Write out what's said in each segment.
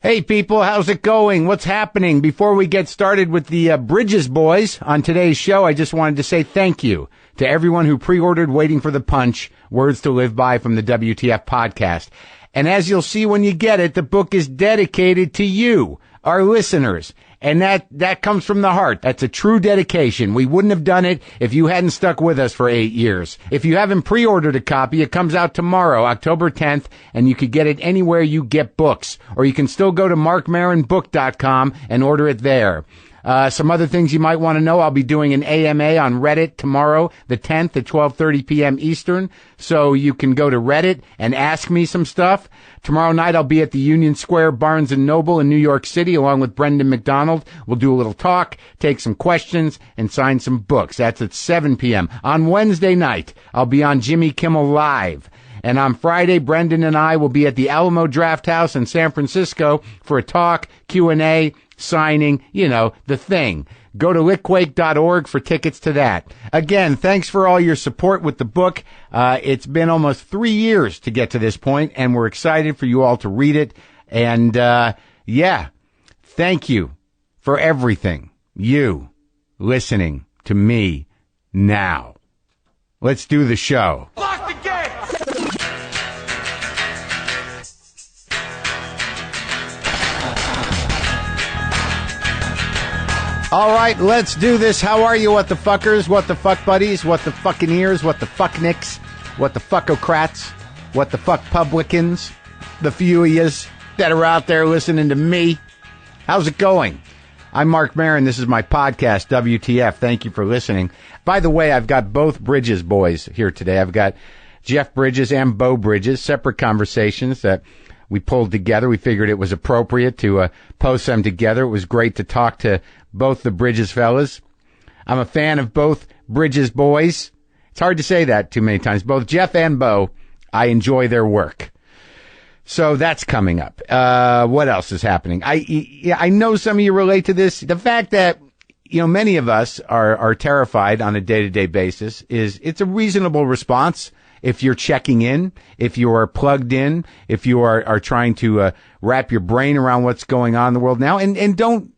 Hey people, how's it going? What's happening? Before we get started with the Bridges boys on today's show, I just wanted to say thank you to everyone who pre-ordered Waiting for the Punch, Words to Live By from the WTF podcast. And as you'll see when you get it, the book is dedicated to you, our listeners. And that comes from the heart. That's a true dedication. We wouldn't have done it if you hadn't stuck with us for 8 years. If you haven't pre-ordered a copy, it comes out tomorrow, October 10th, and you could get it anywhere you get books. Or you can still go to markmaronbook.com and order it there. Some other things you might want to know. I'll be doing an AMA on Reddit tomorrow, the 10th at 12:30 p.m. Eastern. So you can go to Reddit and ask me some stuff. Tomorrow night I'll be at the Union Square Barnes & Noble in New York City along with Brendan McDonald. We'll do a little talk, take some questions, and sign some books. That's at 7 p.m. On Wednesday night, I'll be on Jimmy Kimmel Live. And on Friday, Brendan and I will be at the Alamo Draft House in San Francisco for a talk, Q&A, signing, the thing. Go to litquake.org for tickets to that. Again, thanks for all your support with the book. It's been almost 3 years to get to this point, and we're excited for you all to read it. And, thank you for everything. You listening to me now. Let's do the show. Lock the gate! All right, let's do this. How are you, what the fuckers, what the fuck buddies, what the fucking ears, what the fuck nicks, what the fuckocrats, what the fuck publicans, the few of yous that are out there listening to me? How's it going? I'm Marc Maron. This is my podcast, WTF. Thank you for listening. By the way, I've got both Bridges boys here today. I've got Jeff Bridges and Beau Bridges, separate conversations that we pulled together. We figured it was appropriate to post them together. It was great to talk to both the Bridges fellas. I'm a fan of both Bridges boys. It's hard to say that too many times. Both Jeff and Beau, I enjoy their work. So that's coming up. What else is happening? I know some of you relate to this. The fact that, many of us are terrified on a day-to-day basis it's a reasonable response. If you're checking in, if you are plugged in, if you are trying to wrap your brain around what's going on in the world now, and don't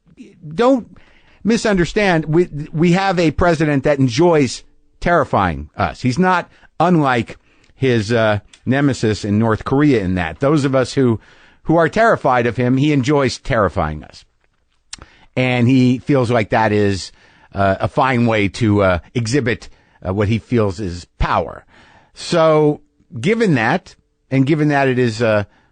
misunderstand. We have a president that enjoys terrifying us. He's not unlike his nemesis in North Korea in that. Those of us who are terrified of him, he enjoys terrifying us, and he feels like that is a fine way to exhibit what he feels is power. So, given that, and given that it is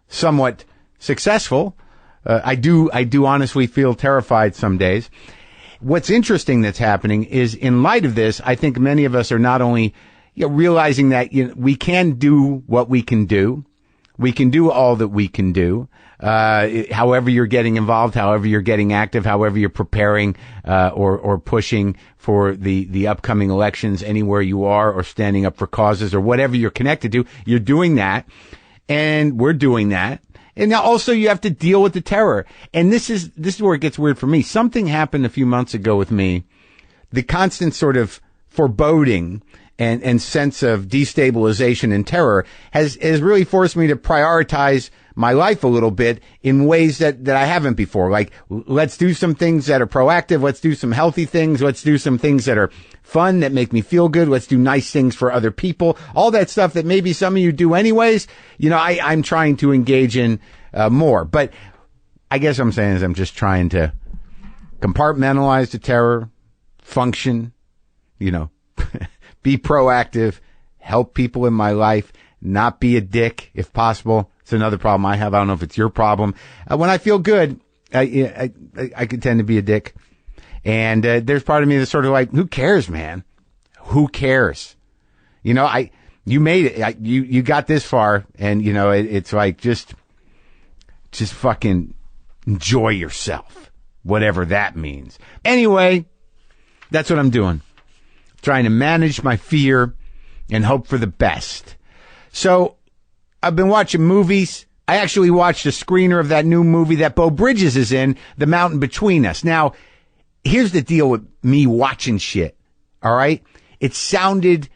somewhat successful, I do honestly feel terrified some days. What's interesting that's happening is, in light of this, I think many of us are not only realizing that we can do what we can do. We can do all that we can do. However you're getting involved, however you're getting active, however you're preparing or pushing for the upcoming elections anywhere you are, or standing up for causes, or whatever you're connected to, you're doing that, and we're doing that. And now also you have to deal with the terror. And this is where it gets weird for me. Something happened a few months ago with me. The constant sort of foreboding and sense of destabilization and terror has really forced me to prioritize my life a little bit in ways that I haven't before. Like, let's do some things that are proactive. Let's do some healthy things. Let's do some things that are fun, that make me feel good. Let's do nice things for other people. All that stuff that maybe some of you do anyways. I'm trying to engage in more. But I guess what I'm saying is I'm just trying to compartmentalize the terror, function, be proactive, help people in my life, not be a dick if possible. It's another problem I have. I don't know if it's your problem. When I feel good, I could tend to be a dick. And there's part of me that's sort of like, who cares, man? Who cares? You made it. You got this far, and it's like just fucking enjoy yourself, whatever that means. Anyway, that's what I'm doing. Trying to manage my fear and hope for the best. So I've been watching movies. I actually watched a screener of that new movie that Beau Bridges is in, The Mountain Between Us. Now, here's the deal with me watching shit. All right. It sounded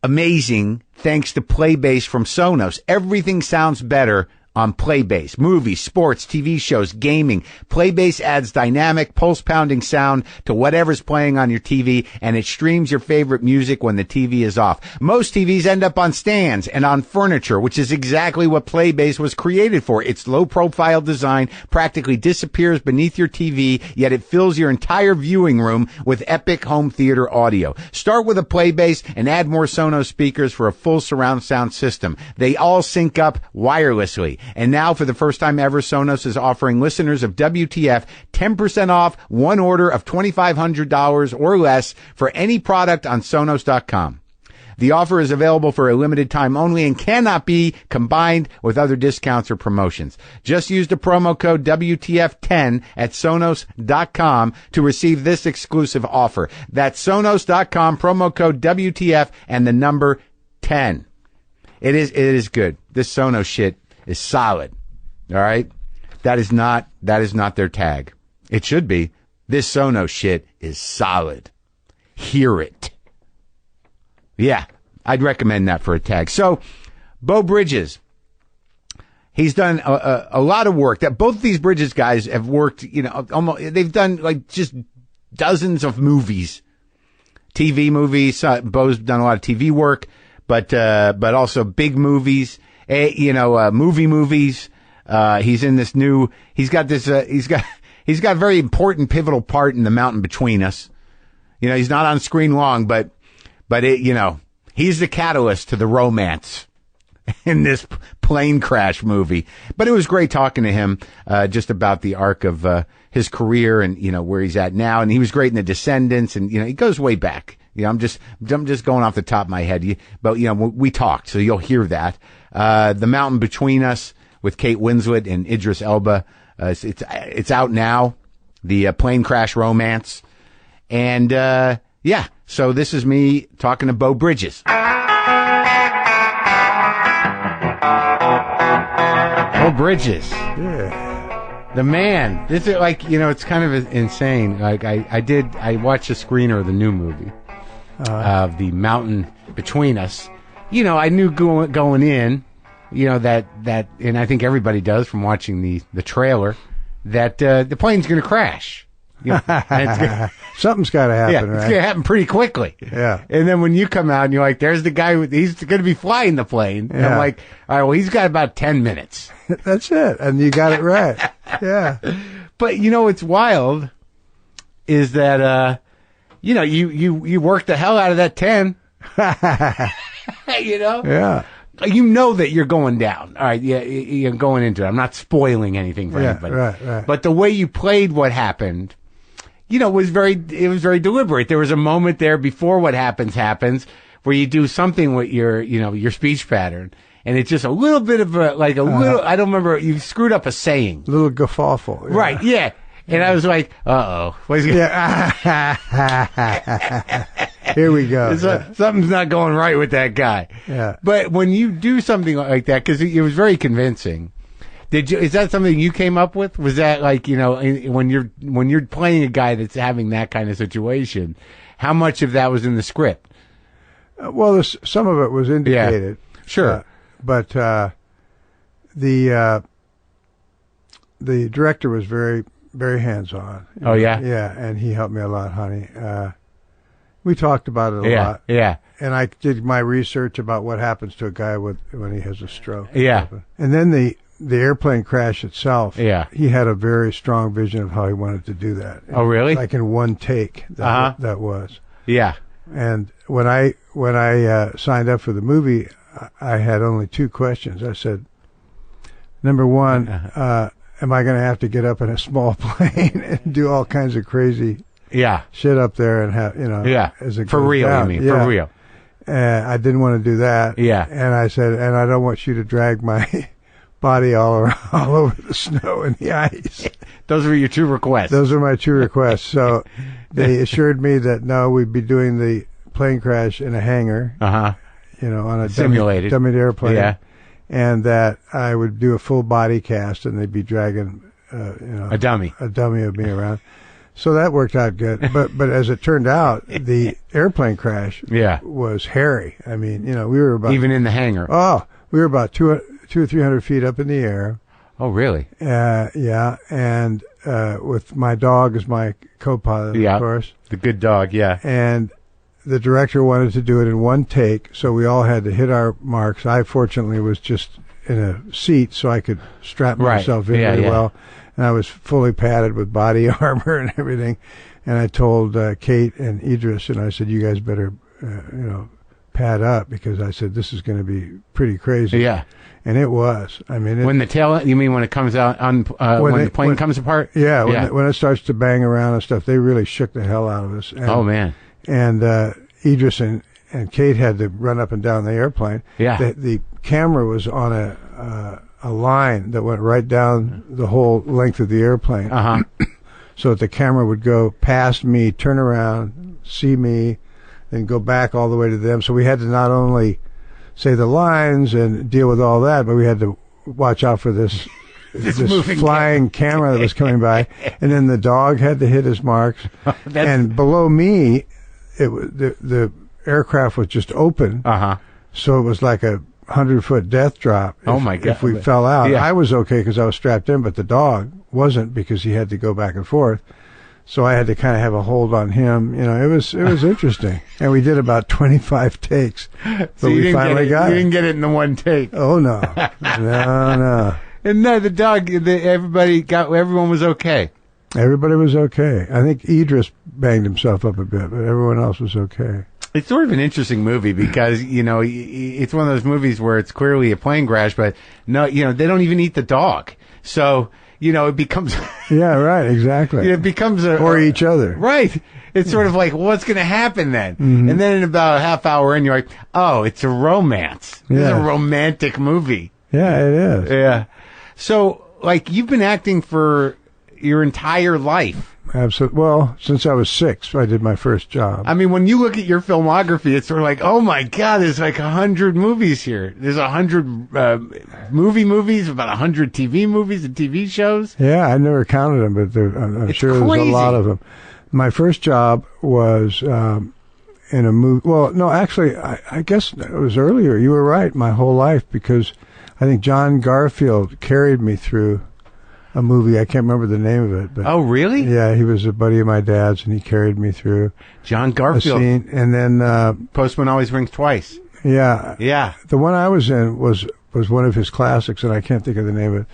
amazing thanks to Playbase from Sonos. Everything sounds better on Playbase. Movies, sports, TV shows, gaming. Playbase adds dynamic, pulse-pounding sound to whatever's playing on your TV, and it streams your favorite music when the TV is off. Most TVs end up on stands and on furniture, which is exactly what Playbase was created for. Its low-profile design practically disappears beneath your TV, yet it fills your entire viewing room with epic home theater audio. Start with a Playbase and add more Sonos speakers for a full surround sound system. They all sync up wirelessly. And now, for the first time ever, Sonos is offering listeners of WTF 10% off one order of $2,500 or less for any product on Sonos.com. The offer is available for a limited time only and cannot be combined with other discounts or promotions. Just use the promo code WTF10 at Sonos.com to receive this exclusive offer. That's Sonos.com, promo code WTF and the number 10. It is good. This Sonos shit is solid. All right? That is not their tag. It should be. This Sonos shit is solid. Hear it. Yeah, I'd recommend that for a tag. So, Beau Bridges, he's done a lot of work. That both of these Bridges guys have worked, almost, they've done like just dozens of movies, TV movies. Beau's done a lot of TV work, but also big movies, movie movies. He's in this new, he's got a very important pivotal part in The Mountain Between Us. He's not on screen long, but he's the catalyst to the romance in this plane crash movie. But it was great talking to him, just about the arc of, his career and, where he's at now. And he was great in The Descendants and, he goes way back. I'm just going off the top of my head, but, we talked, so you'll hear that. The Mountain Between Us with Kate Winslet and Idris Elba. It's out now. The plane crash romance. And, yeah. So this is me talking to Beau Bridges. Beau Bridges. Yeah. The man. This is like, it's kind of insane. Like I watched a screener of the new movie of The Mountain Between Us. I knew going in, that, and I think everybody does from watching the trailer, that the plane's going to crash. Something's got to happen, right? It's going to happen pretty quickly. Yeah. And then when you come out and you're like, there's the guy, he's going to be flying the plane. And I'm like, all right, well, he's got about 10 minutes. That's it. And you got it right. Yeah. But, what's wild is that, you work the hell out of that 10. Yeah. That you're going down. All right, yeah, you're going into it. I'm not spoiling anything for anybody. Right. But the way you played what happened, was very deliberate. There was a moment there before what happens where you do something with your speech pattern. And it's just a little bit of I don't remember, you screwed up a saying. A little guffaw. Yeah. Right, yeah. And I was like, uh-oh. Here we go. Something's not going right with that guy. Yeah. But when you do something like that, because it was very convincing, is that something you came up with? Was that like, when you're playing a guy that's having that kind of situation, how much of that was in the script? Well, some of it was indicated. Yeah. Sure. But the director was very, very hands-on. Oh, yeah? Yeah, and he helped me a lot, honey. We talked about it a lot. Yeah. And I did my research about what happens to a guy when he has a stroke. Yeah. And then the airplane crash itself. Yeah. He had a very strong vision of how he wanted to do that. Oh, really? Like in one take. That was. Yeah. And when I signed up for the movie, I had only two questions. I said, number one, am I going to have to get up in a small plane and do all kinds of crazy shit up there and have, as it for real, down. you mean, for real. I didn't want to do that. Yeah. And I said, and I don't want you to drag my body all over the snow and the ice. Those were your two requests. Those are my two requests. So they assured me that, no, we'd be doing the plane crash in a hangar. Uh-huh. On a simulated dummy airplane. Yeah. And that I would do a full body cast and they'd be dragging, a dummy of me around. So that worked out good. But as it turned out, the airplane crash was hairy. I mean, we were about... Even in the hangar. Oh, we were about 200 or 300 feet up in the air. Oh, really? Yeah, and with my dog as my co-pilot, of course. The good dog, yeah. And the director wanted to do it in one take, so we all had to hit our marks. I fortunately was just in a seat, so I could strap myself in really well. And I was fully padded with body armor and everything. And I told Kate and Idris, and I said, "You guys better, pad up," because I said this is going to be pretty crazy. Yeah. And it was. I mean, when the tail, you mean when it comes out on when the plane comes apart? Yeah, when it starts to bang around and stuff, they really shook the hell out of us. And, oh man! And Idris and Kate had to run up and down the airplane. Yeah. The camera was on a line that went right down the whole length of the airplane. So that the camera would go past me, turn around, see me, then go back all the way to them. So we had to not only say the lines and deal with all that, but we had to watch out for this flying camera that was coming by. And then the dog had to hit his marks. And below me, the aircraft was just open. So it was like a 100-foot death drop. Oh my God! If we fell out, I was okay because I was strapped in, but the dog wasn't because he had to go back and forth. So I had to kind of have a hold on him. It was interesting, and we did about 25 takes. But so we finally got it. You didn't get it in the one take. Oh no, no. And no, the dog. Everyone was okay. Everybody was okay. I think Idris banged himself up a bit, but everyone else was okay. It's sort of an interesting movie because, it's one of those movies where it's clearly a plane crash, but no, they don't even eat the dog. So, it becomes... Yeah, right, exactly. It becomes or each other. Right. It's sort of like, what's going to happen then? Mm-hmm. And then in about a half hour in, you're like, oh, it's a romance. Yeah. It's a romantic movie. Yeah, it is. Yeah. So, you've been acting for your entire life. Absolutely. Well, since I was 6, I did my first job. I mean, when you look at your filmography, it's sort of like, oh my God, there's like 100 movies here. There's 100 movies, about 100 TV movies and TV shows. Yeah, I never counted them, but I'm sure crazy. There's a lot of them. My first job was in a movie. Well, no, actually, I guess it was earlier. You were right, my whole life, because I think John Garfield carried me through a movie. I can't remember the name of it. But oh, really? Yeah, he was a buddy of my dad's, and he carried me through John Garfield. A scene. And then Postman Always Rings Twice. Yeah. Yeah. The one I was in was one of his classics, and I can't think of the name of it.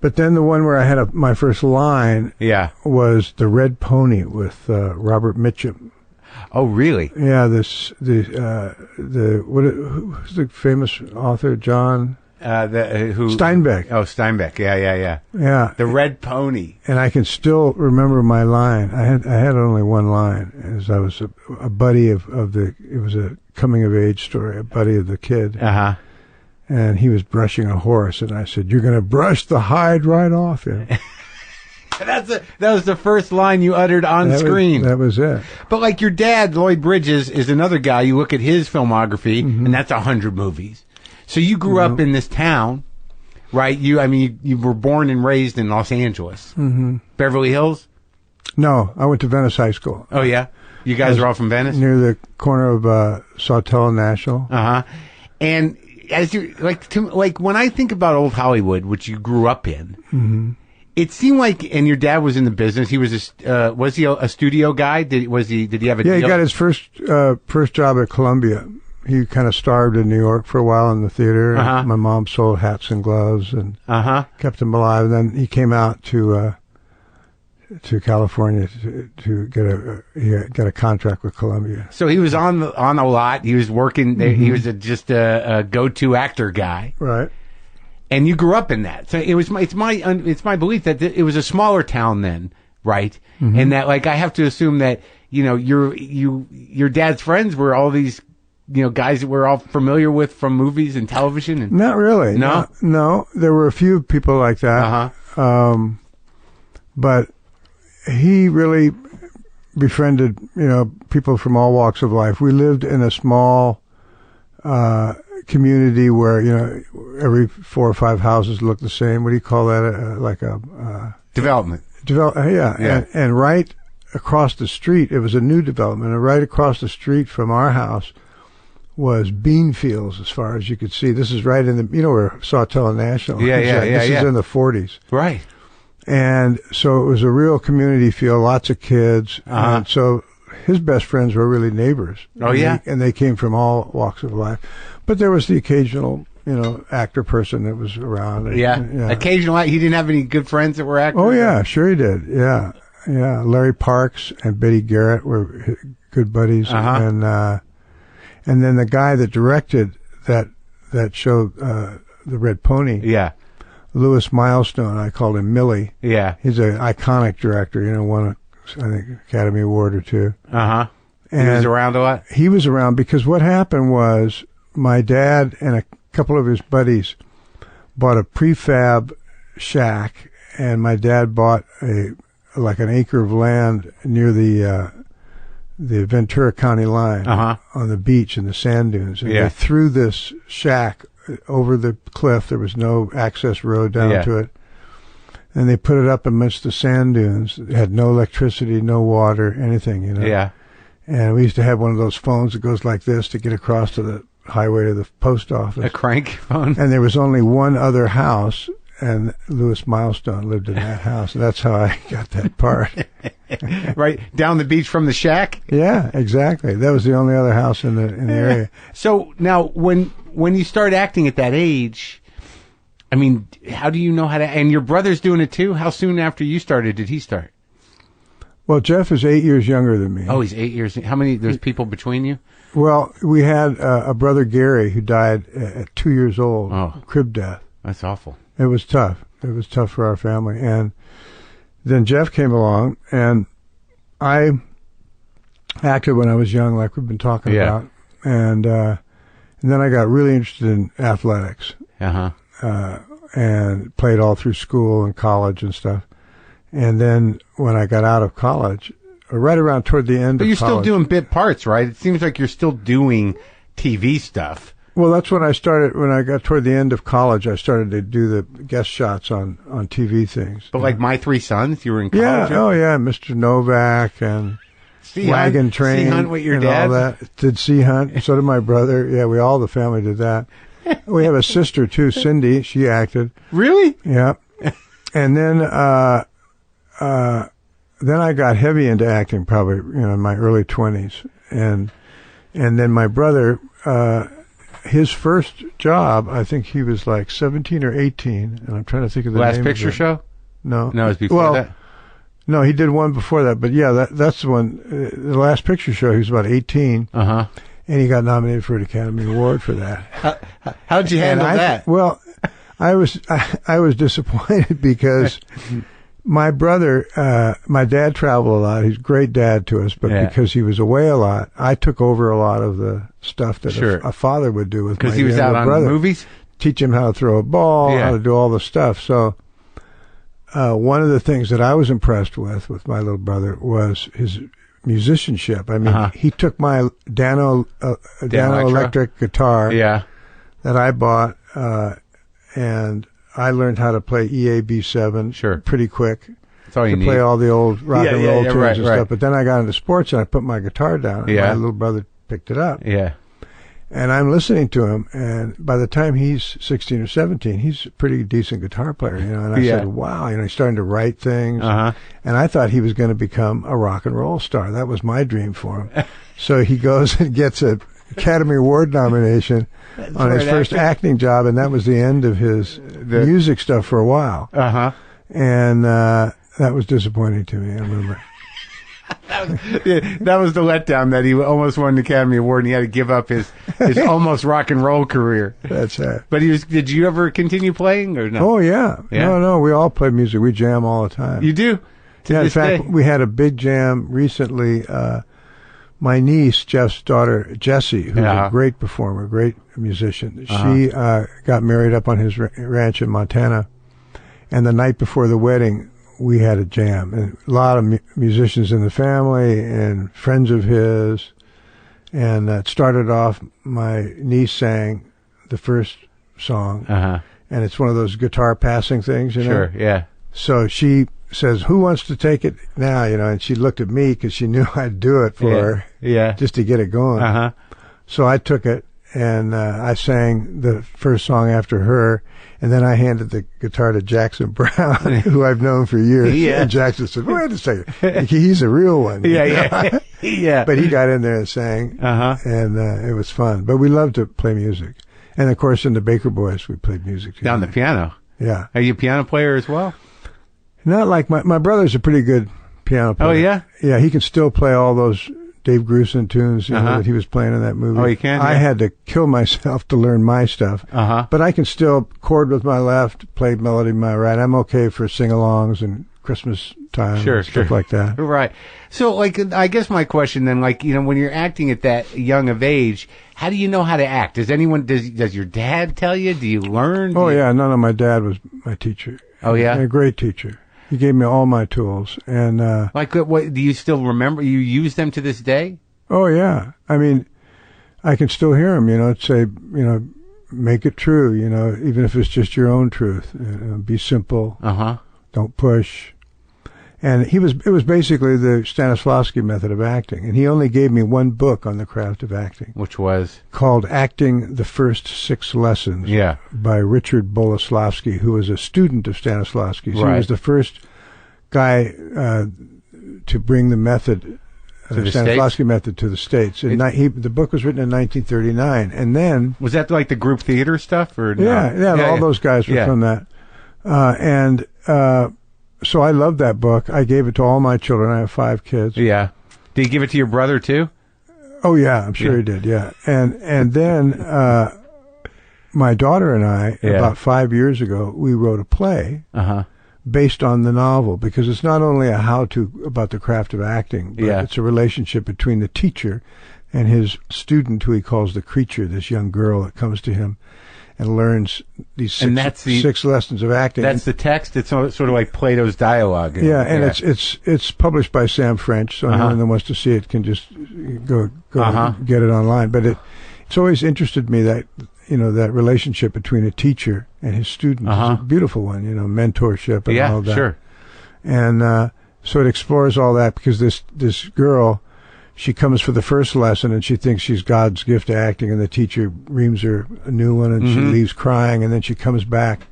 But then the one where I had my first line was The Red Pony with Robert Mitchum. Oh, really? Yeah, who's the famous author, John... Steinbeck. Oh, Steinbeck. Yeah. The Red Pony. And I can still remember my line. I had only one line, as I was a buddy of the. It was a coming of age story. A buddy of the kid. And he was brushing a horse, and I said, "You're going to brush the hide right off him." That was the first line you uttered on screen. That was it. But your dad, Lloyd Bridges, is another guy. You look at his filmography, and that's 100 movies. So you grew up in this town, right? You were born and raised in Los Angeles. Beverly Hills? No, I went to Venice High School. Oh, yeah? You guys are all from Venice? Near the corner of Sawtell and National. And as you when I think about old Hollywood, which you grew up in, it seemed like, and your dad was in the business. He was was he a studio guy? Did he have a deal? He got his first job at Columbia. He kind of starved in New York for a while in the theater. My mom sold hats and gloves and kept him alive. And then he came out to California to get a contract with Columbia. So he was on a lot. He was working. He was just a go-to actor guy, right? And you grew up in that. So it's my belief that it was a smaller town then, right? And that I have to assume that your dad's friends were all these. Guys that we're all familiar with from movies and television? And not really. No? No. There were a few people like that. But he really befriended, people from all walks of life. We lived in a small community where, every 4 or 5 houses looked the same. What do you call that? Development. Yeah. And right across the street, it was a new development, and right across the street from our house was bean fields as far as you could see. This is right in the, where Sawtell National. Yeah. This is in the 40s. Right. And so it was a real community feel, lots of kids. And so his best friends were really neighbors. Oh, yeah? And they came from all walks of life. But there was the occasional, actor person that was around. Yeah. Occasional. He didn't have any good friends that were actors? Oh, yeah, sure he did. Yeah. Yeah. Larry Parks and Betty Garrett were good buddies. And then the guy that directed that show, The Red Pony. Yeah. Louis Milestone, I called him Millie. Yeah. He's an iconic director, won I think Academy Award or two. And he was around a lot? He was around because what happened was my dad and a couple of his buddies bought a prefab shack, and my dad bought an acre of land near the Ventura County line on the beach in the sand dunes. And they threw this shack over the cliff. There was no access road down to it. And they put it up amidst the sand dunes. It had no electricity, no water, anything, Yeah. And we used to have one of those phones that goes like this to get across to the highway to the post office. A crank phone? And there was only one other house, and Louis Milestone lived in that house. And that's how I got that part. Right down the beach from the shack? Yeah, exactly. That was the only other house in the area. So now, when you start acting at that age, I mean, how do you know how to? And your brother's doing it too. How soon after you started did he start? Well, Jeff is 8 years younger than me. Oh, he's 8 years. How many? There's people between you? Well, we had a brother Gary who died at 2 years old. Oh, crib death. That's awful. It was tough. It was tough for our family, and then Jeff came along, and I acted when I was young, like we've been talking about, and then I got really interested in athletics, and played all through school and college and stuff. And then when I got out of college, right around toward the end of college. But you're still doing bit parts, right? It seems like you're still doing TV stuff. Well, that's when I started. When I got toward the end of college, I started to do the guest shots on TV things. But like My Three Sons, you were in college? Yeah, oh yeah, Mr. Novak and Wagon Train. Sea Hunt with your dad? All that. Did Sea Hunt. So did my brother. Yeah, we all, the family did that. We have a sister too, Cindy. She acted. Really? Yeah. And then I got heavy into acting, probably in my early 20s, and then my brother, his first job, I think he was like 17 or 18, and I'm trying to think of the Last name Picture of it. Show. No, it was before that. No, he did one before that, but yeah, that's the one. The Last Picture Show. He was about 18, and he got nominated for an Academy Award for that. How'd you handle that? Well, I was disappointed because. My brother, my dad traveled a lot. He's a great dad to us, but because he was away a lot, I took over a lot of the stuff that a father would do with my Because he was out on brother. movies? Teach him how to throw a ball, how to do all the stuff. So one of the things that I was impressed with my little brother was his musicianship. I mean, he took my Dano electric guitar that I bought, and I learned how to play EAB7 pretty quick. That's all you need. Play all the old rock and roll tunes and right. stuff. But then I got into sports and I put my guitar down. And my little brother picked it up. Yeah. And I'm listening to him, and by the time he's 16 or 17, he's a pretty decent guitar player, And I said, wow, he's starting to write things. And I thought he was going to become a rock and roll star. That was my dream for him. So he goes and gets an Academy Award nomination on his first acting job, and that was the end of his music stuff for a while. And that was disappointing to me, I remember. That was the letdown, that he almost won the Academy Award and he had to give up his almost rock and roll career. That's it. But did you ever continue playing or no? Oh, yeah. No, we all play music. We jam all the time. You do? In fact, we had a big jam recently. My niece, Jeff's daughter, Jessie, who's a great performer, great musician, she got married up on his ranch in Montana. And the night before the wedding, we had a jam. And a lot of musicians in the family and friends of his. And it started off, my niece sang the first song. And it's one of those guitar passing things, Sure, yeah. So she says, who wants to take it now, and she looked at me because she knew I'd do it for her, just to get it going. So I took it, and I sang the first song after her, and then I handed the guitar to Jackson Brown, who I've known for years. Yeah. And Jackson said, "Wait a second, he's a real one." Yeah. Yeah. But he got in there and sang, and it was fun. But we love to play music. And, of course, in the Baker Boys, we played music together. Down the piano. Yeah. Are you a piano player as well? Not like my brother's a pretty good piano player. Oh, yeah? Yeah, he can still play all those Dave Grusin tunes that he was playing in that movie. Oh, he can? I Yeah. had to kill myself to learn my stuff. But I can still chord with my left, play melody with my right. I'm okay for sing-alongs and Christmas time and stuff like that. Right. So, like, I guess my question then, like, you know, when you're acting at that young of age, how do you know how to act? Does your dad tell you? Do you learn? No, my dad was my teacher. Oh, yeah? A great teacher. He gave me all my tools. And like, what do you still remember? You use them to this day? Oh, yeah. I mean, I can still hear him, say, make it true, even if it's just your own truth. Be simple. Don't push. And it was basically the Stanislavski method of acting. And he only gave me one book on the craft of acting. Which was? Called Acting the First 6 Lessons. Yeah. By Richard Boleslavsky, who was a student of Stanislavski's. Right. He was the first guy to bring the method, the Stanislavski method, to the States. And the book was written in 1939. And then... Was that like the group theater stuff? Or no? Yeah, all those guys were from that. So I loved that book. I gave it to all my children. I have 5 kids. Yeah. Did you give it to your brother too? Oh yeah, I'm sure he did. Yeah. And then my daughter and I, about 5 years ago, we wrote a play based on the novel, because it's not only a how-to about the craft of acting, but it's a relationship between the teacher and his student, who he calls the creature, this young girl that comes to him and learns these 6 lessons of acting. That's the text. It's sort of like Plato's dialogue. It's published by Sam French, so anyone that wants to see it can just go and get it online. But it's always interested me that that relationship between a teacher and his student is a beautiful one. Mentorship and all that. Sure. And so it explores all that, because this girl, she comes for the first lesson and she thinks she's God's gift to acting, and the teacher reams her a new one, and she leaves crying, and then she comes back.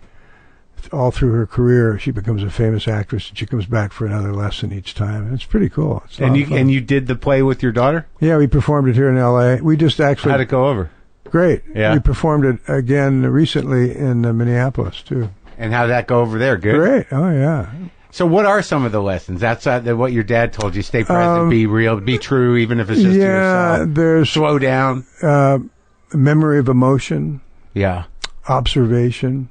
All through her career, she becomes a famous actress, and she comes back for another lesson each time. And it's pretty cool. It's and you did the play with your daughter? Yeah, we performed it here in L.A. We just actually... How'd it go over? Great. Yeah. We performed it again recently in Minneapolis, too. And how'd that go over there? Good? Great. Oh, yeah. So what are some of the lessons? Outside what your dad told you: stay present, be real, be true, even if it's just to yourself. There's slow down. Memory of emotion. Yeah. Observation.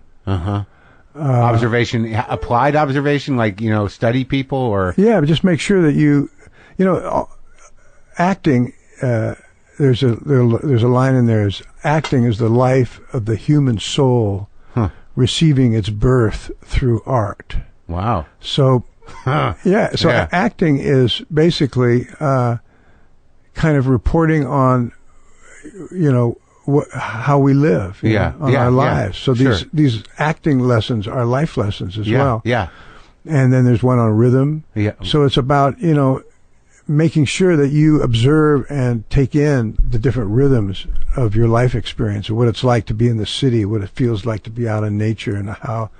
Observation, applied observation, like, study people, or... Yeah, but just make sure that acting, there's a line in there, is acting is the life of the human soul receiving its birth through art. Wow. So, acting is basically kind of reporting on, how we live on our lives. So these acting lessons are life lessons as well. Yeah. And then there's one on rhythm. Yeah. So it's about, making sure that you observe and take in the different rhythms of your life experience, and what it's like to be in the city, what it feels like to be out in nature, and how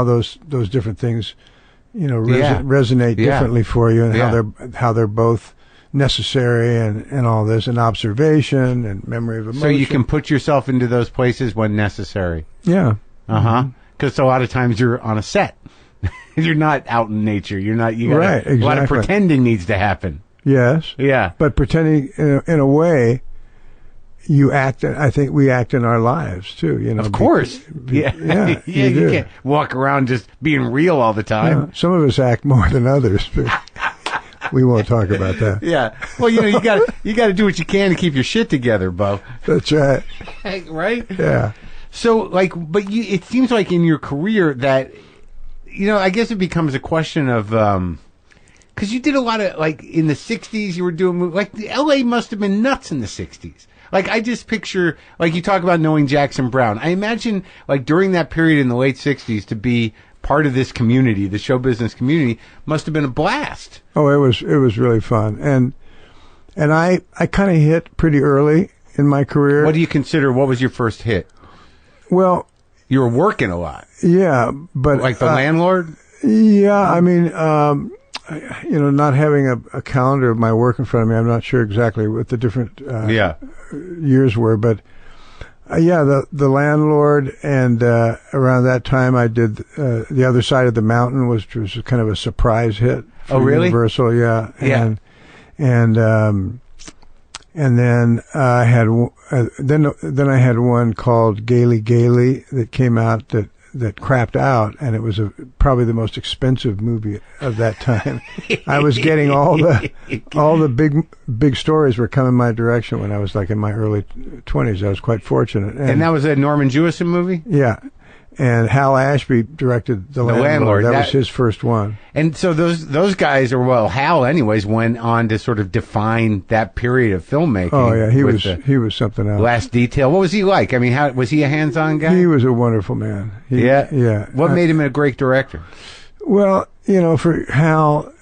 those different things, resonate differently for you, and how they're both necessary, and all this, and observation and memory of emotion. So you can put yourself into those places when necessary. Yeah. Because a lot of times you're on a set. You're not out in nature. You're not. Right. Exactly. A lot of pretending needs to happen. Yes. Yeah. But pretending in a way, you act. I think we act in our lives too. Of course. Yeah. You can't walk around just being real all the time. Some of us act more than others. But we won't talk about that. Yeah. Well, you got to do what you can to keep your shit together, Beau. That's right. Right. Yeah. So, it seems like in your career that, I guess it becomes a question of, because you did a lot of, in the 60s, you were doing, L.A. must have been nuts in the 60s. I just picture, you talk about knowing Jackson Brown. I imagine, during that period in the late 60s, to be part of this community, the show business community, must have been a blast. Oh, it was really fun. And I kind of hit pretty early in my career. What do you consider? What was your first hit? Well, You were working a lot, yeah, but like The Landlord. Yeah, I mean, not having a calendar of my work in front of me, I'm not sure exactly what the different years were, but the Landlord, and around that time I did The Other Side of the Mountain, which was kind of a surprise hit for Universal, Yeah. And then I had then I had one called Gaily Gaily that came out that crapped out, and it was probably the most expensive movie of that time. I was getting all the big stories were coming my direction when I was like in my early 20s. I was quite fortunate. And that was a Norman Jewison movie? Yeah. And Hal Ashby directed The Landlord. That was his first one. And so those guys Hal anyways went on to sort of define that period of filmmaking. Oh yeah, he was something else. Last Detail. What was he like? I mean, how was he a hands-on guy? He was a wonderful man. Yeah. What made him a great director? Well, for Hal,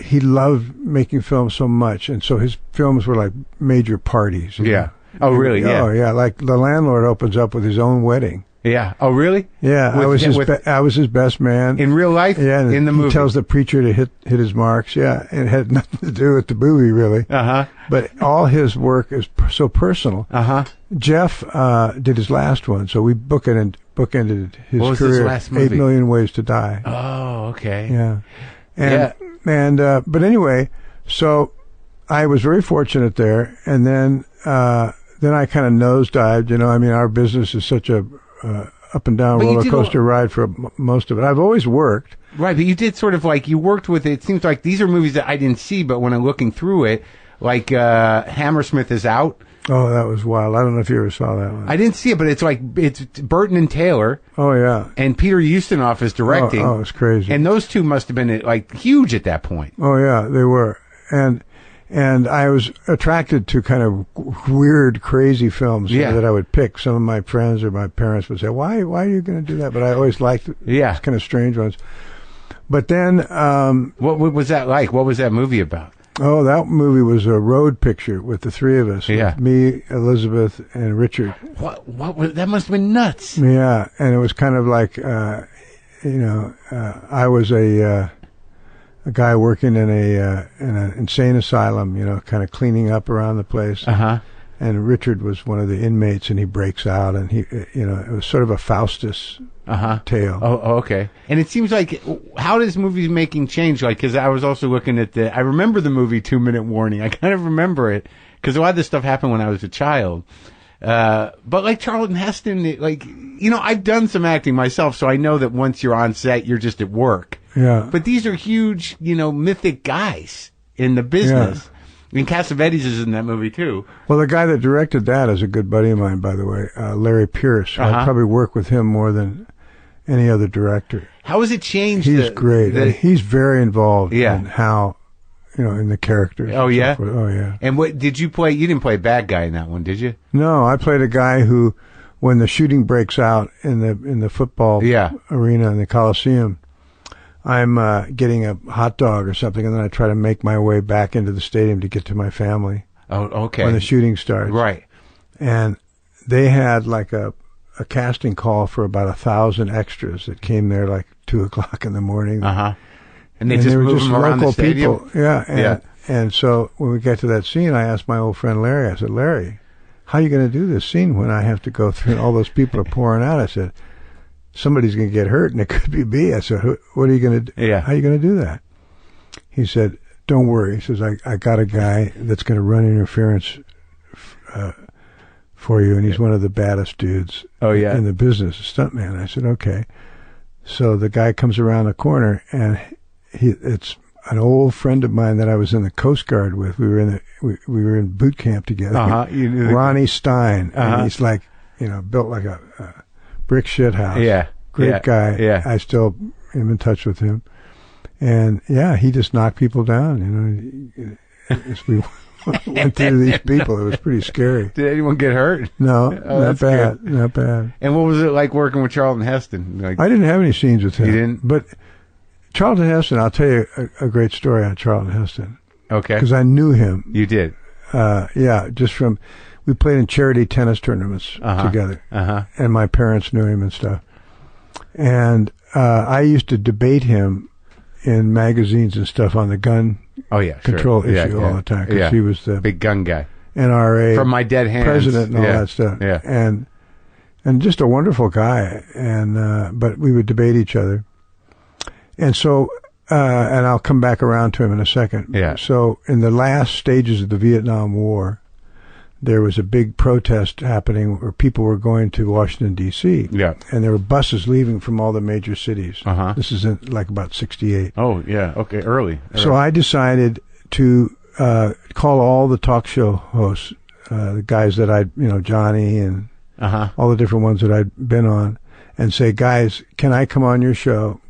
he loved making films so much, and so his films were like major parties. Yeah. Oh, really? Yeah. Oh, yeah. Like The Landlord opens up with his own wedding. Yeah. Oh, really? Yeah. I was his best man in real life. Yeah. And in the movie, he tells the preacher to hit his marks. Yeah, and it had nothing to do with the movie, really. But all his work is so personal. Jeff did his last one, so we bookended his what was career. His last movie? 8 Million Ways to Die. Oh, okay. Yeah. But anyway, so I was very fortunate there, and then I kind of nosedived. I mean, our business is such a up and down roller coaster ride for most of it. I've always worked. Right, but you did sort of like, you worked with, it seems like these are movies that I didn't see, but when I'm looking through it, like Hammersmith is Out. Oh, that was wild. I don't know if you ever saw that one. I didn't see it, but it's Burton and Taylor. Oh, yeah. And Peter Ustinov is directing. Oh, it's crazy. And those two must have been like huge at that point. Oh, yeah, they were. And I was attracted to kind of weird, crazy films that I would pick. Some of my friends or my parents would say, why are you going to do that? But I always liked these kind of strange ones. But then... what was that like? What was that movie about? Oh, that movie was a road picture with the three of us. Yeah. Me, Elizabeth, and Richard. What was, that must have been nuts. Yeah, and it was kind of like, I was a guy working in an insane asylum, kind of cleaning up around the place. And Richard was one of the inmates, and he breaks out, and it was sort of a Faustus tale. Oh, okay. And it seems like, how does movie making change? Like, because I was also looking at I remember the movie 2 Minute Warning. I kind of remember it because a lot of this stuff happened when I was a child. But like Charlton Heston, I've done some acting myself, so I know that once you're on set, you're just at work. Yeah. But these are huge, mythic guys in the business. Yeah. I mean, Cassavetes is in that movie too. Well, the guy that directed that is a good buddy of mine, by the way, Larry Pierce. I probably work with him more than any other director. How has it changed? He's great. And he's very involved in how, in the characters. Oh, yeah? So oh, yeah. And what did you play? You didn't play a bad guy in that one, did you? No, I played a guy who, when the shooting breaks out in the football arena in the Coliseum, I'm getting a hot dog or something, and then I try to make my way back into the stadium to get to my family. Oh, okay. When the shooting starts. Right. And they had like a casting call for about 1,000 extras that came there like 2:00 in the morning. And they just moved them around the stadium? People. Yeah. And so when we get to that scene, I asked my old friend Larry, I said, Larry, how are you going to do this scene when I have to go through and all those people are pouring out? I said, somebody's going to get hurt, and it could be me. I said, what are you going to do? Yeah. How are you going to do that? He said, don't worry. He says, I got a guy that's going to run interference for you, and he's one of the baddest dudes in the business, a stuntman. I said, okay. So the guy comes around the corner, and it's an old friend of mine that I was in the Coast Guard with. We were in boot camp together. Ronnie Stein. And he's like, built like a brick shit house. Yeah. Great guy. Yeah. I still am in touch with him. And he just knocked people down, as we went through these people. It was pretty scary. Did anyone get hurt? No, not bad. Good. Not bad. And what was it like working with Charlton Heston? Like, I didn't have any scenes with him. You didn't? But Charlton Heston, I'll tell you a great story on Charlton Heston. Okay. Because I knew him. You did? Yeah, just from we played in charity tennis tournaments together, and my parents knew him and stuff. And I used to debate him in magazines and stuff on the gun control issue all the time, because he was the big gun guy, NRA from my dead hands president and all that stuff. Yeah. And just a wonderful guy. And but we would debate each other. And so, and I'll come back around to him in a second. Yeah. So in the last stages of the Vietnam War, there was a big protest happening where people were going to Washington, D.C. Yeah. And there were buses leaving from all the major cities. This is in, like about 68. Oh, yeah. Okay. Early. So I decided to call all the talk show hosts, the guys that I'd, Johnny and all the different ones that I'd been on, and say, guys, can I come on your show?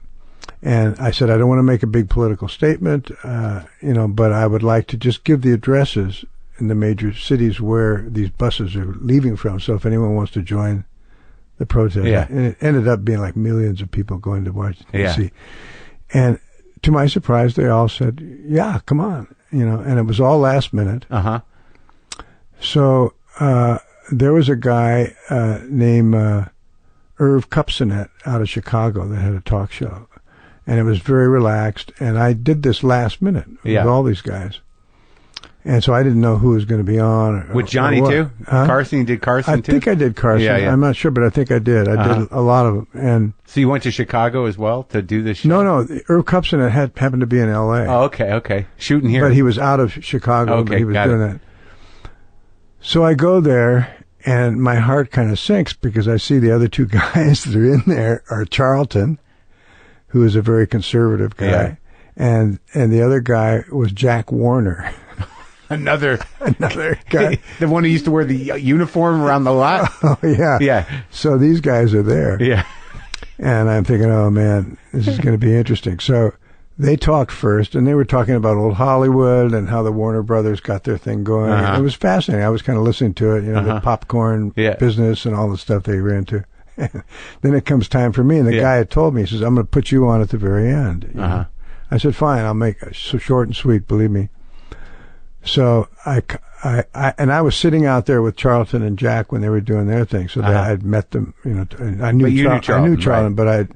And I said, I don't want to make a big political statement, but I would like to just give the addresses in the major cities where these buses are leaving from. So if anyone wants to join the protest, and it ended up being like millions of people going to Washington, D.C. And to my surprise, they all said, yeah, come on, and it was all last minute. So, there was a guy, named, Irv Kupcinet out of Chicago that had a talk show, and it was very relaxed. And I did this last minute with all these guys. And so I didn't know who was going to be on. With Johnny, too? Carson? You did Carson, too? I think I did Carson. Yeah. I'm not sure, but I think I did. I did a lot of them. And so you went to Chicago as well to do this show? No. Irv Kupcinet happened to be in L.A. Oh, okay. Shooting here. But he was out of Chicago, but he was doing that. So I go there, and my heart kind of sinks because I see the other two guys that are in there are Charlton, who is a very conservative guy, and the other guy was Jack Warner. Another guy. The one who used to wear the uniform around the lot? Oh, yeah. Yeah. So these guys are there. Yeah. And I'm thinking, oh, man, this is going to be interesting. So they talked first, and they were talking about old Hollywood and how the Warner Brothers got their thing going. It was fascinating. I was kind of listening to it, the popcorn business and all the stuff they were into. Then it comes time for me, and the guy had told me, he says, I'm going to put you on at the very end. I said, fine, I'll make it so short and sweet, believe me. So I was sitting out there with Charlton and Jack when they were doing their thing. So I'd met them, and I knew Charlton, but I'd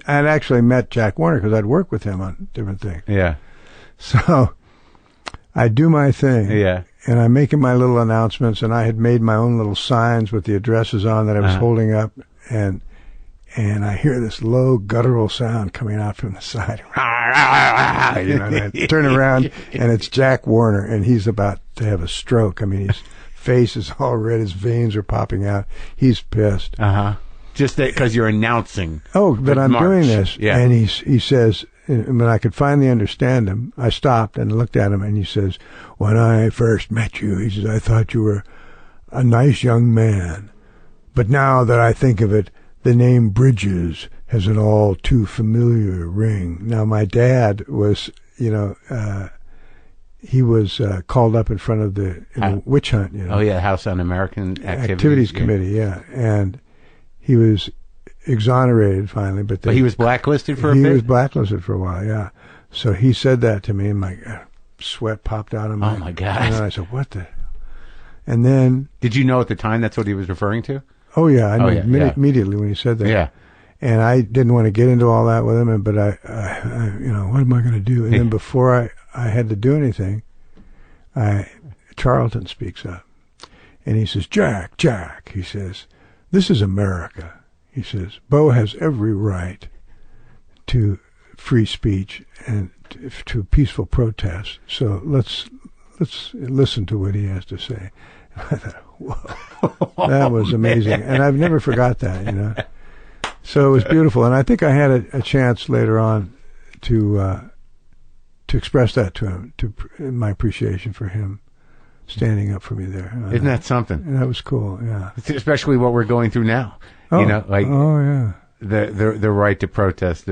actually met Jack Warner because I'd worked with him on different things. Yeah. So I do my thing. Yeah. And I'm making my little announcements, and I had made my own little signs with the addresses on that I was holding up, and I hear this low guttural sound coming out from the side. And I turn around, and it's Jack Warner, and he's about to have a stroke. I mean, his face is all red, his veins are popping out. He's pissed. Just because you're announcing. Oh, that I'm doing this. Yeah. And he says, when I could finally understand him, I stopped and looked at him, and he says, when I first met you, he says, I thought you were a nice young man. But now that I think of it, the name Bridges has an all too familiar ring. Now, my dad was, he was called up in front of the witch hunt. Oh, yeah, House Un-American Activities Committee, yeah. And he was exonerated finally. But he was blacklisted for a bit? He was blacklisted for a while, yeah. So he said that to me, and my sweat popped out of my... Oh, my God. And I said, what the... And then... Did you know at the time that's what he was referring to? Oh, yeah. I knew immediately when he said that. Yeah. And I didn't want to get into all that with him, but I what am I going to do? And then before I had to do anything, Charlton speaks up. And he says, Jack, he says, this is America. He says, Beau has every right to free speech and to peaceful protest. So let's listen to what he has to say. And I thought, whoa, that was amazing. And I've never forgot that, So it was beautiful. And I think I had a chance later on to express that to him, my appreciation for him standing up for me there. Isn't that something? And that was cool, yeah. Especially what we're going through now. Oh, yeah. The right to protest.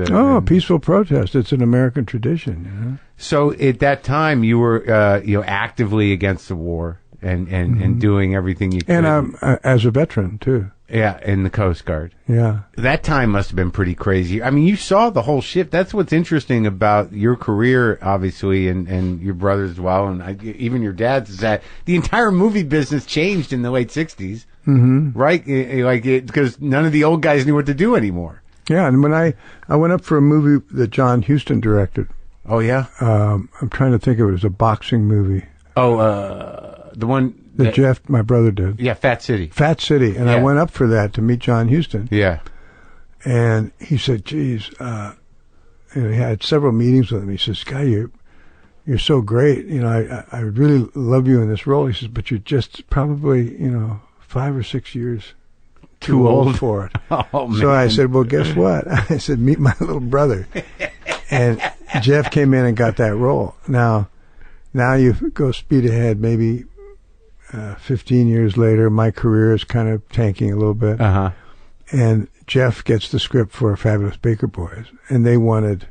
Peaceful protest. It's an American tradition, So at that time, you were actively against the war and doing everything you could. And as a veteran too. Yeah, in the Coast Guard. Yeah. That time must have been pretty crazy. I mean, you saw the whole ship. That's what's interesting about your career, obviously, and your brothers as well, and even your dad's, is that the entire movie business changed in the late 60s, right? Because none of the old guys knew what to do anymore. Yeah, and when I went up for a movie that John Huston directed. Oh, yeah? I'm trying to think of it. It was a boxing movie. Oh, the one... That Jeff, my brother, did. Yeah, Fat City. Fat City. And I went up for that to meet John Huston. Yeah. And he said, geez, and he had several meetings with him. He says, Guy, you're so great. You know, I really love you in this role. He says, but you're just probably, 5 or 6 years too old for it. Oh, man. So I said, well, guess what? I said, meet my little brother. And Jeff came in and got that role. Now you go speed ahead, maybe 15 years later, my career is kind of tanking a little bit. Uh-huh. And Jeff gets the script for Fabulous Baker Boys. And they wanted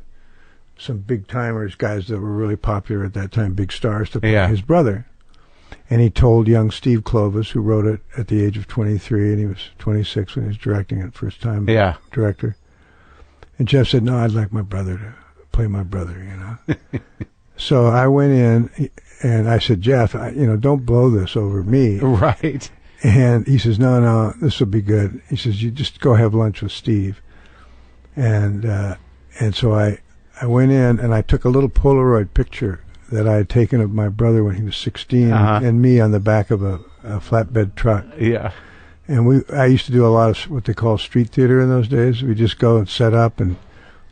some big timers, guys that were really popular at that time, big stars, to play his brother. And he told young Steve Clovis, who wrote it at the age of 23, and he was 26 when he was directing it first time. Yeah. Director. And Jeff said, no, I'd like my brother to play my brother, So I went in and I said, Jeff, don't blow this over me. Right. And he says, no, this will be good. He says, you just go have lunch with Steve. And so I went in and I took a little Polaroid picture that I had taken of my brother when he was 16 and me on the back of a flatbed truck. Yeah. And I used to do a lot of what they call street theater in those days. We just go and set up and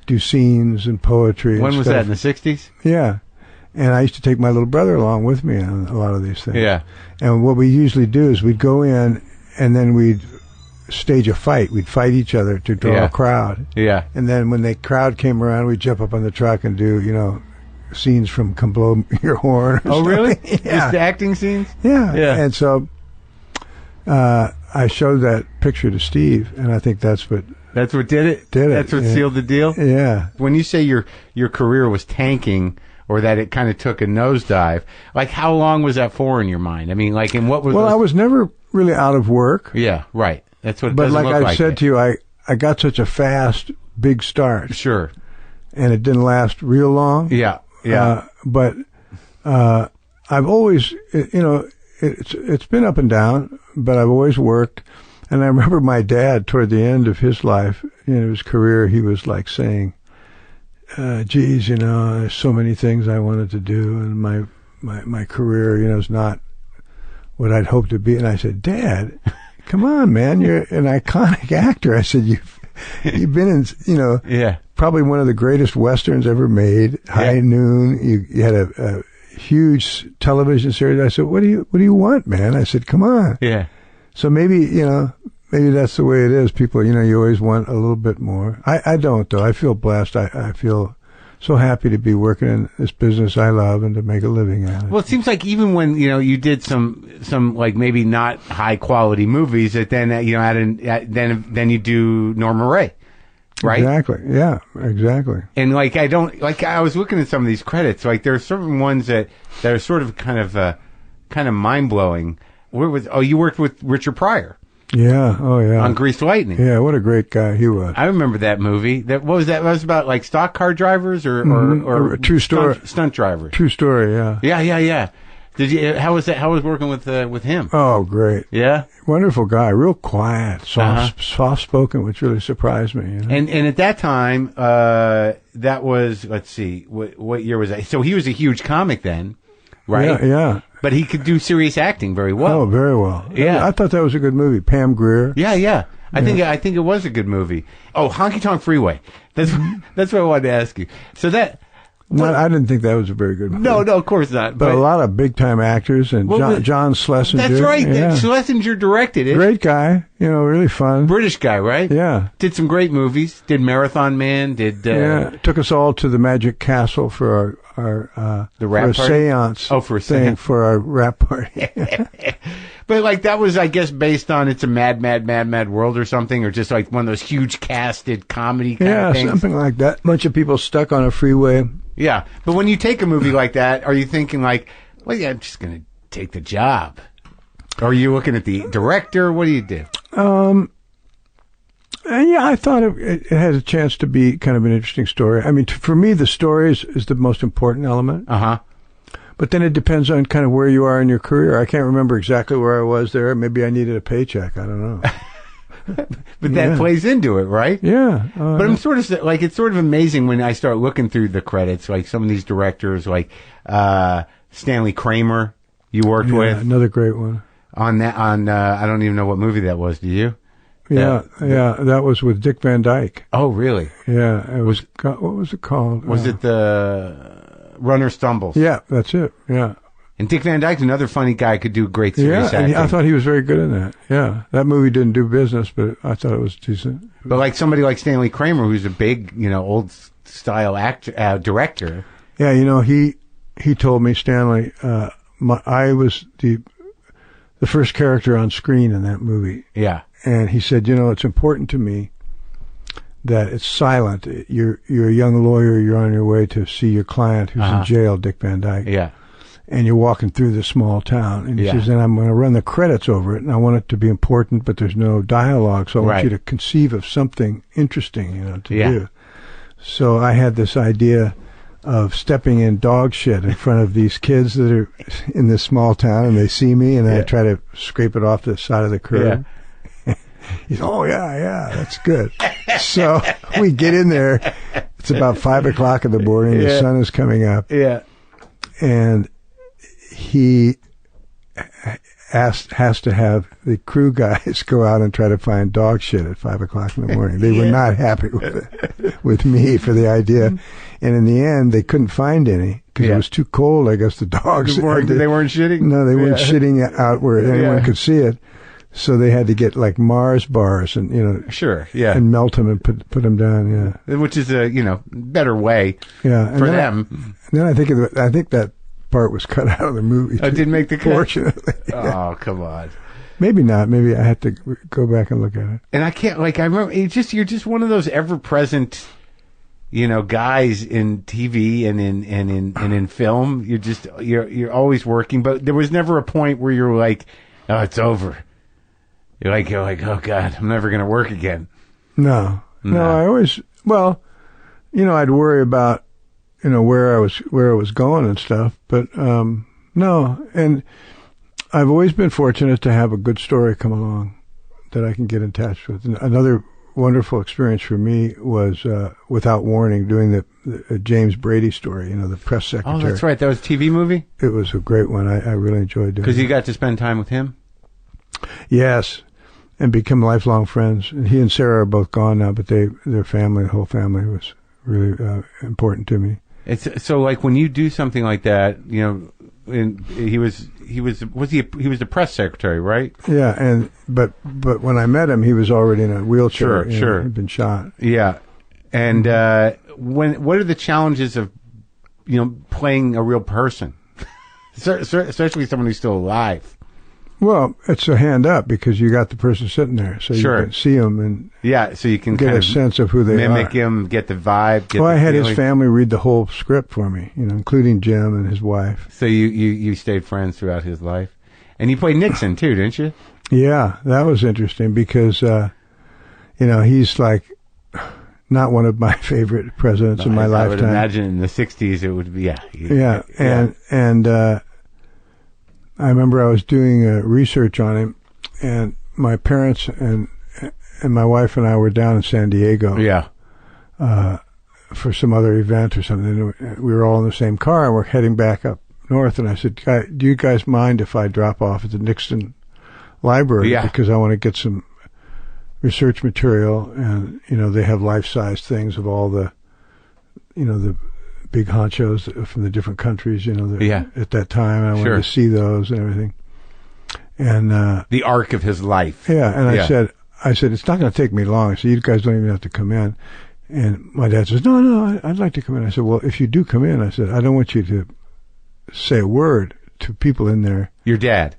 do scenes and poetry. When was that, in the 60s? Yeah. And I used to take my little brother along with me on a lot of these things. Yeah. And what we usually do is we'd go in and then we'd stage a fight. We'd fight each other to draw a crowd. Yeah. And then when the crowd came around, we'd jump up on the truck and do, scenes from Come Blow Your Horn. Oh, really? Yeah. Just acting scenes? Yeah. Yeah. And so I showed that picture to Steve, and I think that's what did it? That's what sealed the deal? Yeah. When you say your career was tanking, or that it kind of took a nosedive, like how long was that for in your mind? I mean, like, in what was... Well, I was never really out of work. Yeah, right. That's what it But doesn't like look I said to you, I got such a fast, big start. Sure. And it didn't last real long. Yeah, yeah. But I've always, it's been up and down, but I've always worked. And I remember my dad, toward the end of his life, his career, he was like saying, geez, there's so many things I wanted to do, and my career, is not what I'd hoped to be. And I said, Dad, come on, man, you're an iconic actor. I said, you've been in, probably one of the greatest Westerns ever made, High Noon. You had a huge television series. I said, what do you want, man? I said, come on. Yeah. So maybe that's the way it is. People, you always want a little bit more. I don't, though. I feel blessed. I feel so happy to be working in this business I love and to make a living at it. Well, it seems like even when, you did some like maybe not high quality movies, that then, then you do Norma Ray, right? Exactly. Yeah, exactly. And I was looking at some of these credits, like there are certain ones that are sort of kind of mind blowing. You worked with Richard Pryor. Yeah. Oh, yeah. On Greased Lightning. Yeah. What a great guy he was. I remember that movie. What was that? That was about like stock car drivers or true story stunt drivers. True story. Yeah. Yeah. Did you? How was that? How was working with him? Oh, great. Yeah. Wonderful guy. Real quiet, soft spoken, which really surprised me. And at that time, that was, let's see, what year was that? So he was a huge comic then, right? Yeah. But he could do serious acting very well. Oh, very well. Yeah. I thought that was a good movie. Pam Grier. Yeah. I think it was a good movie. Oh, Honky Tonk Freeway. That's what I wanted to ask you. So that... I didn't think that was a very good movie. No, of course not. But a lot of big-time actors, and John Schlesinger. That's right. Yeah. Schlesinger directed it. Great guy. Really fun. British guy, right? Yeah. Did some great movies. Did Marathon Man. Took us all to the Magic Castle for our the rap for a seance. Oh, for a seance. For our rap party. But like that was, I guess, based on It's a Mad World or something, or just like one of those huge casted comedy kind of things. Yeah, something like that. Bunch of people stuck on a freeway. Yeah, but when you take a movie like that, are you thinking like, well, yeah, I'm just going to take the job? Or are you looking at the director? What do you do? And yeah, I thought it had a chance to be kind of an interesting story. I mean, for me, the story is the most important element. Uh-huh. But then it depends on kind of where you are in your career. I can't remember exactly where I was there. Maybe I needed a paycheck. I don't know. But that plays into it, right? Yeah. But I'm sort of like, it's sort of amazing when I start looking through the credits, like some of these directors, like Stanley Kramer, you worked with. Another great one. I don't even know what movie that was. Do you? Yeah, that was with Dick Van Dyke. Oh, really? Yeah, it was. What was it called? Was it the Runner Stumbles? Yeah, that's it. Yeah. And Dick Van Dyke's another funny guy, could do great serious acting. I thought he was very good in that. Yeah, that movie didn't do business, but I thought it was decent. But like somebody like Stanley Kramer, who's a big, old style director. Yeah, he told me, Stanley, I was the first character on screen in that movie. Yeah. And he said, it's important to me that it's silent. You're a young lawyer. You're on your way to see your client who's in jail, Dick Van Dyke. Yeah. And you're walking through this small town. And he says, and I'm going to run the credits over it. And I want it to be important, but there's no dialogue. So I want you to conceive of something interesting, to do. So I had this idea of stepping in dog shit in front of these kids that are in this small town, and they see me, and I try to scrape it off the side of the curb. Yeah. He's, oh, yeah, that's good. So we get in there. It's about 5 o'clock in the morning. The sun is coming up. Yeah. And he has to have the crew guys go out and try to find dog shit at 5 o'clock in the morning. They were not happy with me for the idea. And in the end, they couldn't find any because it was too cold. I guess the dogs... They weren't shitting? No, they weren't shitting out where anyone could see it. So they had to get like Mars bars and, and melt them and put them down, Which is a, better way for them. Then I think that part was cut out of the movie. Oh, didn't make the cut? Fortunately. Oh, come on. Maybe not. Maybe I had to go back and look at it. And I can't, I remember, you're just one of those ever-present, guys in TV and in film. You're always working, but there was never a point where you're like, oh, it's over. You're like, oh God, I'm never going to work again. No, I always, I'd worry about, where I was going and stuff, but, no. And I've always been fortunate to have a good story come along that I can get in touch with. And another wonderful experience for me was, Without Warning, doing the James Brady story, the press secretary. Oh, that's right. That was a TV movie? It was a great one. I really enjoyed doing it. Because you got to spend time with him? Yes. And become lifelong friends. And he and Sarah are both gone now, but their family, the whole family, was really important to me. It's so when you do something like that, and he was the press secretary, right? Yeah, but when I met him, he was already in a wheelchair. Sure. He'd been shot. Yeah, and what are the challenges of playing a real person, especially someone who's still alive? Well, it's a hand up because you got the person sitting there, so you can see them and so you can get a sense of who they mimic are. Him, get the vibe. I had his family read the whole script for me, including Jim and his wife. So you stayed friends throughout his life, and you played Nixon too, didn't you? Yeah, that was interesting because he's like not one of my favorite presidents in my lifetime. I would imagine in the '60s it would be and I remember I was doing research on him, and my parents and my wife and I were down in San Diego. Yeah. For some other event or something. We were all in the same car, and we're heading back up north. And I said, "Do you guys mind if I drop off at the Nixon Library? Yeah. Because I want to get some research material, and they have life-size things of all the, the big honchos from the different countries, at that time. And I wanted to see those and everything. And the arc of his life. Yeah, and I said, it's not going to take me long. So you guys don't even have to come in. And my dad says, no, I'd like to come in. I said, well, if you do come in, I said, I don't want you to say a word to people in there. Your dad?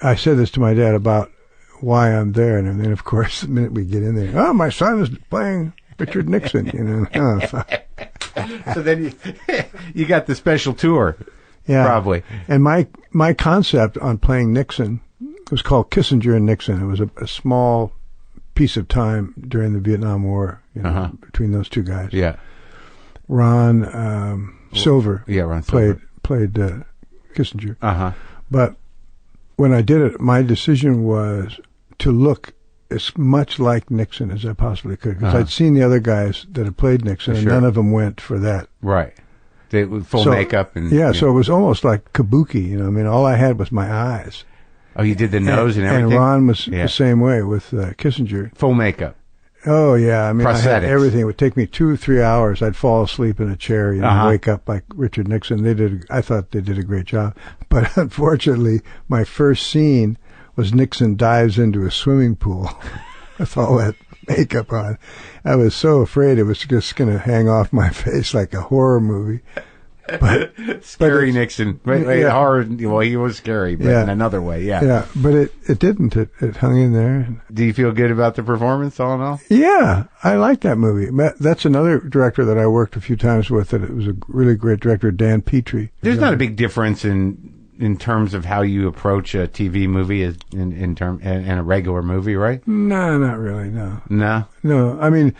I said this to my dad about why I'm there. And then, of course, the minute we get in there, my son is playing Richard Nixon, So then you got the special tour, probably. And my concept on playing Nixon it was called Kissinger and Nixon. It was a small piece of time during the Vietnam War, between those two guys. Yeah. Ron Silver. Yeah, Ron Silver played Kissinger. But when I did it, my decision was to look as much like Nixon as I possibly could, because I'd seen the other guys that had played Nixon, and none of them went for that. Right. They with full makeup and so it was almost like kabuki. I mean, all I had was my eyes. Oh, you did the nose and everything. And Ron was the same way with Kissinger. Full makeup. Oh yeah, I mean, I had prosthetics. everything. It would take me 2 or 3 hours. I'd fall asleep in a chair, wake up like Richard Nixon. I thought they did a great job, but unfortunately, my first scene was Nixon dives into a swimming pool with all that makeup on. I was so afraid it was just going to hang off my face like a horror movie. But Scary Nixon. Right, horror. Well, he was scary, but in another way, Yeah, but it didn't. It hung in there. Do you feel good about the performance, all in all? Yeah, I like that movie. That's another director that I worked a few times with. That it was a really great director, Dan Petrie. There's not a big difference in terms of how you approach a TV movie in a regular movie, right? No, not really. No. No. I mean,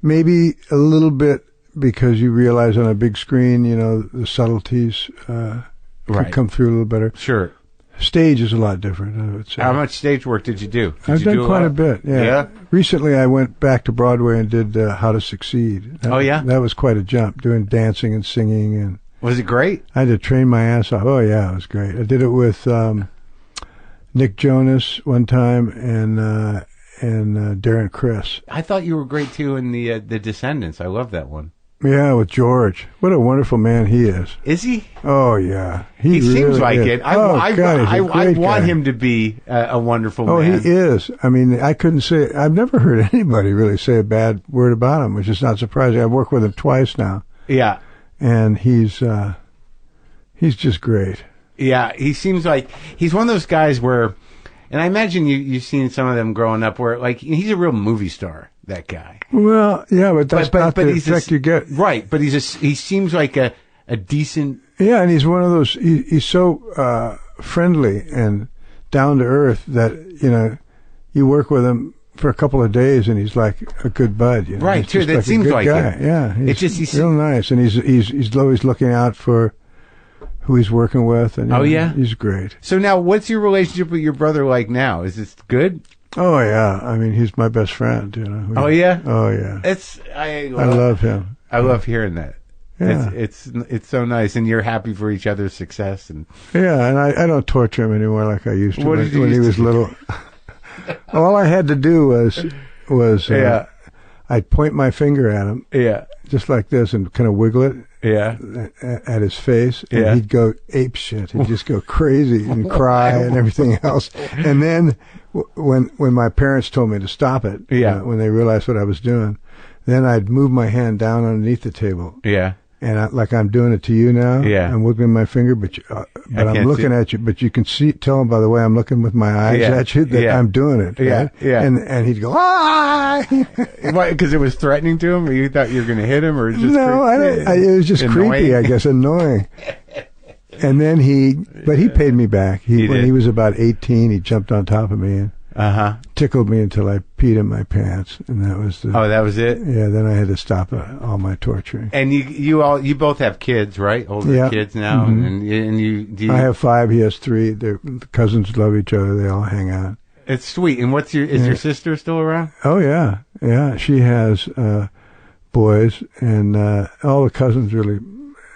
maybe a little bit, because you realize on a big screen, the subtleties could come through a little better. Sure. Stage is a lot different, I would say. How much stage work did you do? I've done quite a bit, yeah. Recently, I went back to Broadway and did How to Succeed. That was quite a jump, doing dancing and singing. And was it great? I had to train my ass off. Oh, yeah, it was great. I did it with Nick Jonas one time and Darren Criss. I thought you were great, too, in the Descendants. I love that one. Yeah, with George. What a wonderful man he is. Is he? Oh, yeah. He really seems like it. I want guy. him to be a wonderful man. Oh, he is. I mean, I've never heard anybody really say a bad word about him, which is not surprising. I've worked with him twice now. Yeah. And he's just great. Yeah, he seems like he's one of those guys where, and I imagine you've seen some of them growing up where, like, he's a real movie star, that guy. Well, yeah, but that's not the effect you get. Right, but he seems like a decent... Yeah, and he's one of those, he's so friendly and down to earth that, you work with him for a couple of days and he's like a good bud. Right, too, that seems like it. Yeah, he's real nice, and he's always looking out for who he's working with. And, he's great. So now, what's your relationship with your brother like now? Is it good? Oh, yeah. I mean, he's my best friend, Oh, yeah? Oh, yeah. I love him. I love hearing that. Yeah. It's so nice, and you're happy for each other's success. And I don't torture him anymore like I used to when he was little. All I had to do was I'd point my finger at him, just like this, and kind of wiggle it, at his face, and he'd go ape shit. He'd just go crazy and cry and everything else. And then when my parents told me to stop it, when they realized what I was doing, then I'd move my hand down underneath the table, and like I'm doing it to you now. I'm wiggling my finger, but I'm looking at you. But you can tell by the way I'm looking with my eyes at you that I'm doing it. Right? And he'd go, ah! Why? Because it was threatening to him, or you thought you were going to hit him, or just it was just annoying? Creepy, I guess, annoying. And then he paid me back. When he was about 18, he jumped on top of me and tickled me until I peed in my pants, and that was that was it. Yeah, then I had to stop all my torturing. And you both have kids, right? Older kids now, and you. I have 5. He has 3. The cousins love each other. They all hang out. It's sweet. And is your sister still around? Oh yeah. She has boys, and all the cousins really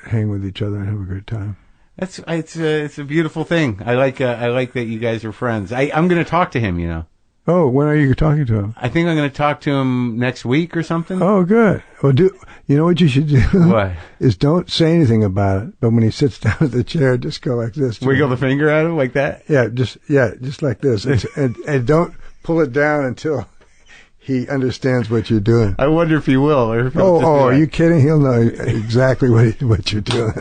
hang with each other and have a great time. It's a beautiful thing. I like that you guys are friends. I'm going to talk to him. Oh, when are you talking to him? I think I'm going to talk to him next week or something. Oh, good. Well, you know what you should do? What? Is don't say anything about it, but when he sits down at the chair, just go like this. Wiggle the finger at him like that? Yeah, just like this, and don't pull it down until he understands what you're doing. I wonder if he will. Or if are you kidding? He'll know exactly what you're doing.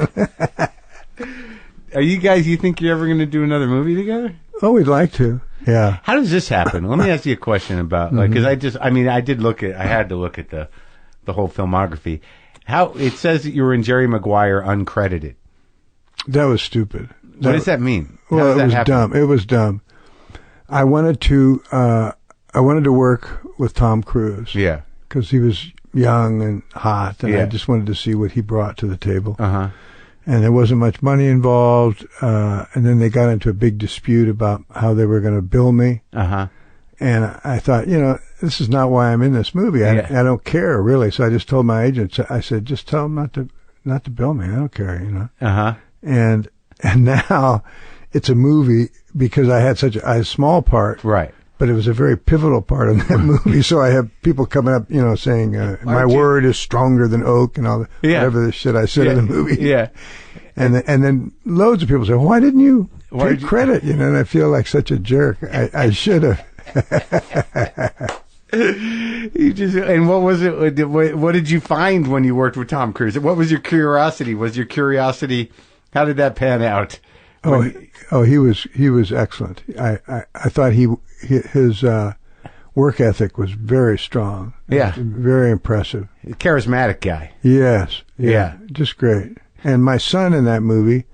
Are you guys? You think you're ever going to do another movie together? Oh, we'd like to. Yeah. How does this happen? Let me ask you a question about because I had to look at the whole filmography. How it says that you were in Jerry Maguire uncredited. That was stupid. What does that mean? Well, it was dumb. It was dumb. I wanted to work with Tom Cruise. Yeah. Because he was young and hot, and Yeah. I just wanted to see what he brought to the table. Uh-huh. And there wasn't much money involved. And then they got into a big dispute about how they were going to bill me. Uh-huh. And I thought, this is not why I'm in this movie. I don't care, really. So I just told my agent, I said, just tell them not to bill me. I don't care, Uh-huh. And now it's a movie because I had such a small part. Right. But it was a very pivotal part of that movie. So I have people coming up, saying, my word is stronger than oak and all whatever the shit I said in the movie. Yeah. And then loads of people say, why didn't you take credit? And I feel like such a jerk. I should have. And what was it? What did you find when you worked with Tom Cruise? What was your curiosity? How did that pan out? He was excellent. I thought his work ethic was very strong. Yeah. Very impressive. Charismatic guy. Yes. Yeah. Just great. And my son in that movie,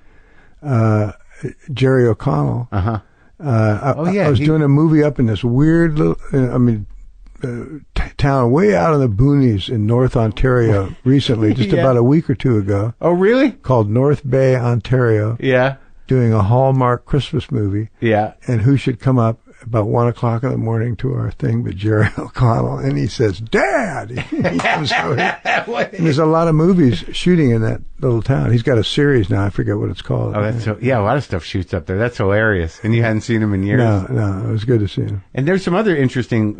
Jerry O'Connell. Uh-huh. I was doing a movie up in this weird little, town way out in the boonies in North Ontario recently, just about a week or two ago. Oh, really? Called North Bay, Ontario. Yeah. Doing a Hallmark Christmas movie. Yeah. And who should come up about 1:00 in the morning to our thing but Jerry O'Connell, and he says, "Dad!" He comes over. And there's a lot of movies shooting in that little town. He's got a series now. I forget what it's called. Oh, a lot of stuff shoots up there. That's hilarious. And you hadn't seen him in years. No, it was good to see him. And there's some other interesting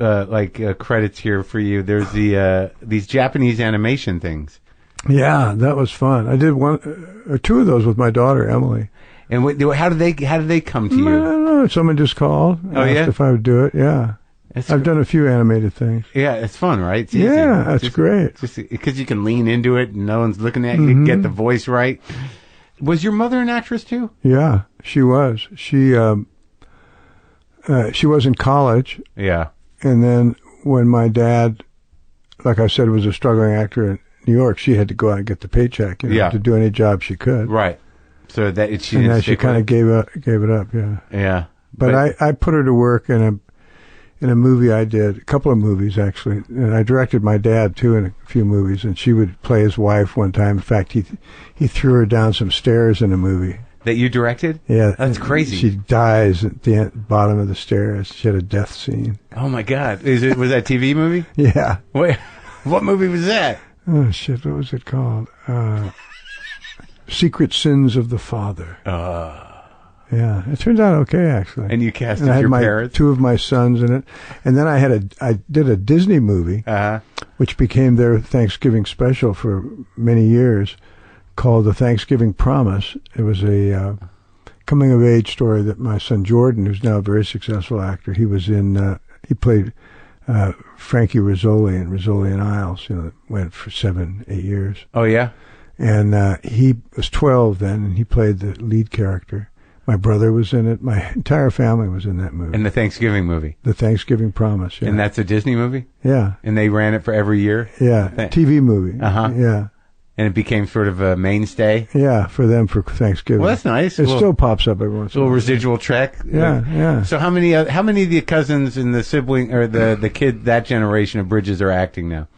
credits here for you. There's these Japanese animation things. Yeah, that was fun. I did one or two of those with my daughter Emily. And how did they come to you? I don't know. Someone just called. Asked if I would do it. Yeah. I've done a few animated things. Yeah, it's fun, right? It's easy. Yeah, that's great. Just because you can lean into it and no one's looking at you, get the voice right. Was your mother an actress too? Yeah, she was. She was in college. Yeah. And then when my dad, like I said, was a struggling actor in New York, she had to go out and get the paycheck, to do any job she could. Right. So that she kind of gave it up. Yeah. Yeah. But I put her to work in a movie I did, a couple of movies actually, and I directed my dad too in a few movies, and she would play his wife one time. In fact, he threw her down some stairs in a movie. That you directed? Yeah. That's crazy. She dies at the bottom of the stairs. She had a death scene. Oh my God. Was that a TV movie? Yeah. Wait, what movie was that? Oh shit, what was it called? Secret Sins of the Father. Yeah, it turned out okay actually. And you casted your parents? Two of my sons in it, and then I did a Disney movie, which became their Thanksgiving special for many years, called The Thanksgiving Promise. It was a coming of age story that my son Jordan, who's now a very successful actor, he was in. He played Frankie Rizzoli in Rizzoli and Isles. That went for 7-8 years. Oh yeah. And he was 12 then, and he played the lead character. My brother was in it. My entire family was in that movie. In the Thanksgiving movie? The Thanksgiving Promise, yeah. And that's a Disney movie? Yeah. And they ran it for every year? Yeah, TV movie. Uh-huh. Yeah. And it became sort of a mainstay? Yeah, for them for Thanksgiving. Well, that's nice. It still pops up every once in a while. Little residual check? Yeah. So how many of the cousins and the sibling, or the kid, that generation of Bridges are acting now?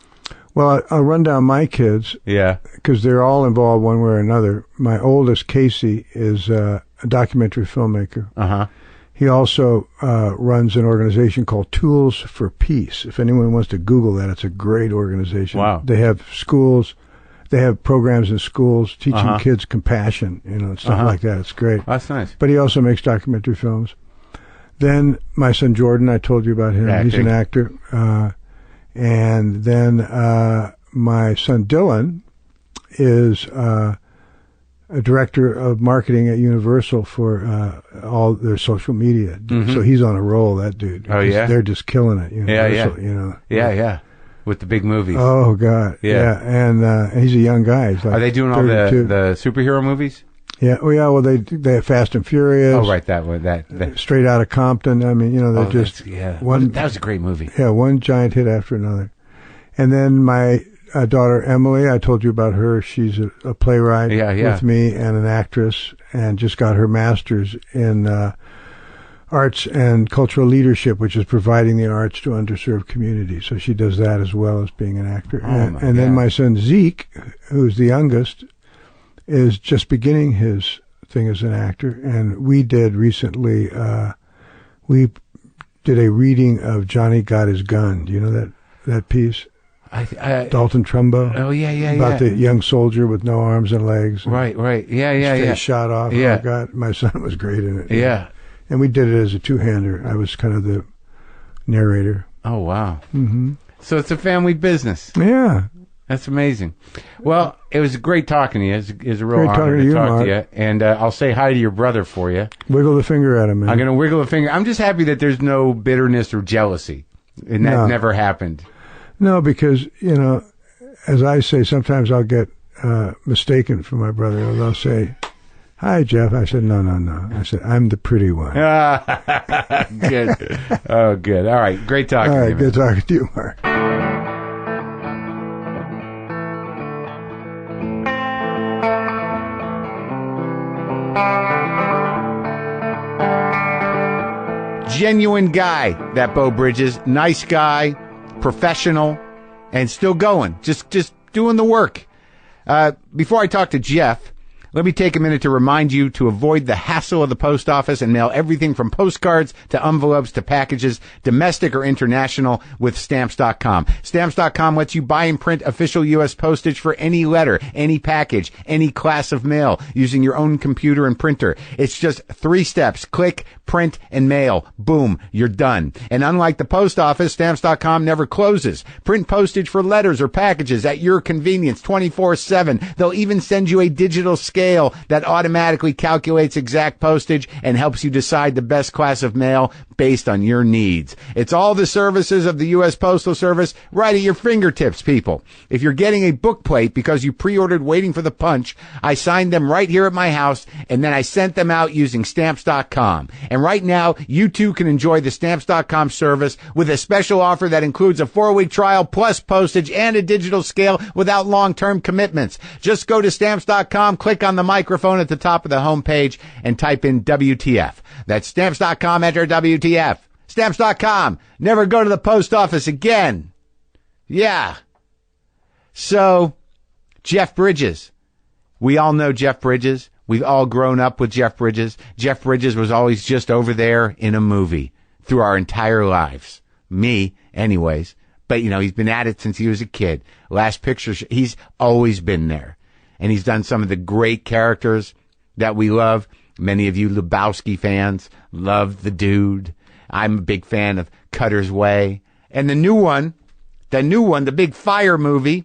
Well, I'll run down my kids. Yeah. Because they're all involved one way or another. My oldest, Casey, is a documentary filmmaker. Uh-huh. He also runs an organization called Tools for Peace. If anyone wants to Google that, it's a great organization. Wow. They have schools. They have programs in schools teaching kids compassion, and stuff like that. It's great. That's nice. But he also makes documentary films. Then my son Jordan, I told you about him. Acting. He's an actor. And then my son Dylan is a director of marketing at Universal for all their social media. Mm-hmm. So he's on a roll, that dude. Oh, yeah? They're just killing it. Universal, Yeah. With the big movies. Oh, God. Yeah. And he's a young guy. He's like Are they doing 32. all the superhero movies? Yeah. Oh, yeah. Well, they have Fast and Furious. Oh, right. That one. That. Straight Outta Compton. I mean, they're just. Yeah. One, that was a great movie. Yeah. One giant hit after another. And then my daughter Emily, I told you about her. She's a playwright with me and an actress, and just got her master's in arts and cultural leadership, which is providing the arts to underserved communities. So she does that as well as being an actor. And then my son Zeke, who's the youngest, is just beginning his thing as an actor. And we did recently, we did a reading of Johnny Got His Gun. Do you know that piece? Dalton Trumbo. Oh, yeah. About the young soldier with no arms and legs. Right. Yeah. Shot off. Yeah. Oh, God, my son was great in it. Yeah. And we did it as a two-hander. I was kind of the narrator. Oh, wow. Mm-hmm. So it's a family business. Yeah. That's amazing. Well, it was great talking to you. It's a real Great honor to talk Marc. to you. And I'll say hi to your brother for you. Wiggle the finger at him, man. I'm going to wiggle a finger. I'm just happy that there's no bitterness or jealousy. And that never happened. No, because, as I say, sometimes I'll get mistaken for my brother. They'll say, "Hi, Jeff." I said, no. I said, "I'm the pretty one." Good. Oh, good. All right. Great talking to you. All right. Good talking to you, Marc. Genuine guy, that Beau Bridges. Nice guy, professional, and still going. Just doing the work. Before I talk to Jeff, let me take a minute to remind you to avoid the hassle of the post office and mail everything from postcards to envelopes to packages, domestic or international, with Stamps.com. Stamps.com lets you buy and print official U.S. postage for any letter, any package, any class of mail using your own computer and printer. It's just 3 steps. Click, print, and mail. Boom, you're done. And unlike the post office, Stamps.com never closes. Print postage for letters or packages at your convenience 24/7. They'll even send you a digital scale that automatically calculates exact postage and helps you decide the best class of mail based on your needs. It's all the services of the U.S. Postal Service right at your fingertips, people. If you're getting a book plate because you pre-ordered waiting for the punch, I signed them right here at my house, and then I sent them out using Stamps.com. And right now, you too can enjoy the Stamps.com service with a special offer that includes a 4-week trial plus postage and a digital scale without long-term commitments. Just go to Stamps.com, click on the microphone at the top of the homepage, and type in WTF. That's Stamps.com, enter WTF. Stamps.com. Never go to the post office again. Yeah. So, Jeff Bridges. We all know Jeff Bridges. We've all grown up with Jeff Bridges. Jeff Bridges was always just over there in a movie through our entire lives. Me, anyways. But, he's been at it since he was a kid. Last Picture, he's always been there. And he's done some of the great characters that we love. Many of you Lebowski fans love the dude. I'm a big fan of Cutter's Way. And the new one, the big fire movie,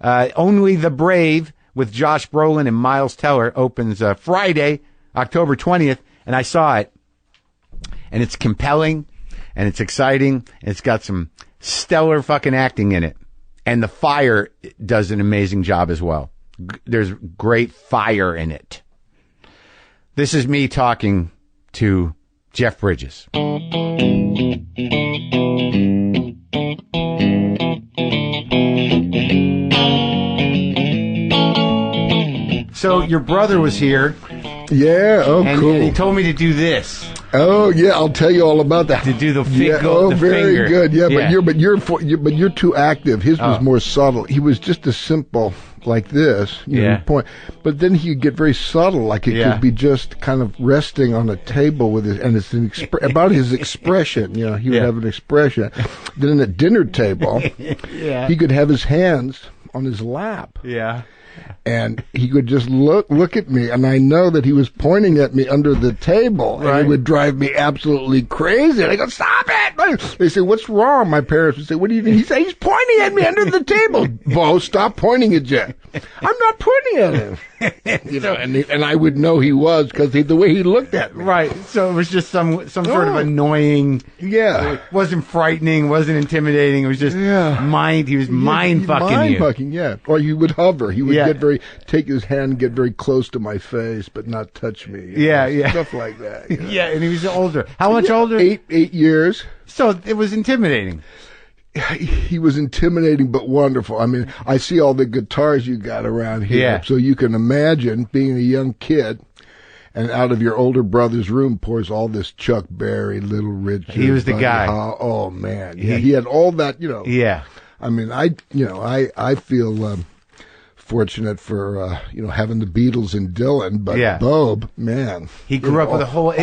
Only the Brave, with Josh Brolin and Miles Teller, opens Friday, October 20th. And I saw it. And it's compelling, and it's exciting, and it's got some stellar fucking acting in it. And the fire does an amazing job as well. There's great fire in it. This is me talking to Jeff Bridges. So your brother was here. Yeah, cool. And he told me to do this. Oh yeah, I'll tell you all about that. To do the very finger. Good. Yeah, but you're too active. His was more subtle. He was just a simple like this, point. But then he'd get very subtle, like it could be just kind of resting on a table with his, and it's about his expression. He would have an expression. Then at dinner table, he could have his hands on his lap. Yeah. And he could just look at me, and I know that he was pointing at me under the table, and it would drive me absolutely crazy. And I go, "Stop it!" They say, "What's wrong?" My parents would say, "What do you think?" He say, "He's pointing at me under the table." Bo, stop pointing at Jeff. I'm not pointing at him. And I would know he was because the way he looked at me. Right. So it was just some sort of annoying. Yeah. It wasn't frightening. Wasn't intimidating. It was just mind. He was mind fucking you. Mind fucking, yeah. Or he would hover. He would take his hand and get very close to my face, but not touch me. Stuff like that. Yeah, and he was older. How much older? 8 years. So it was intimidating. He was intimidating but wonderful. I mean, I see all the guitars you got around here, so you can imagine being a young kid and out of your older brother's room pours all this Chuck Berry, Little Richard. He was the Buddy guy. Oh man, yeah, he had all that. Yeah. I mean, I feel fortunate for having the Beatles and Dylan, but Bob, man, he grew up with a whole.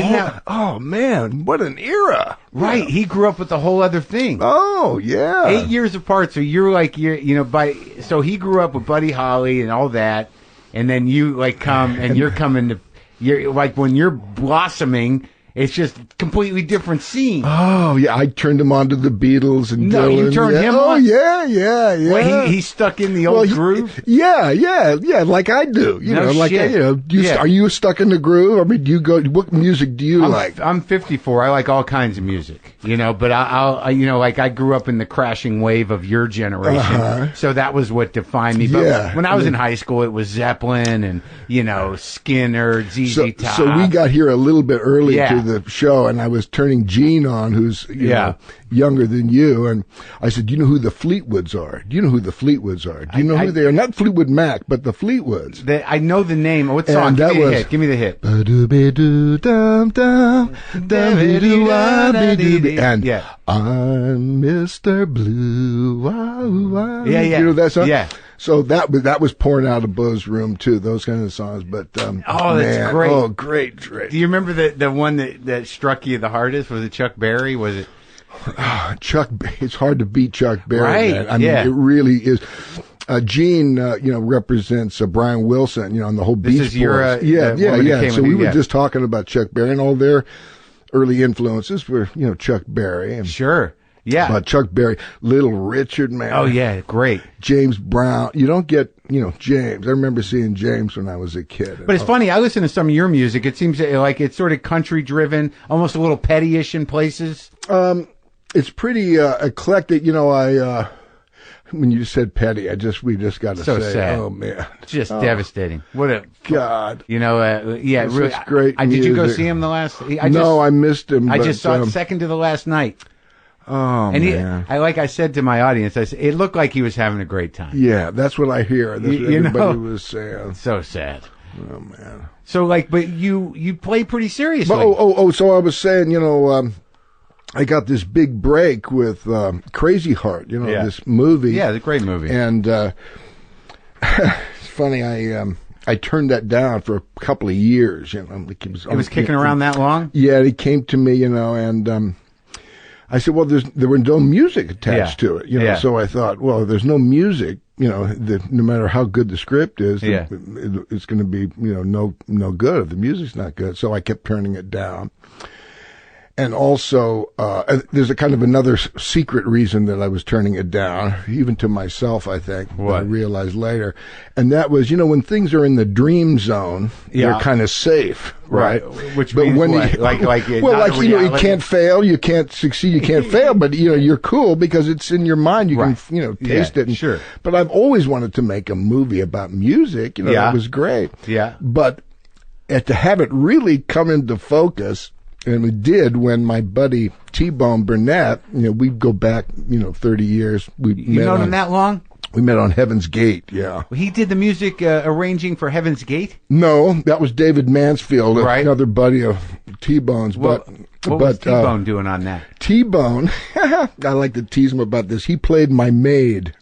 Oh man, what an era! Right, he grew up with the whole other thing. Oh yeah, 8 years apart. So so he grew up with Buddy Holly and all that, and then you come and you're coming to. You're like when you're blossoming, it's just completely different scene. Oh yeah, I turned him on to the Beatles and no, Dylan. You turned him on. Oh yeah. Well, he stuck in the old groove. Yeah, like I do. Are you stuck in the groove? I mean, do you go? What music do you like? I'm 54. I like all kinds of music, but I grew up in the crashing wave of your generation, so that was what defined me. But when I was in high school, it was Zeppelin and Skinner, ZZ Top. So we got here a little bit early to the show, and I was turning Gene on, who's younger than you, and I said, "Do you know who the Fleetwoods are? Do you know who the Fleetwoods are? Do you know who they are? Not Fleetwood Mac, but the Fleetwoods." I know the name. What song? Give me the hit. And I'm Mr. Blue. Yeah. You know that song? Yeah. So that was pouring out of Beau's room too. Those kind of songs, but that's great. Oh, great. Do you remember the one that struck you the hardest? Was it Chuck Berry? Was it? Chuck? It's hard to beat Chuck Berry. Right. Man. I mean, it really is. Gene, represents Brian Wilson, on the whole Beach Boys. This is your yeah. So we were just talking about Chuck Berry, and all their early influences were, Chuck Berry. And sure. Yeah. But Chuck Berry, Little Richard, man. Oh, yeah, great. James Brown. You don't get, James. I remember seeing James when I was a kid. But it's funny, I listen to some of your music. It seems like it's sort of country-driven, almost a little petty-ish in places. It's pretty eclectic. When you said petty, we just got to say, sad. Oh man, just devastating. What a God. Really great. Did you go see him the last? I missed him. I just saw it second to the last night. Oh man! I said to my audience, I said it looked like he was having a great time. Yeah, that's what I hear. That's what everybody was saying. So sad. Oh man. So but you play pretty seriously. But, so I was saying, I got this big break with Crazy Heart, this movie. Yeah, it's a great movie. And it's funny, I turned that down for a couple of years. It was kicking around that long? Yeah, it came to me, and I said, well, there was no music attached to it, So I thought, well, there's no music, no matter how good the script is, it's going to be, no good if the music's not good. So I kept turning it down. And also, there's a kind of another secret reason that I was turning it down, even to myself, I think. What? I realized later. And that was, when things are in the dream zone, they're kind of safe, right? Which means when you can't fail, you can't succeed, you can't fail, but, you're cool because it's in your mind, you can, taste it. Sure. But I've always wanted to make a movie about music, that was great. Yeah. But to have it really come into focus, and we did when my buddy T-Bone Burnett, we'd go back, 30 years. You known him that long? We met on Heaven's Gate, yeah. He did the music arranging for Heaven's Gate? No, that was David Mansfield, another buddy of T-Bone's. What was T-Bone doing on that? T-Bone, I like to tease him about this. He played my maid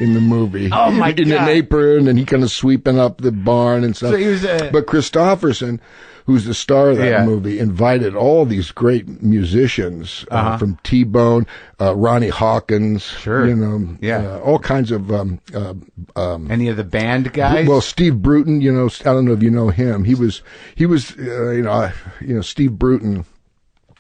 in the movie. Oh, my God. In an apron, and he kind of sweeping up the barn and stuff. So he was But Christopherson, who's the star of that movie, invited all these great musicians from T-Bone, Ronnie Hawkins, all kinds of any of the band guys. Well, Steve Bruton, I don't know if you know him. He was Steve Bruton,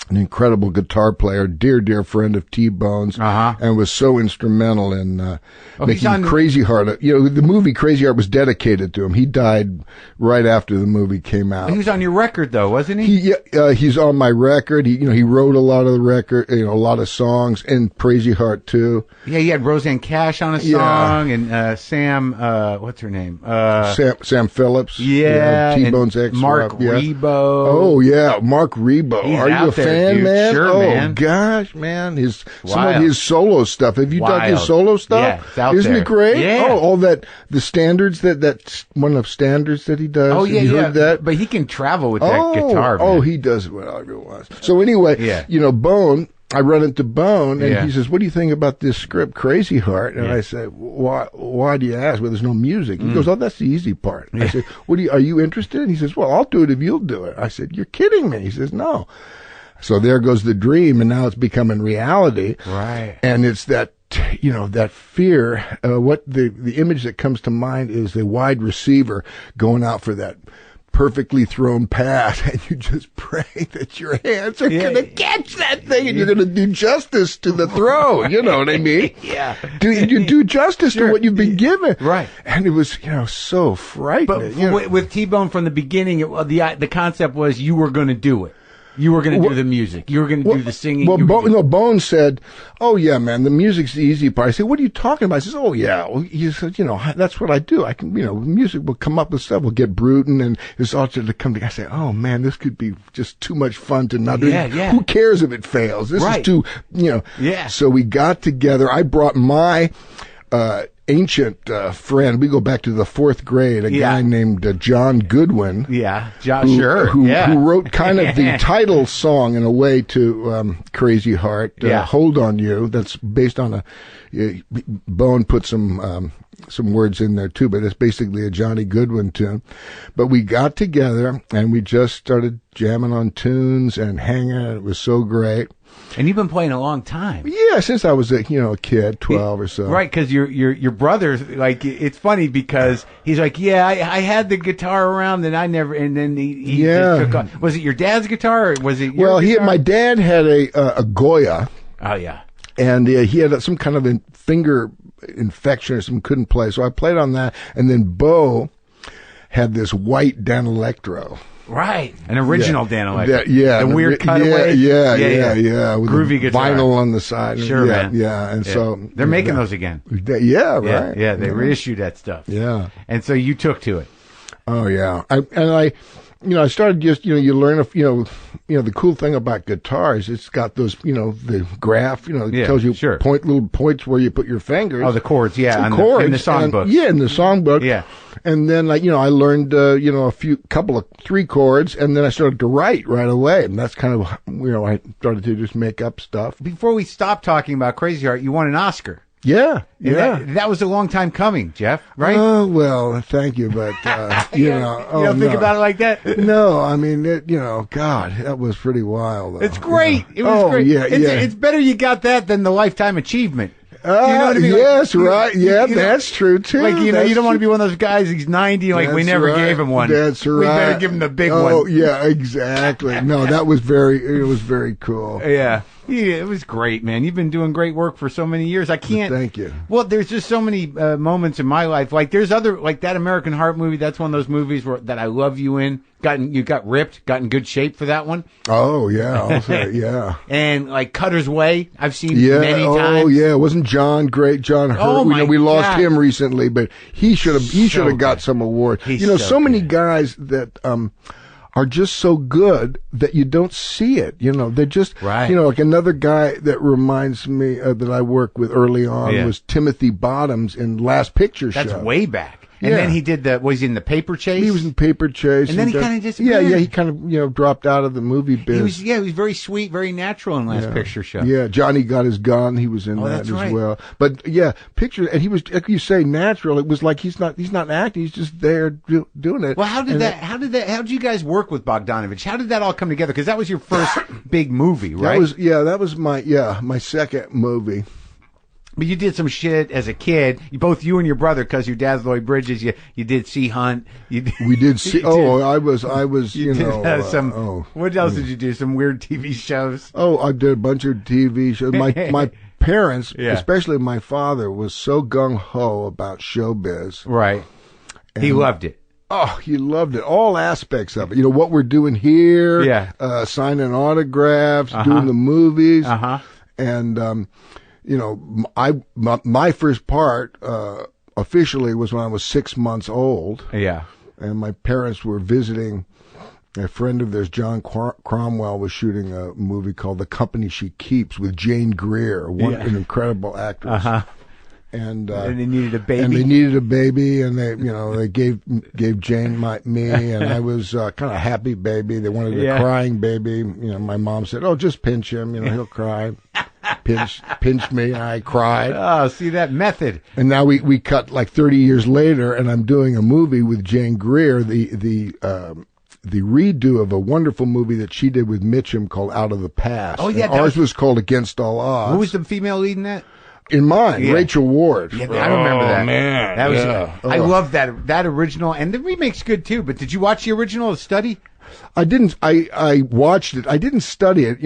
an incredible guitar player, dear friend of T-Bone's, and was so instrumental in making Crazy Heart. The movie Crazy Heart was dedicated to him. He died right after the movie came out. He was on your record, though, wasn't he? He's on my record. He wrote a lot of the record, a lot of songs, and Crazy Heart too. Yeah, he had Roseanne Cash on a song, and Sam, what's her name? Sam Phillips. Yeah, T-Bone's ex. Marc Ribot. Oh yeah, Marc Ribot. Are you a fan? dude. man. Sure, oh man. gosh, man. Some Wild. of his solo stuff. Have you dug his solo stuff? Yeah, it's out Isn't there. it great? Yeah. Oh, all that the standards that's one of standards that he does. Oh, yeah, Have you heard that? But he can travel with that guitar, man. Oh, he does whatever it was. So anyway, Bone, I run into Bone, and he says, "What do you think about this script, Crazy Heart?" And I said, "Why do you ask? Well, there's no music." He goes, "Oh, that's the easy part." I said, "Are you interested?" And he says, "Well, I'll do it if you'll do it." I said, "You're kidding me." He says, "No." So there goes the dream, and now it's becoming reality. Right. And it's that, that fear. What the image that comes to mind is the wide receiver going out for that perfectly thrown pass, and you just pray that your hands are going to catch that thing, and you're going to do justice to the throw. You know what I mean? Yeah. You do justice to what you've been given. Right. And it was, so frightening. But with T-Bone from the beginning, the concept was you were going to do it. You were going to do the music. You were going to do the singing. Well, Bone said, "Oh yeah, man, the music's the easy part." I said, "What are you talking about?" He says, "Oh yeah." Well, he said, "That's what I do. I can, music will come up with stuff. We'll get Bruton and it's all to come together." I say, "Oh man, this could be just too much fun to not do. Yeah. Who cares if it fails? This is too, Yeah. So we got together. I brought my ancient friend. We go back to the 4th grade. A guy named John Goodwin. Yeah, who wrote kind of the title song in a way to Crazy Heart, Hold on You. That's based on Bone put some words in there too, but it's basically a Johnny Goodwin tune. But we got together and we just started jamming on tunes and hanging. It was so great. And you've been playing a long time. Yeah, since I was a kid, 12 or so. Right, because your brother, like, it's funny because he's like, I had the guitar around and I never, and then he just took off. Was it your dad's guitar or was it your guitar? My dad had a Goya. Oh, yeah. And he had some kind of finger infection or something, couldn't play. So I played on that. And then Beau had this white Dan Electro. Right. An original Dan Electro. The weird cutaway. Yeah. With groovy guitar. Vinyl on the side. Sure, man. Yeah. And so. They're making those again. Yeah, right. Yeah, they reissued that stuff. Yeah. And so you took to it. Oh, yeah. I started just, you learn, the cool thing about guitars, it's got those, the graph, it tells you little points where you put your fingers. Oh, the chords, in the songbook. Yeah, in the songbook. Yeah. And then, I learned, 3 chords, and then I started to write right away. And that's kind of, I started to just make up stuff. Before we stop talking about Crazy Heart, you won an Oscar. Yeah. That was a long time coming, Jeff, right? Oh, well, thank you, but, you don't think about it like that? No, I mean, God, that was pretty wild. Though. It's great. It was great. Yeah, it's better you got that than the Lifetime Achievement. You know what I mean? Yes, right. Yeah, that's true, too. Like, you don't want to be one of those guys, he's 90, like, we never gave him one. That's right. We better give him the big one. Oh, yeah, exactly. No, it was very cool. Yeah. Yeah, it was great, man. You've been doing great work for so many years. I can't. Thank you. Well, there's just so many moments in my life. Like there's other, like that American Heart movie. That's one of those movies that I love you in. You got ripped, got in good shape for that one. Oh yeah, also, yeah. And like Cutter's Way, I've seen many times. Oh yeah, wasn't John great? John Hurt. Oh, we lost him recently, but he should have got some award. He's so many guys that are just so good that you don't see it. They're just, like another guy that reminds me that I worked with early on was Timothy Bottoms in Last Picture Show. That's way back. And then he did was he in the Paper Chase? He was in Paper Chase. And then he kind of disappeared. Yeah, he kind of, dropped out of the movie biz. He was very sweet, very natural in Last Picture Show. Yeah, Johnny Got His Gun. He was in that as well. But yeah, picture, and he was, like you say, natural. It was like he's not acting. He's just there doing it. Well, how did you guys work with Bogdanovich? How did that all come together? Because that was your first big movie, right? That was my second movie. But you did some shit as a kid. Both you and your brother, because your dad's Beau Bridges. You did Sea Hunt. We did see. I was. What else did you do? Some weird TV shows. Oh, I did a bunch of TV shows. My parents, especially my father, was so gung ho about showbiz. Right. He loved it. Oh, he loved it. All aspects of it. What we're doing here. Signing autographs, doing the movies. And. My first part officially was when I was 6 months old. Yeah. And my parents were visiting a friend of theirs, John Cromwell, was shooting a movie called The Company She Keeps with Jane Greer, an incredible actress. And they needed a baby. And they needed a baby, and they gave Jane me, and I was kind of happy baby. They wanted a crying baby. My mom said, "Oh, just pinch him. He'll cry." Pinch me, and I cried. Oh, see that method. And now we cut like 30 years later, and I'm doing a movie with Jane Greer, the redo of a wonderful movie that she did with Mitchum called Out of the Past. Oh yeah, ours was called Against All Odds. Who was the female lead in that? In mine, Rachel Ward. Yeah, I remember that. Man, that was. I love that original, and the remake's good too. But did you watch the original, The Study? I didn't. I watched it. I didn't study it.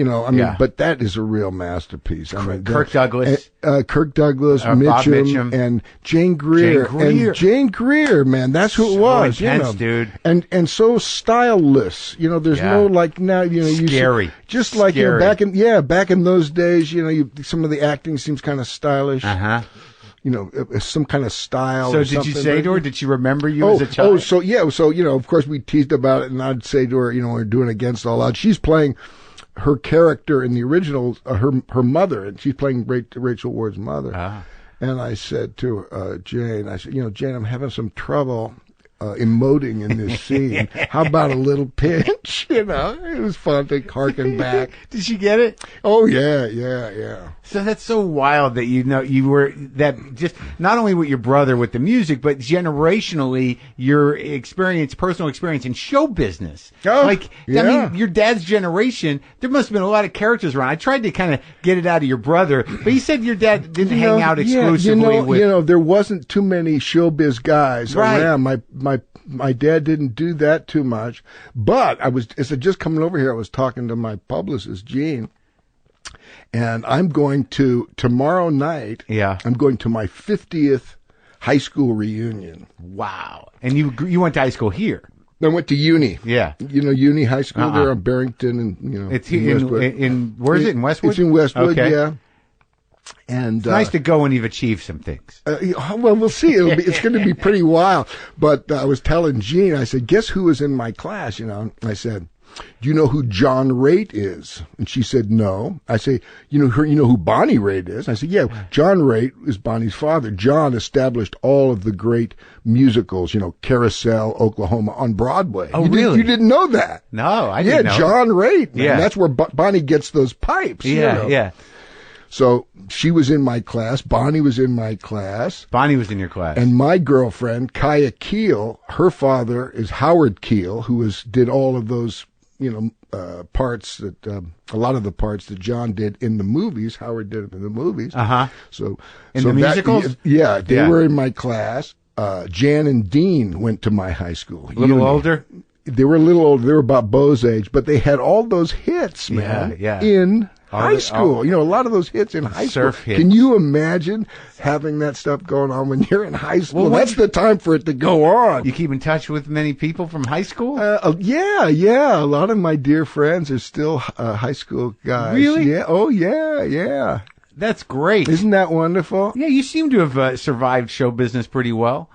But that is a real masterpiece. Kirk Douglas, Mitchum, and Jane Greer. Jane Greer, man, that's who it was. Intense, dude. And so styleless. There's no like now. Scary. Just like Scary. back in those days. Some of the acting seems kind of stylish. Some kind of style. So did you say to her? Did she remember you as a child? So of course we teased about it, and I'd say to her, we're doing Against All Odds. She's playing her character in the original, her mother, and she's playing Rachel Ward's mother. And I said to Jane, Jane, I'm having some trouble emoting in this scene. How about a little pinch? It was fun to harken back. Did she get it? Oh yeah. So that's so wild that you were that just not only with your brother with the music, but generationally your personal experience in show business. I mean, your dad's generation, there must have been a lot of characters around. I tried to kind of get it out of your brother, but you said your dad didn't hang out exclusively with. There wasn't too many showbiz guys around. My dad didn't do that too much, but as I just coming over here, I was talking to my publicist, Gene, and I'm going to, tomorrow night, I'm going to my 50th high school reunion. Wow. And you went to high school here? I went to uni. Yeah. Uni high school there on Barrington and, It's in where is it, in Westwood? It's in Westwood, okay. yeah. And it's nice to go when you've achieved some things. Well, we'll see. It's going to be pretty wild. But I was telling Gene, I said, guess who was in my class? I said, do you know who John Raitt is? And she said, no. I say, you know who Bonnie Raitt is? I said, yeah, John Raitt is Bonnie's father. John established all of the great musicals, Carousel, Oklahoma, on Broadway. Oh, really? You didn't know that? No, I didn't know. Yeah, John Raitt. Man. Yeah. That's where Bonnie gets those pipes. Yeah. So she was in my class. Bonnie was in my class. Bonnie was in your class. And my girlfriend, Kaya Keel, her father is Howard Keel, who did all of those, parts that, a lot of the parts that John did in the movies. Howard did them in the movies. So the musicals? They were in my class. Jan and Dean went to my high school. A little older? They were a little older. They were about Beau's age, but they had all those hits, man, in high school. A lot of those hits in high school. Hits. Can you imagine having that stuff going on when you're in high school? Well, that's the time for it to go on. You keep in touch with many people from high school? Yeah. A lot of my dear friends are still high school guys. Really? Yeah. Oh, yeah. That's great. Isn't that wonderful? Yeah, you seem to have survived show business pretty well.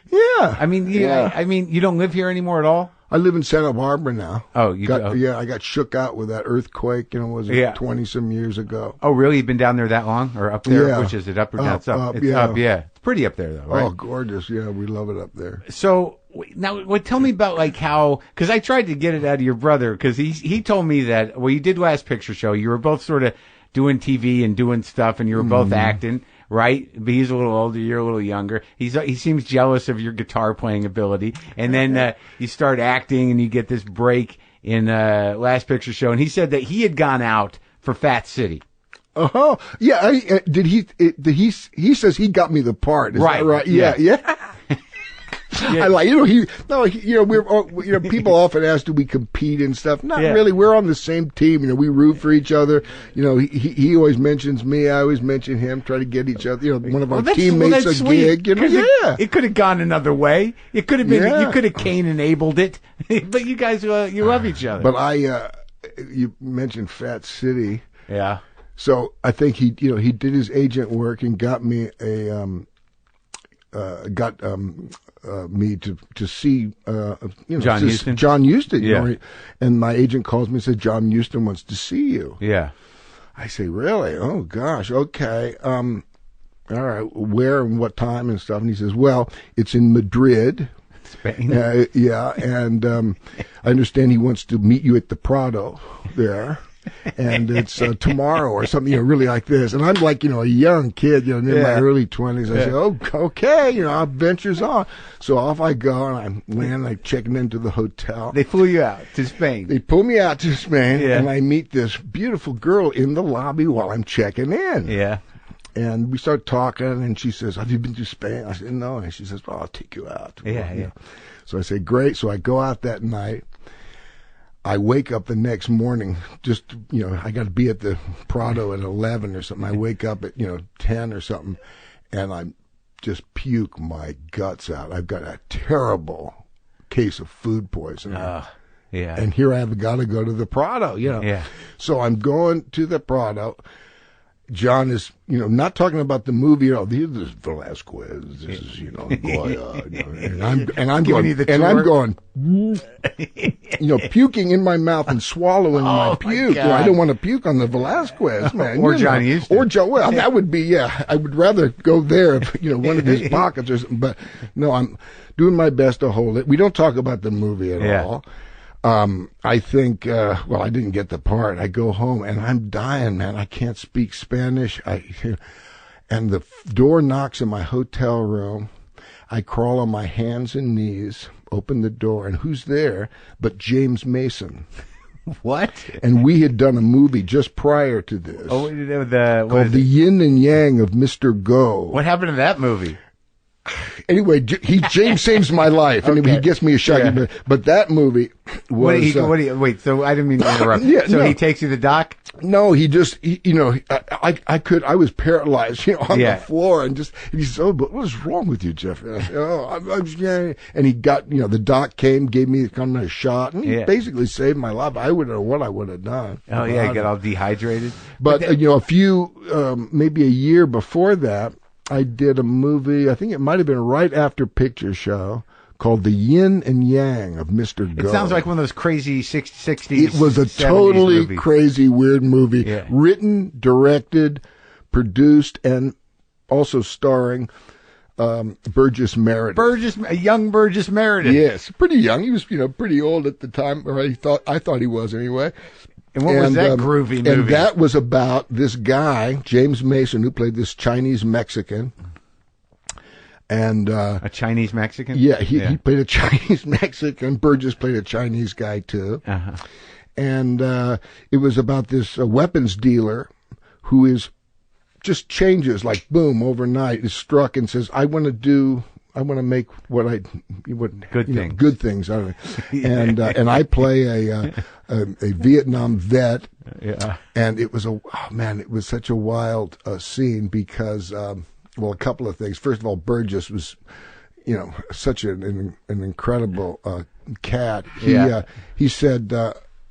Yeah. I mean, you don't live here anymore at all? I live in Santa Barbara now. Oh, I got shook out with that earthquake, 20-some years ago. Oh, really? You've been down there that long? Or up there? Yeah. Which is it, up or down? It's up. It's yeah. up, yeah. It's pretty up there, though, right? Oh, gorgeous. Yeah, we love it up there. So, now, tell me about, how, because I tried to get it out of your brother, because he told me that, you did Last Picture Show. You were both sort of doing TV and doing stuff, and you were both acting. Right? But he's a little older, you're a little younger. He seems jealous of your guitar playing ability. And then you start acting and you get this break in Last Picture Show. And he said that he had gone out for Fat City. Oh, yeah. He says he got me the part. Is that right? Yeah. Yeah. I people often ask, do we compete and stuff? Not really. We're on the same team. We root for each other. He always mentions me. I always mention him. Try to get each other. One of our teammates a gig. It could have gone another way. It could have been. You could have Cain enabled it. But you guys, you love each other. But you mentioned Fat City. Yeah. So I think he did his agent work and got me me to see John Huston. John Huston. Yeah. And my agent calls me and says John Huston wants to see you. Yeah. I say, really? Oh gosh, okay. All right, where and what time and stuff? And he says, well, it's in Madrid. Spain. Yeah, and I understand he wants to meet you at the Prado there. And it's tomorrow or something, really like this. And I'm like, a young kid, in my early 20s. I say, oh, okay, our adventure's on. So off I go, and I checking into the hotel. They flew you out to Spain. They pull me out to Spain, and I meet this beautiful girl in the lobby while I'm checking in. Yeah. And we start talking, and she says, have you been to Spain? I said, no. And she says, well, I'll take you out. Yeah. So I say, great. So I go out that night. I wake up the next morning, just, I got to be at the Prado at 11 or something. I wake up at, 10 or something, and I just puke my guts out. I've got a terrible case of food poisoning. Yeah. And here I have got to go to the Prado, Yeah. So I'm going to the Prado. John is, not talking about the movie. This is Velasquez. This is, Goya. And I'm going, puking in my mouth and swallowing my puke. I don't want to puke on the Velasquez, man. Or John Huston. Or John. Well, that would be, I would rather go there if, one of his pockets or something. But no, I'm doing my best to hold it. We don't talk about the movie at all. I think, I didn't get the part. I go home and I'm dying, man. I can't speak Spanish. And the door knocks in my hotel room. I crawl on my hands and knees, open the door, and who's there but James Mason? What? And we had done a movie just prior to this. Oh, called The Yin and Yang of Mr. Go. What happened to that movie? Anyway, James saves my life. Okay. Anyway, he gets me a shot. Yeah. But that movie was... wait, so I didn't mean to interrupt. He takes you to the dock? No, he just, I was paralyzed, on the floor, and he said, oh, but what's wrong with you, Jeff? And I said, and he got, the doc came, gave me a shot, and he basically saved my life. I wouldn't know what I would have done. Oh, yeah, you got all dehydrated. But, a few, maybe a year before that, I did a movie, I think it might have been right after Picture Show, called The Yin and Yang of Mr. Go. It sounds like one of those crazy 60s. It was a totally movies. Crazy, weird movie. Yeah. Written, directed, produced, and also starring Burgess Meredith. Young Burgess Meredith. Yes, pretty young. He was, pretty old at the time, or I thought he was anyway. And what was that groovy movie? And that was about this guy, James Mason, who played this Chinese Mexican. And a Chinese Mexican? Yeah, he played a Chinese Mexican. Burgess played a Chinese guy too. Uh-huh. And it was about this weapons dealer who just changes, like boom, overnight, is struck and says, I want to make good things out of it. And I play a Vietnam vet. Yeah. And it was it was such a wild scene because a couple of things. First of all, Burgess was, such an incredible cat. He said,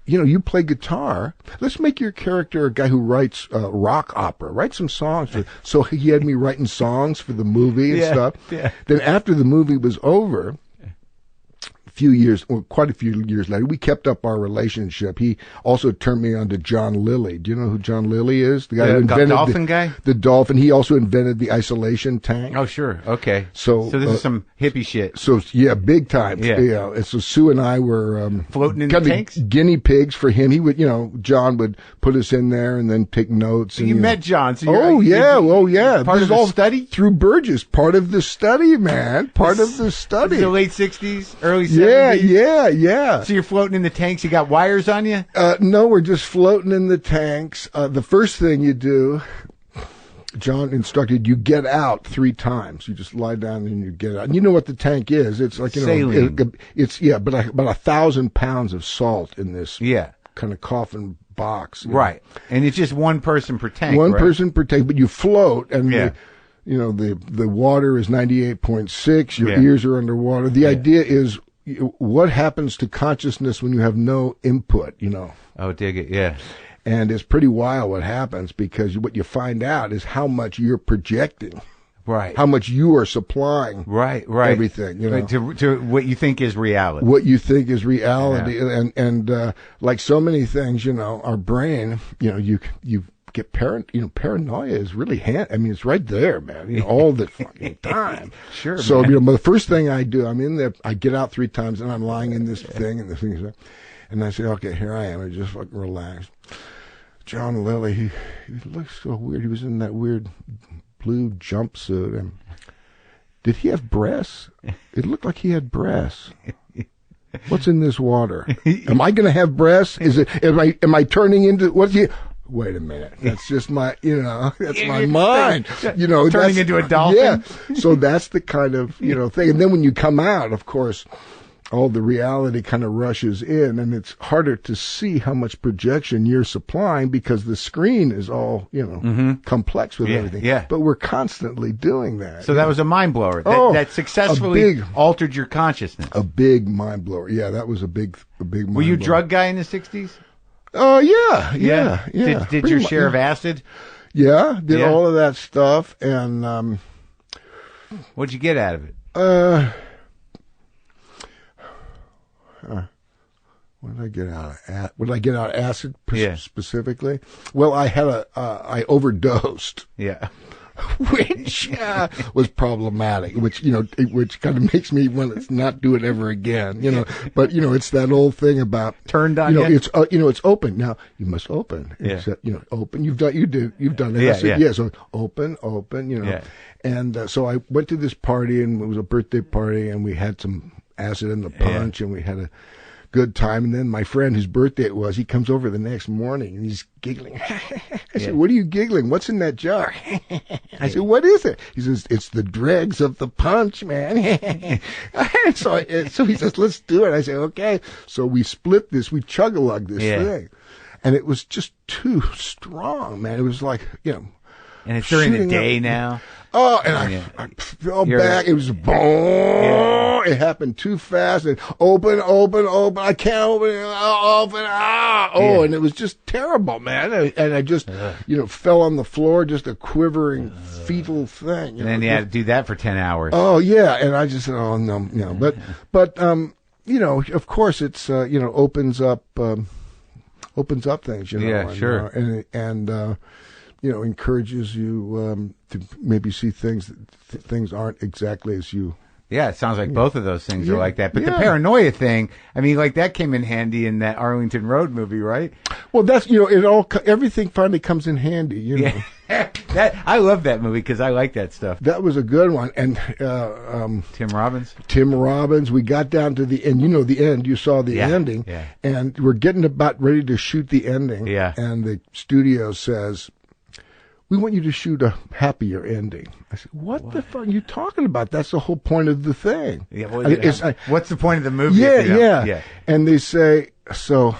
you play guitar. Let's make your character a guy who writes rock opera. Write some songs. So he had me writing songs for the movie and stuff. Yeah. Then after the movie was over, quite a few years later, we kept up our relationship. He also turned me on to John Lilly. Do you know who John Lilly is? The guy who invented the dolphin guy? The dolphin. He also invented the isolation tank. Oh, sure. Okay. So this is some hippie shit. So, big time. Yeah. And so Sue and I were floating in the tanks? Guinea pigs for him. He would, John would put us in there and then take notes. So you met John. So Part of the study? Through Burgess. Part of the study, man. Part of the study. The late 60s, early 70s? Yeah. So you're floating in the tanks. You got wires on you? No, we're just floating in the tanks. The first thing you do, John instructed, you get out 3 times. You just lie down and you get out. And you know what the tank is? It's like, but about 1,000 pounds of salt in this kind of coffin box. Right. And it's just one person per tank. One person per tank, but you float and the water is 98.6. Your ears are underwater. The idea is, what happens to consciousness when you have no input, Oh, dig it, yeah. And it's pretty wild what happens because what you find out is how much you're projecting. Right. How much you are supplying. Right. Everything. You know. To what you think is reality. What you think is reality, and like so many things, you know, our brain, you know, you get paranoia is really it's right there, man, you know, all the fucking time. Sure. So, man. you know, the first thing I do, I'm in there, I get out 3 times and I'm lying in this thing and the thing is there. And I say, okay, here I am. I just fucking relax. John Lilly, he looks so weird. He was in that weird blue jumpsuit. And did he have breasts? It looked like he had breasts. What's in this water? Am I going to have breasts? Am I turning into, what's he? Wait a minute. That's just my, you know, that's my mind. You know, turning into a dolphin. Yeah. So that's the kind of, you know, thing. And then when you come out, of course, all the reality kind of rushes in, and it's harder to see how much projection you're supplying because the screen is all, you know, complex with everything. Yeah. But we're constantly doing that. So that was a mind blower. That successfully altered your consciousness. A big mind blower. Yeah, that was a big mind blower. Were you a drug guy in the 60s? Oh, yeah. Did your share of acid? Yeah, did all of that stuff, and what'd you get out of it? What did I get out of What did I get out of acid specifically? Well, I overdosed. Yeah. Which was problematic, which kind of makes me want to not do it ever again, you know. But it's that old thing about turned on. It's it's open now. You must open. Yeah. Open. You've done it. Yeah, I said, So open. You know. Yeah. And so I went to this party, and it was a birthday party, and we had some acid in the punch, and we had a good time. And then my friend, whose birthday it was, he comes over the next morning and he's giggling. I said, "What are you giggling? What's in that jar?" I said, "What is it?" He says, "It's the dregs of the punch, man." so he says, "Let's do it." I say, "Okay." So we split this, we chug-a-lug this thing. And it was just too strong, man. It was like, And it's during the day now. Oh, and I fell back. It was boom. Yeah. It happened too fast. And open. I can't open it. Open. And it was just terrible, man. And I just, fell on the floor, just a quivering fetal thing. And then you had to do that for 10 hours. Oh, yeah. And I just said, oh, no. But of course, it's, opens up things, Yeah, sure. And encourages you to maybe see things aren't exactly as you. Yeah, it sounds like both of those things are like that. But the paranoia thing, I mean, like that came in handy in that Arlington Road movie, right? Well, that's everything finally comes in handy. You know, I love that movie because I like that stuff. That was a good one, and Tim Robbins. Tim Robbins. We got down to the end. The end. You saw the ending, and we're getting about ready to shoot the ending. Yeah, and the studio says, "We want you to shoot a happier ending." I said, What the fuck are you talking about? That's the whole point of the thing. Yeah, what's the point of the movie? Yeah. And they say, so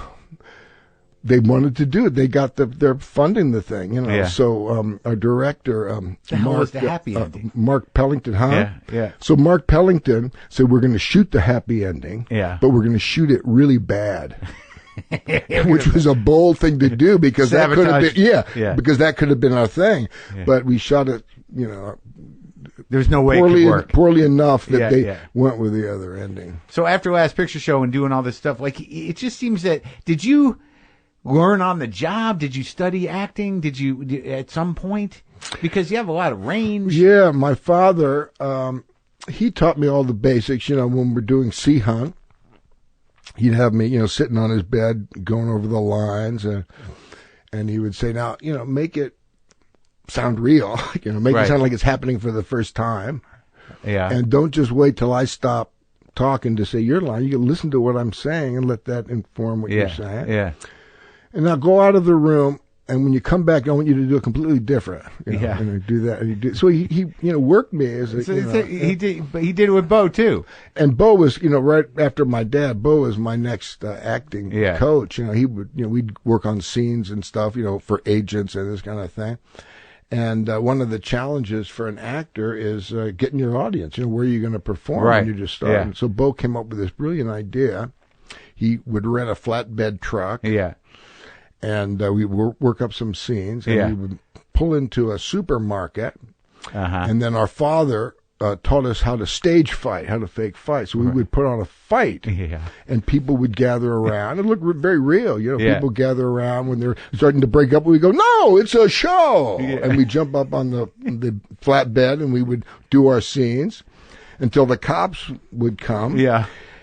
they wanted to do it. They got they're funding the thing, Yeah. So our director, Mark, the happy ending? Mark Pellington, huh? Yeah. So Mark Pellington said, we're going to shoot the happy ending, but we're going to shoot it really bad. Which was a bold thing to do because that could have been because that could have been our thing, but we shot it there's no way it could work poorly enough that they went with the other ending. So after Last Picture Show and doing all this stuff, like it just seems that did you learn on the job? Did you study acting? Did you at some point, because you have a lot of range? Yeah, my father he taught me all the basics. When we're doing Sea Hunt, he'd have me, sitting on his bed, going over the lines, and he would say, now, make it sound real, make it sound like it's happening for the first time. Yeah. And don't just wait till I stop talking to say your line. You can listen to what I'm saying and let that inform what you're saying. Yeah. And now go out of the room. And when you come back, I want you to do it completely different. And do that. And so he worked me as a. He did, but he did it with Beau too. And Beau was, right after my dad. Beau was my next acting coach. He would, we'd work on scenes and stuff, for agents and this kind of thing. And one of the challenges for an actor is getting your audience. Where are you going to perform when you just start? Yeah. So Beau came up with this brilliant idea. He would rent a flatbed truck. Yeah. And we work up some scenes, and we would pull into a supermarket, And then our father taught us how to stage fight, how to fake fight. So we would put on a fight, and people would gather around. It looked very real. People gather around when they're starting to break up. We go, no, it's a show. And we jump up on the flat bed, and we would do our scenes until the cops would come.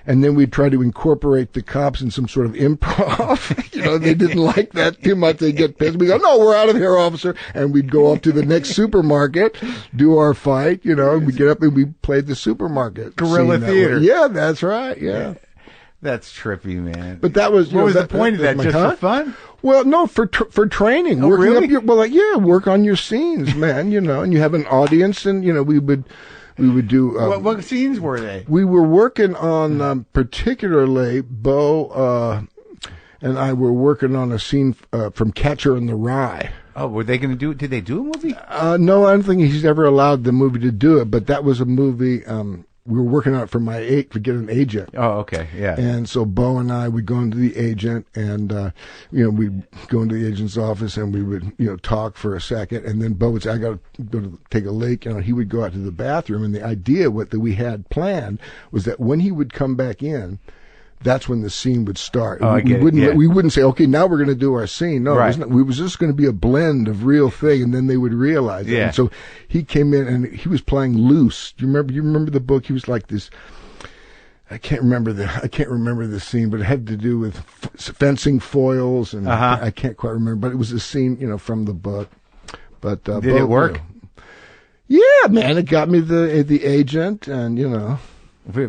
And then we'd try to incorporate the cops in some sort of improv. They didn't like that too much. They'd get pissed. We go, no, we're out of here, officer. And we'd go up to the next supermarket, do our fight, and we'd get up and we played the supermarket. Guerrilla theater. Yeah, that's right. Yeah. That's trippy, man. But that was, what was the point of that? Just for fun? Well, no, for training. Oh, really? Work on your scenes, man, and you have an audience, and, we would do. What scenes were they? We were working on, particularly, Beau and I were working on a scene from Catcher in the Rye. Oh, were they going to do it? Did they do a movie? No, I don't think he's ever allowed the movie to do it, but that was a movie. We were working on it to get an agent. Oh, okay, yeah. And so Beau and I would go into the agent, and we'd go into the agent's office, and we would talk for a second, and then Beau would say, "I got to go to take a leak," he would go out to the bathroom, and the idea that we had planned was that when he would come back in, that's when the scene would start. We wouldn't say, okay, now we're going to do our scene. No, it was just going to be a blend of real thing, and then they would realize it. And so he came in, and he was playing loose. Do you remember the book? He was like this. I can't remember the scene, but it had to do with fencing foils, and I can't quite remember. But it was a scene, from the book. But did it work? Yeah, man, it got me the agent, and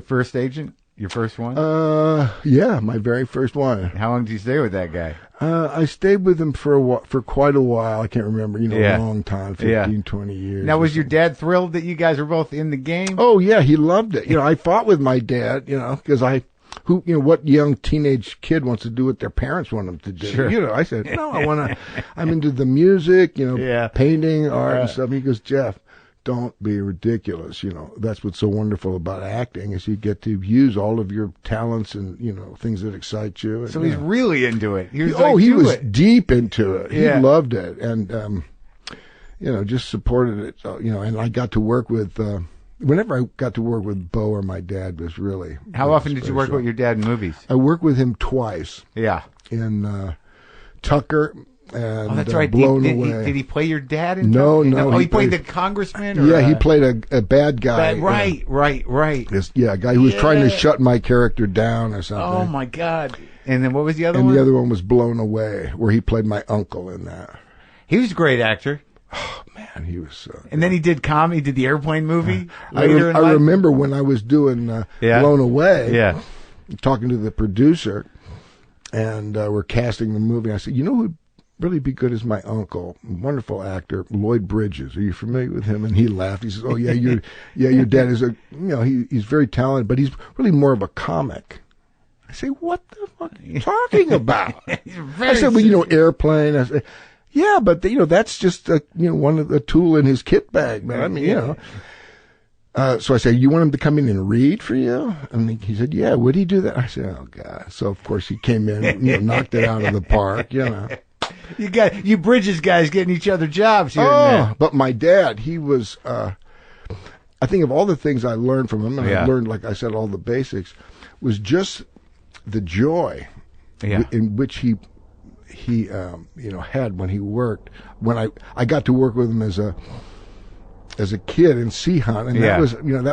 First agent. Your first one? Yeah, my very first one. How long did you stay with that guy? I stayed with him for quite a while. I can't remember, a long time, 15, 20 years. Now, was your dad thrilled that you guys were both in the game? Oh, yeah, he loved it. I fought with my dad, because what young teenage kid wants to do what their parents want them to do? Sure. I said, no, I'm into the music, painting, art and stuff. He goes, Jeff, don't be ridiculous. That's what's so wonderful about acting is you get to use all of your talents and, things that excite you. And, so he's really into it. He was deep into it. He loved it. And, just supported it. So, and I got to work with, whenever I got to work with Beau or my dad was really. How often did you work with your dad in movies? I worked with him twice. Yeah. In, Tucker. And, that's right. Blown Away. Did he play your dad in No. Oh, he played the congressman? He played a bad guy. Right. A guy who was trying to shut my character down or something. Oh, my God. And then what was the other one? And the other one was Blown Away, where he played my uncle in that. He was a great actor. Oh, man, he was... and then he did comedy, did the airplane movie. I remember when I was doing Blown Away, talking to the producer, and we're casting the movie. I said, who'd really be good as my uncle, wonderful actor, Lloyd Bridges. Are you familiar with him? And he laughed. He says, "Oh yeah, your dad is he's very talented, but he's really more of a comic." I say, "What the fuck are you talking about?" I said, "Well, airplane." I said, "Yeah, but that's just one of the tool in his kit bag, man. I mean, So I said, "You want him to come in and read for you?" And he said, "Yeah." Would he do that? I said, "Oh God!" So of course he came in, knocked it out of the park, You Bridges guys getting each other jobs here and there. But my dad, he was, I think of all the things I learned from him, and I learned, like I said, all the basics, was just the joy in which he had when he worked. When I got to work with him as a kid in Sea Hunt, and that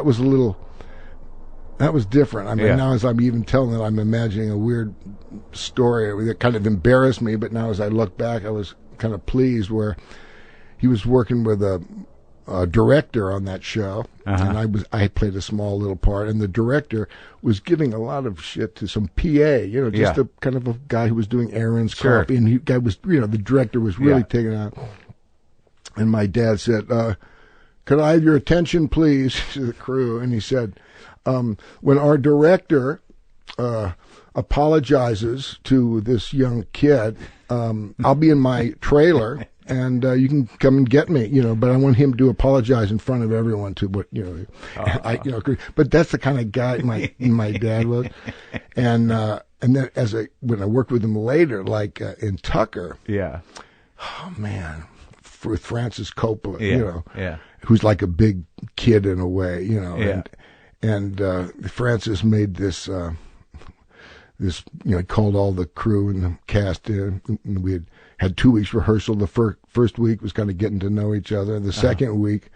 was a little... That was different. I mean, now as I'm even telling it, I'm imagining a weird story that kind of embarrassed me. But now as I look back, I was kind of pleased where he was working with a director on that show, and I played a small little part, and the director was giving a lot of shit to some PA, just a kind of a guy who was doing errands, copy, and the director was really taken out. And my dad said, "Could I have your attention, please?" to the crew, and he said, when our director apologizes to this young kid, I'll be in my trailer, and you can come and get me, but I want him to apologize in front of everyone to what, but that's the kind of guy my dad was. And then when I worked with him later, like in Tucker. Yeah. Oh, man. with Francis Coppola, Yeah. who's like a big kid in a way, Yeah. and Francis made this, he called all the crew and the cast in, and we had 2 weeks rehearsal. The first week was kind of getting to know each other. The second week,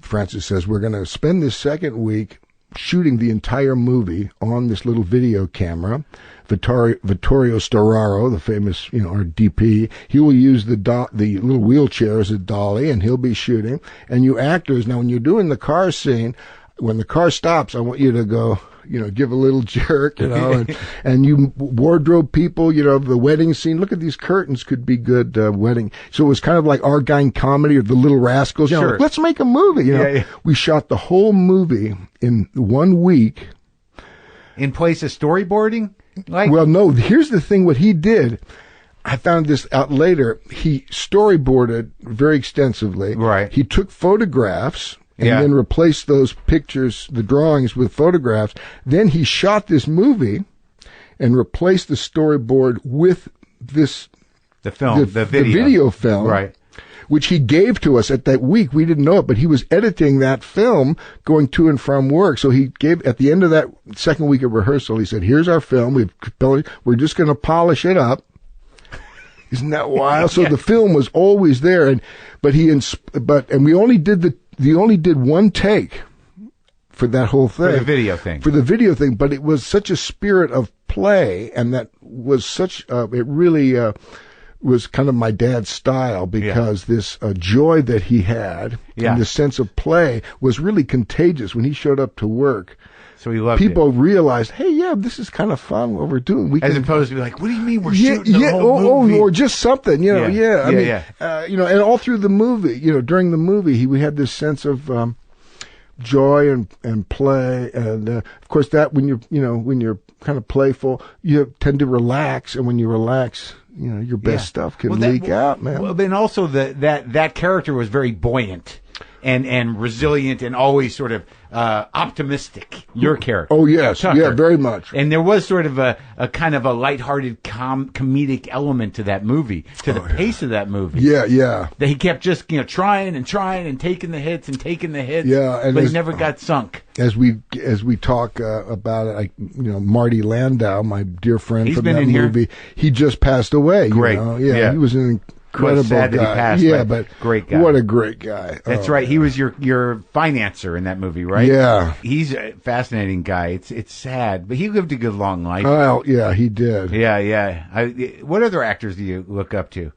Francis says, we're going to spend this second week shooting the entire movie on this little video camera. Vittorio Storaro, the famous, our DP, he will use the little wheelchair as a dolly, and he'll be shooting. And you actors, now when you're doing the car scene, when the car stops, I want you to go, give a little jerk, and you wardrobe people, the wedding scene. Look at these curtains, could be good wedding. So it was kind of like Argyle Comedy or The Little Rascals. Sure. Like, let's make a movie. Yeah. We shot the whole movie in 1 week. In place of storyboarding? Well, no, here's the thing. What he did, I found this out later, he storyboarded very extensively. Right. He took photographs and then replaced those pictures, the drawings, with photographs. Then he shot this movie and replaced the storyboard with this... The film, the video. The video film. Right. Which he gave to us at that week. We didn't know it, but he was editing that film going to and from work. So he gave, at the end of that second week of rehearsal, he said, here's our film. We're just going to polish it up. Isn't that wild? So the film was always there. And we only did one take for that whole thing. For the video thing. For the video thing. But it was such a spirit of play, and that was such, it really, was kind of my dad's style, because this joy that he had and the sense of play was really contagious when he showed up to work. So he loved People realized, hey, this is kind of fun what we're doing. As opposed to be like, what do you mean we're shooting the whole movie? Or just something, and all through the movie, during the movie, we had this sense of joy and play, and of course that when you're kind of playful, you tend to relax, and when you relax, your best stuff can leak out, man. Well, then also that character was very buoyant and resilient and always sort of optimistic. Your character. Oh yes, Tucker. Very much. And there was sort of a kind of a lighthearted comedic element to that movie, to the pace of that movie. Yeah. That he kept just trying and taking the hits. Yeah, but he never got sunk. As we talk about it, Marty Landau, my dear friend from that movie, he just passed away. Great. He was an incredible sad guy. That he passed, yeah, but great guy. What a great guy. That's right. He was your financer in that movie, right? Yeah. He's a fascinating guy. It's sad, but he lived a good long life. Well, yeah, he did. Yeah. What other actors do you look up to?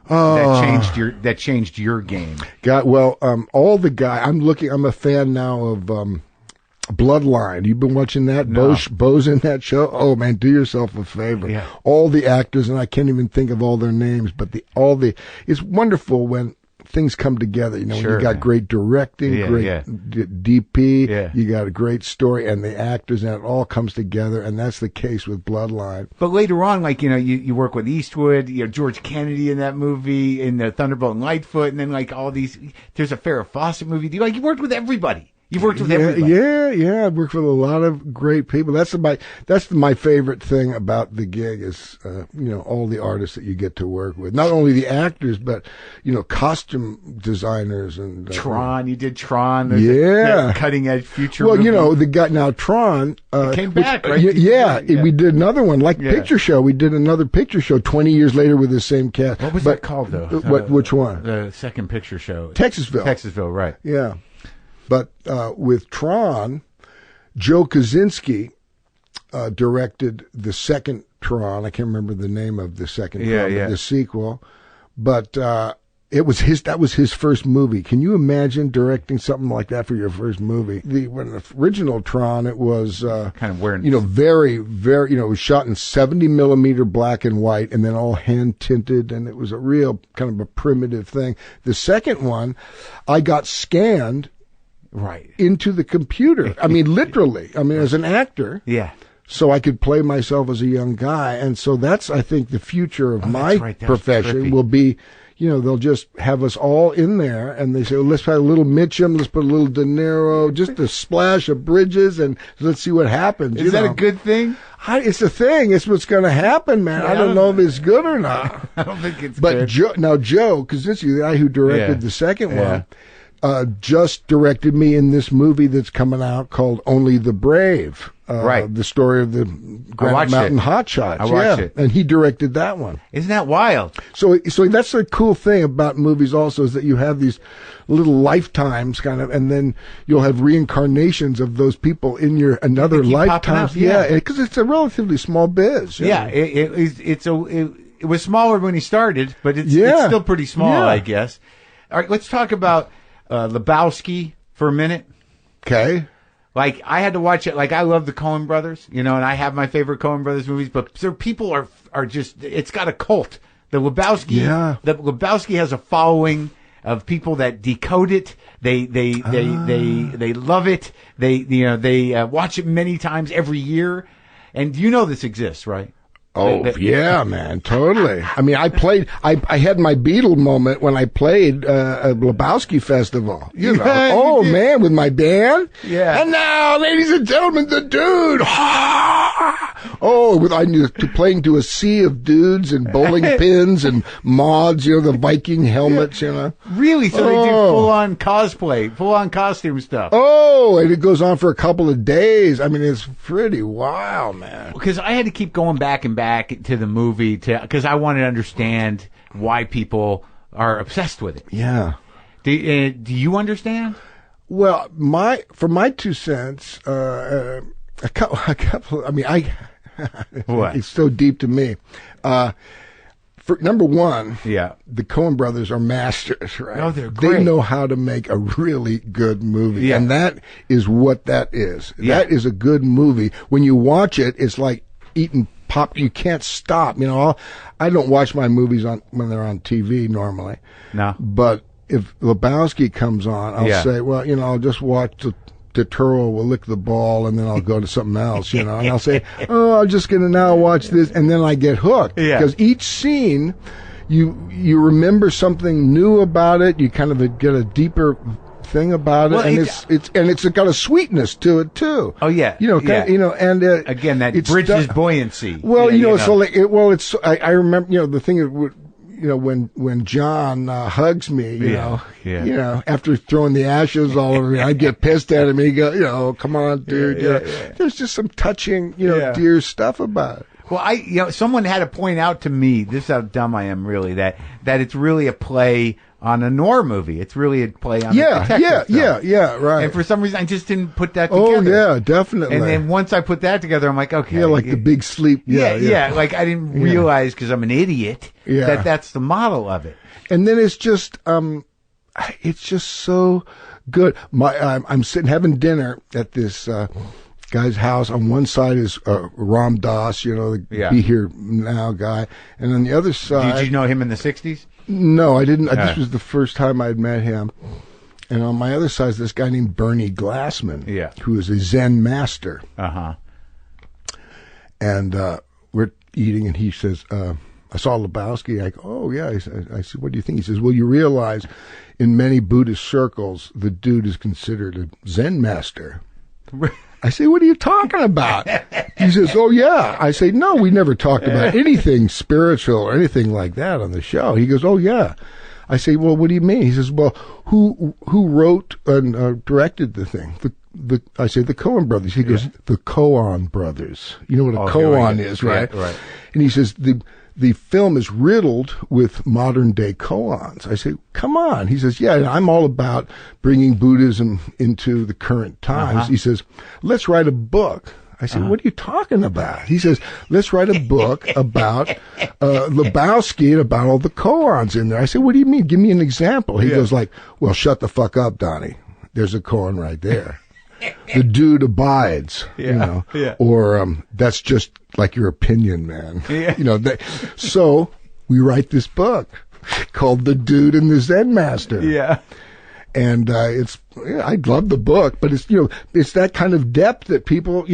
That changed your game. All the guy. I'm a fan now of Bloodline. You've been watching that? No. Beau's in that show. Oh man, do yourself a favor. Yeah. All the actors, and I can't even think of all their names, but it's wonderful when things come together. When you got great directing, DP, you got a great story, and the actors, and it all comes together, and that's the case with Bloodline. But later on, you work with Eastwood, George Kennedy in that movie, in the Thunderbolt and Lightfoot, and then all these. There's a Farrah Fawcett movie. You worked with everybody. You've worked with everybody. Yeah. I've worked with a lot of great people. That's my favorite thing about the gig is, all the artists that you get to work with. Not only the actors, but, costume designers and. Tron, you did Tron. Yeah. Cutting edge future. Well, movie. the guy now Tron. It came back, right? We did another one, Picture Show. We did another picture show 20 years later with the same cast. What was that called, though? Which one? The second picture show. Texasville, right. Yeah. But with Tron, Joe Kosinski directed the second Tron. I can't remember the name of the second Tron, the sequel. But that was his first movie. Can you imagine directing something like that for your first movie? When the original Tron, it was kind of weird. Very, very. It was shot in 70 millimeter black and white, and then all hand tinted, and it was a real kind of a primitive thing. The second one, I got scanned. Right. Into the computer. I mean, literally. As an actor. Yeah. so I could play myself as a young guy. And so that's, I think, the future of my profession will be, they'll just have us all in there, and they say, well, let's put a little Mitchum, let's put a little De Niro, just a splash of Bridges, and let's see what happens. Is that a good thing? It's a thing. It's what's going to happen, man. I don't know if it's good or not. I don't think it's good. But Joe Kosinski, the guy who directed the second one, just directed me in this movie that's coming out called Only the Brave. The story of the Granite Mountain Hotshots. I watched it. And he directed that one. Isn't that wild? So that's the cool thing about movies also, is that you have these little lifetimes kind of, and then you'll have reincarnations of those people in your another lifetime. Because it's a relatively small biz. Yeah, it was smaller when he started, but it's still pretty small, I guess. All right, let's talk about Lebowski for a minute. Okay. Like, I had to watch it. Like, I love the Coen brothers, and I have my favorite Coen brothers movies, but so people are just, it's got a cult. The Lebowski has a following of people that decode it. They love it. They watch it many times every year. And this exists, right? Oh, yeah, man, totally. I mean, I had my Beatle moment when I played a Lebowski festival. Man, with my band. Yeah. And now, ladies and gentlemen, the dude. I knew playing to a sea of dudes and bowling pins and mods, the Viking helmets, Really? So they do full-on cosplay, full-on costume stuff. Oh, and it goes on for a couple of days. I mean, it's pretty wild, man. Because I had to keep going back and back to the movie because I wanted to understand why people are obsessed with it. Yeah. Do you understand? Well, for my 2 cents, a couple. I mean, what? It's so deep to me. For number one, the Coen brothers are masters, right? Oh, they're great. They know how to make a really good movie, and that is what that is. Yeah. That is a good movie. When you watch it, it's like eating pop. You can't stop. I don't watch my movies when they're on TV normally. No. But if Lebowski comes on, I'll say, well, I'll just watch the Turo will lick the ball, and then I'll go to something else, and I'll say, I'm just going to now watch this, and then I get hooked. Because each scene, you remember something new about it. You kind of get a deeper thing about it, and it's got a sweetness to it too. Oh yeah, and again that Bridges buoyancy. Well, so like it's. I remember, the thing is, when John hugs me, after throwing the ashes all over me, I get pissed at him. And he goes, come on, dude. There's just some touching, dear stuff about it. Well, someone had to point out to me, this is how dumb I am, really, that it's really a play on a noir movie. It's really a play on a detective film. Right. And for some reason, I just didn't put that together. Oh, yeah, definitely. And then once I put that together, I'm like, okay. Yeah, like The Big Sleep. Yeah. Like, I didn't realize, because I'm an idiot, that that's the model of it. And then it's just so good. I'm sitting having dinner at this guy's house. On one side is Ram Dass, the Be Here Now guy, and on the other side. Did you know him in the 60s? No, I didn't. This was the first time I'd met him. And on my other side is this guy named Bernie Glassman, who is a Zen master. Uh-huh. And we're eating, and he says, I saw Lebowski. I go, oh, yeah. I said, what do you think? He says, well, you realize in many Buddhist circles, the dude is considered a Zen master. I say, what are you talking about? He says, oh, yeah. I say, no, we never talked about anything spiritual or anything like that on the show. He goes, oh, yeah. I say, well, what do you mean? He says, well, who wrote and directed the thing? I say, the Coen brothers. He goes, the Coen brothers. You know what a koan is, right? Yeah, right. And he says, the film is riddled with modern day koans. I say, come on. He says, yeah, I'm all about bringing Buddhism into the current times. Uh-huh. He says, let's write a book. I said, what are you talking about? He says, let's write a book about Lebowski and about all the koans in there. I said, what do you mean? Give me an example. He goes like, well, shut the fuck up, Donnie. There's a koan right there. The dude abides, or that's just like your opinion, man. So we write this book called The Dude and the Zen Master. Yeah. And it's Yeah, I love the book, but it's, it's that kind of depth that people,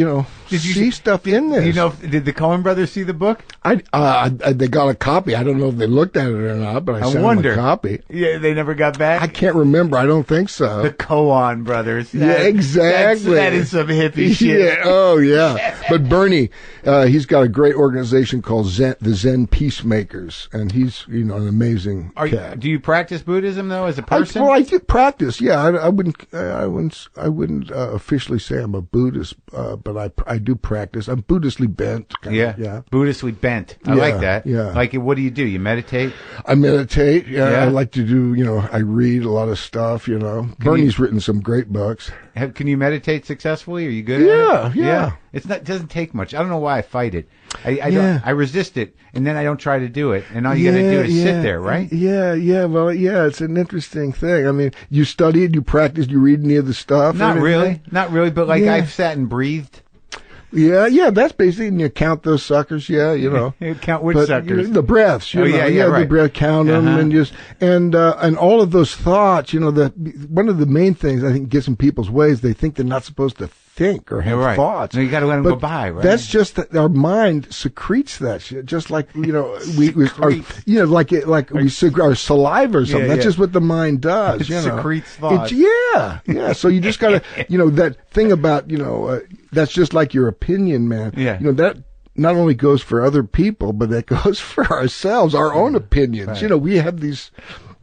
see stuff in this. Did the Coen brothers see the book? They got a copy. I don't know if they looked at it or not, but I sent them a copy. Yeah, they never got back? I can't remember. I don't think so. The Coen brothers. Yeah, exactly. That is some hippie shit. Yeah, oh yeah. But Bernie, he's got a great organization called the Zen Peacemakers, and he's, an amazing cat. Do you practice Buddhism though as a person? I do practice. Yeah, I wouldn't officially say I'm a Buddhist, but I do practice. I'm Buddhistly bent. Yeah. Buddhistly bent. I like that. Yeah. Like, what do? You meditate? I meditate. Yeah. I like to do. I read a lot of stuff. Bernie's written some great books. Can you meditate successfully? Are you good at it? Yeah. It doesn't take much. I don't know why I fight it. I resist it, and then I don't try to do it. And all you got to do is sit there, right? Yeah. Well, it's an interesting thing. I mean, you studied, you practiced, you read any of the stuff? Not really. But I've sat and breathed. Yeah, that's basically, and you count those suckers, Count which suckers? The breaths, right. The breath, count them, and all of those thoughts, one of the main things I think gets in people's ways, they think they're not supposed to think or have thoughts. No, you got to let them go by, right? That's just that our mind secretes that shit, just like, we our saliva or something. That's just what the mind does, It secretes thoughts. Yeah. So you just got to, that thing about, that's just like your opinion, man. Yeah. That not only goes for other people, but that goes for ourselves, our own opinions. Right. We have these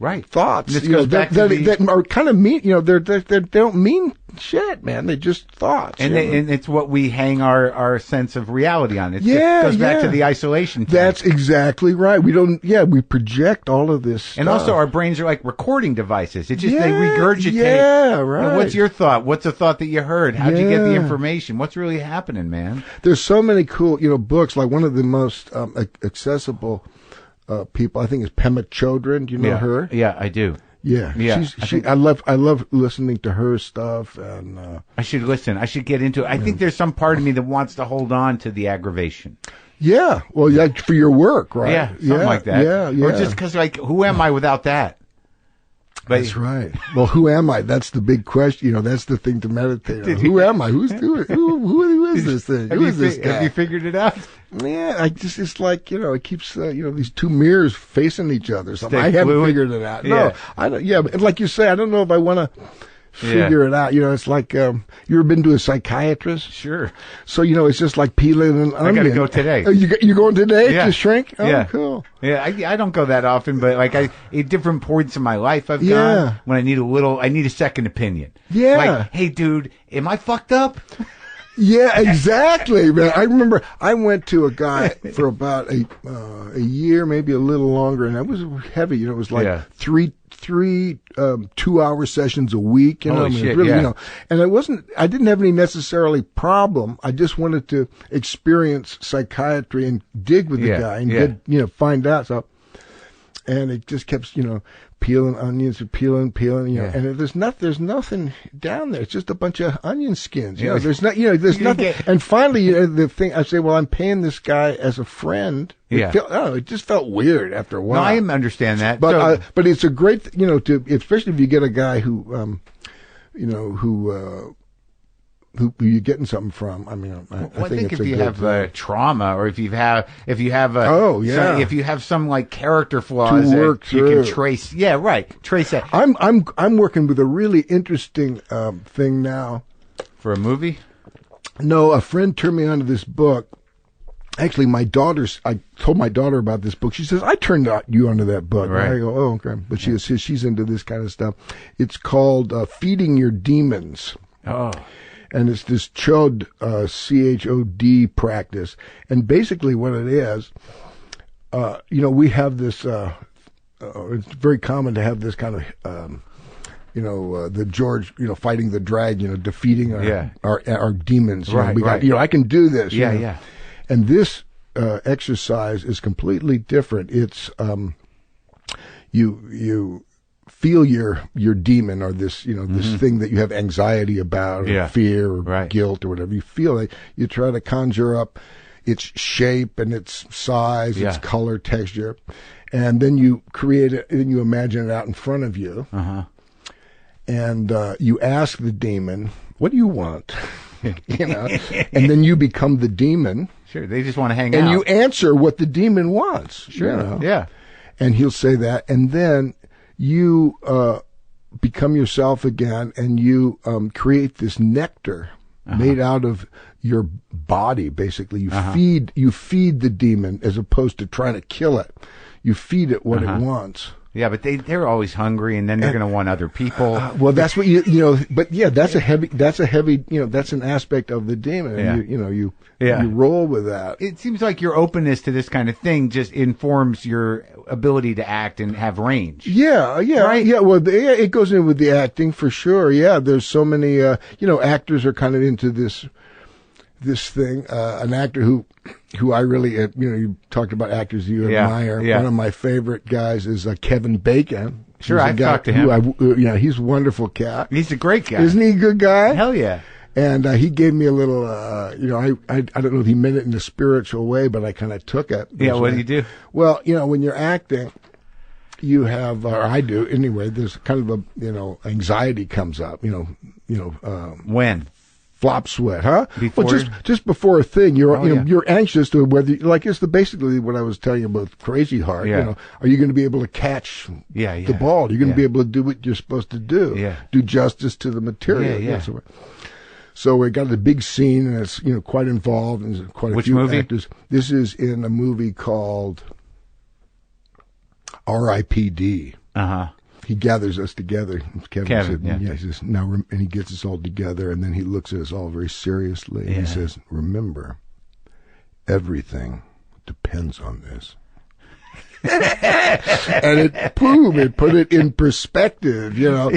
thoughts, that are kind of mean. They don't mean shit, man. They're just thoughts. And it's what we hang our sense of reality on. It goes back to the isolation thing. That's exactly right. We project all of this stuff. And also our brains are like recording devices. It just, they regurgitate. Yeah, right. What's your thought? What's a thought that you heard? How'd you get the information? What's really happening, man? There's so many cool, books, like one of the most accessible people, I think, is Pema Chodron. Do you know her? Yeah, I do. Yeah. I love listening to her stuff, and I should listen. I should get into it. I think there's some part of me that wants to hold on to the aggravation. Yeah. Well, for your work, right? Yeah, something like that. Yeah. Or just because, who am I without that? That's right. Well, who am I? That's the big question. That's the thing to meditate on. Who am I? Who is this thing? Who is this guy? Have you figured it out? Yeah, it's like, it keeps, these two mirrors facing each other. So I haven't figured it out. No, I don't, but like you say, I don't know if I want to figure it out. It's like, you ever been to a psychiatrist? Sure. So, it's just like peeling an onion. I got to go today. Oh, you going today to shrink? Oh, cool. Yeah, I don't go that often, but at different points in my life I've gone when I need a second opinion. Yeah. Like, hey dude, am I fucked up? Yeah, exactly, man. I remember I went to a guy for about a year, maybe a little longer, and that was heavy. It was like three 2-hour sessions a week. Holy shit, really, and I didn't have any necessarily problem. I just wanted to experience psychiatry and dig with the guy and get, find out. So, and it just kept, peeling onions and peeling, and there's nothing down there. It's just a bunch of onion skins. There's nothing. And finally, the thing I say, well, I'm paying this guy as a friend. It just felt weird after a while. No, I understand that. But it's a great, especially if you get a guy who you're getting something from. I mean, I think if you have trauma, or if you have some like character flaws to work that you can trace. Yeah, right. Trace that. I'm working with a really interesting thing now. For a movie? No, a friend turned me onto this book. Actually, I told my daughter about this book. She says, I turned you onto that book. Right. And I go, oh, okay. But she's into this kind of stuff. It's called Feeding Your Demons. Oh. And it's this CHOD, C-H-O-D practice. And basically what it is, we have this, it's very common to have this kind of, the George, fighting the dragon, defeating our demons. Right. I can do this. Yeah. And this exercise is completely different. It's you feel your demon, or this this thing that you have anxiety about, or fear, or guilt, or whatever. You feel it. You try to conjure up its shape and its size, its color, texture, and then you create it. Then you imagine it out in front of you. and you ask the demon, "What do you want?" You know, and then you become the demon. Sure, they just want to hang out. And you answer what the demon wants. Sure, you know? yeah. And he'll say that, and then you become yourself again, and you create this nectar made out of your body. Basically, you feed the demon as opposed to trying to kill it. You feed it what it wants. Yeah, but they're always hungry, and then they're going to want other people. Well, that's what you know. But yeah, that's a heavy. You know, that's an aspect of the demon. Yeah. And you roll with that. It seems like your openness to this kind of thing just informs your ability to act and have range. Yeah, Right? yeah. Well, it goes in with the acting for sure. Yeah, there's so many. You know, actors are kind of into this thing. An actor who I really, you know, you talked about actors you admire. Yeah. One of my favorite guys is Kevin Bacon. Sure, I've talked to him. He's a wonderful cat. He's a great guy. Isn't he a good guy? Hell yeah. And he gave me a little, you know, I don't know if he meant it in a spiritual way, but I kind of took it. Yeah, what do you do? Well, you know, when you're acting, you have, or I do anyway, there's kind of a, you know, anxiety comes up, you know. When? Flop sweat, huh? Before? Well, just before a thing, you're yeah. you're anxious to whether, like, it's basically what I was telling you about Crazy Heart. Yeah. You know, are you going to be able to catch the ball? Are you going to be able to do what you're supposed to do? Yeah. Do justice to the material. Yeah. So we got a big scene, and it's, you know, quite involved, and there's quite a few movie? actors. This is in a movie called R.I.P.D. He gathers us together. Kevin said, yeah. He says, and he gets us all together, and then he looks at us all very seriously, and he says, "Remember, everything depends on this." And it put it in perspective, you know.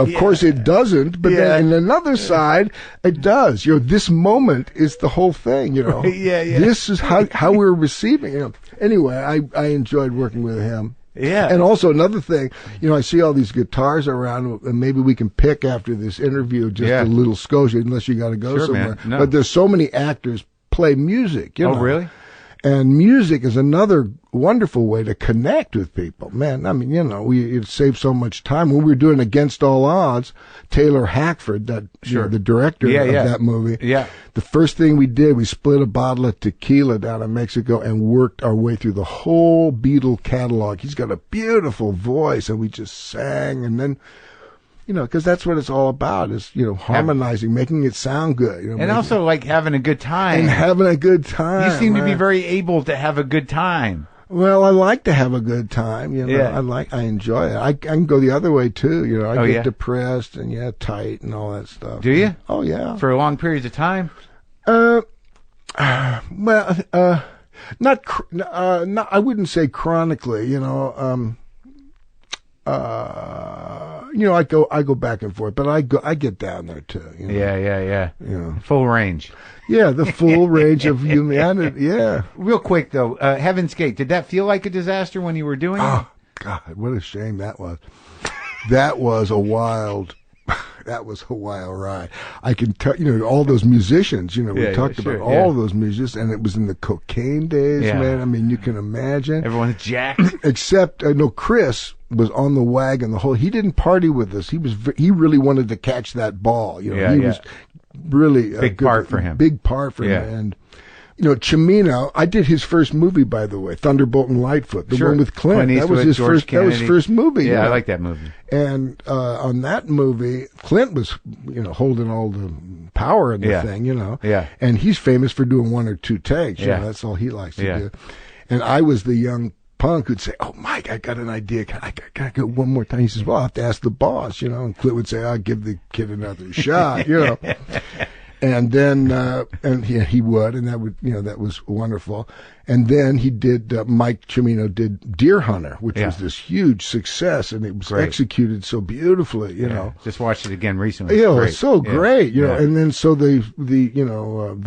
Of course it doesn't, but then in another side, it does. You know, this moment is the whole thing, you know. This is how we're receiving, you know. Anyway, I enjoyed working with him. Yeah. And also another thing, you know, I see all these guitars around, and maybe we can pick after this interview just a little Scotia, unless you got to go somewhere. Man. No. But there's so many actors play music, you know. Oh, really? And music is another wonderful way to connect with people. Man, I mean, you know, it saves so much time. When we were doing Against All Odds, Taylor Hackford, you know, the director of that movie, the first thing we did, we split a bottle of tequila down in Mexico and worked our way through the whole Beatle catalog. He's got a beautiful voice, and we just sang, and then, you know, because that's what it's all about, is, you know, harmonizing, making it sound good. You know, and also, like, having a good time. And having a good time. You seem to be very able to have a good time. Well, I like to have a good time, you know. I enjoy it. I can go the other way, too, you know. I get depressed and, tight and all that stuff. Do you? Oh, yeah. For long periods of time? Well, not, I wouldn't say chronically, you know. You know, I go back and forth, but I get down there too. You know? Yeah. You know. Full range. Yeah, the full range of humanity. Yeah. Real quick though, Heaven's Gate. Did that feel like a disaster when you were doing it? Oh God, what a shame that was. That was a wild ride. I can tell, you know, all those musicians, you know, we talked about all those musicians, and it was in the cocaine days, man. I mean, you can imagine. Everyone's jacked. Except, Chris was on the wagon he didn't party with us. He really wanted to catch that ball. You know, he was really big part for him. Big part for him. And, you know, Cimino, I did his first movie, by the way, Thunderbolt and Lightfoot, the one with Clint. That was his first. That was his first movie. Yeah, I like that movie. And on that movie, Clint was, you know, holding all the power in the thing, you know. Yeah. And he's famous for doing one or two takes. You know, that's all he likes to do. And I was the young punk who'd say, "Oh, Mike, I got an idea. Can I go one more time?" He says, "Well, I'll have to ask the boss," you know. And Clint would say, "I'll give the kid another shot," you know. And then, he would, and that was wonderful. And then he did, Mike Cimino did Deer Hunter, which was this huge success, and it was executed so beautifully, you know. Just watched it again recently. Yeah, it was so great, you know. And then so the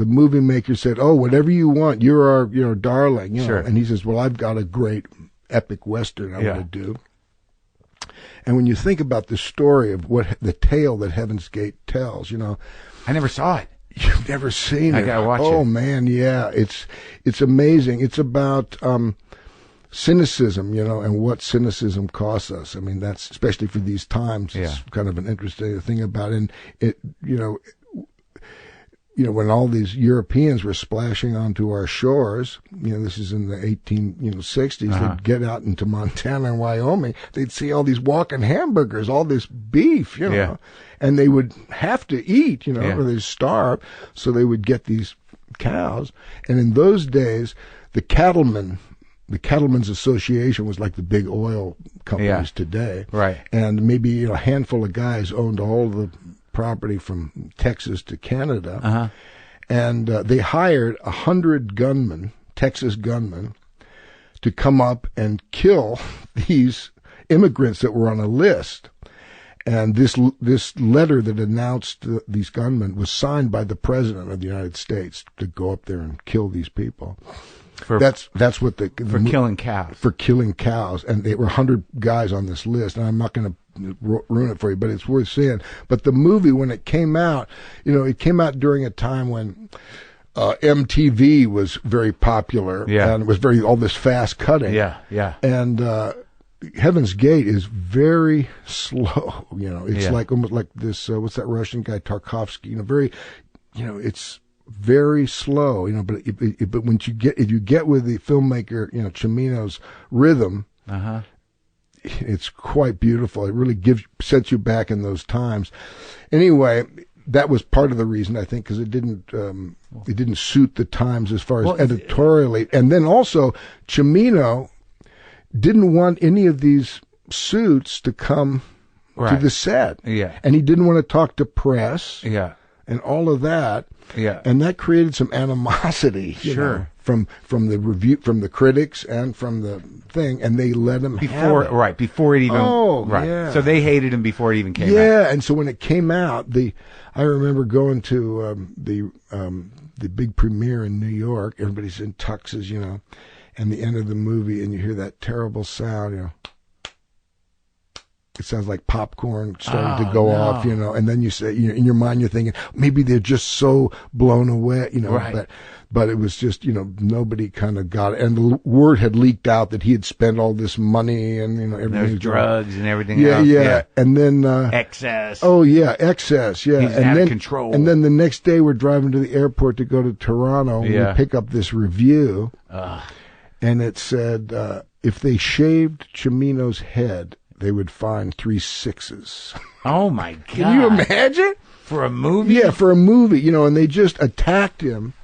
movie maker said, "Oh, whatever you want, you're our, you know, darling," you know. And he says, "Well, I've got a great epic Western I want to do." And when you think about the story of the tale that Heaven's Gate tells, you know. I never saw it. You've never seen it. I gotta watch it. Oh man, yeah, it's amazing. It's about cynicism, and what cynicism costs us. I mean, that's especially for these times. It's kind of an interesting thing about it. And it, when all these Europeans were splashing onto our shores, this is in the 1860s, they'd get out into Montana and Wyoming, they'd see all these walking hamburgers, all this beef, and they would have to eat, or they'd starve. So they would get these cows. And in those days, the Cattlemen's Association was like the big oil companies today. Right. And maybe a handful of guys owned all the property from Texas to Canada. And they hired 100 gunmen, Texas gunmen, to come up and kill these immigrants that were on a list. And this letter that announced these gunmen was signed by the President of the United States to go up there and kill these people. That's what for killing cows. For killing cows, and there were 100 guys on this list. And I'm not going to ruin it for you, but it's worth seeing. But the movie, when it came out, it came out during a time when MTV was very popular, and it was all this fast cutting. And Heaven's Gate is very slow. It's like almost like this. What's that Russian guy Tarkovsky? Very, it's very slow. But when if you get with the filmmaker, Cimino's rhythm, it's quite beautiful. It really sets you back in those times. Anyway, that was part of the reason, I think, because it didn't suit the times as far as editorially. And then also, Cimino didn't want any of these suits to come to the set. And he didn't want to talk to press. And all of that. And that created some animosity. From the review, from the critics and from the thing, and they let him have it. Before it even. So they hated him before it even came out. And so when it came out, I remember going to the big premiere in New York. Everybody's in tuxes, and the end of the movie, and you hear that terrible sound, It sounds like popcorn starting to go off, and then you say, in your mind, you're thinking, maybe they're just so blown away, but it was just, nobody kind of got it. And the word had leaked out that he had spent all this money and, everything. There's drugs and everything else. And then, excess. Excess. He's out of control. And then the next day we're driving to the airport to go to Toronto. And we pick up this review. And it said, if they shaved Cimino's head, they would find 3 6s. Oh my God. Can you imagine? For a movie? Yeah, for a movie, and they just attacked him.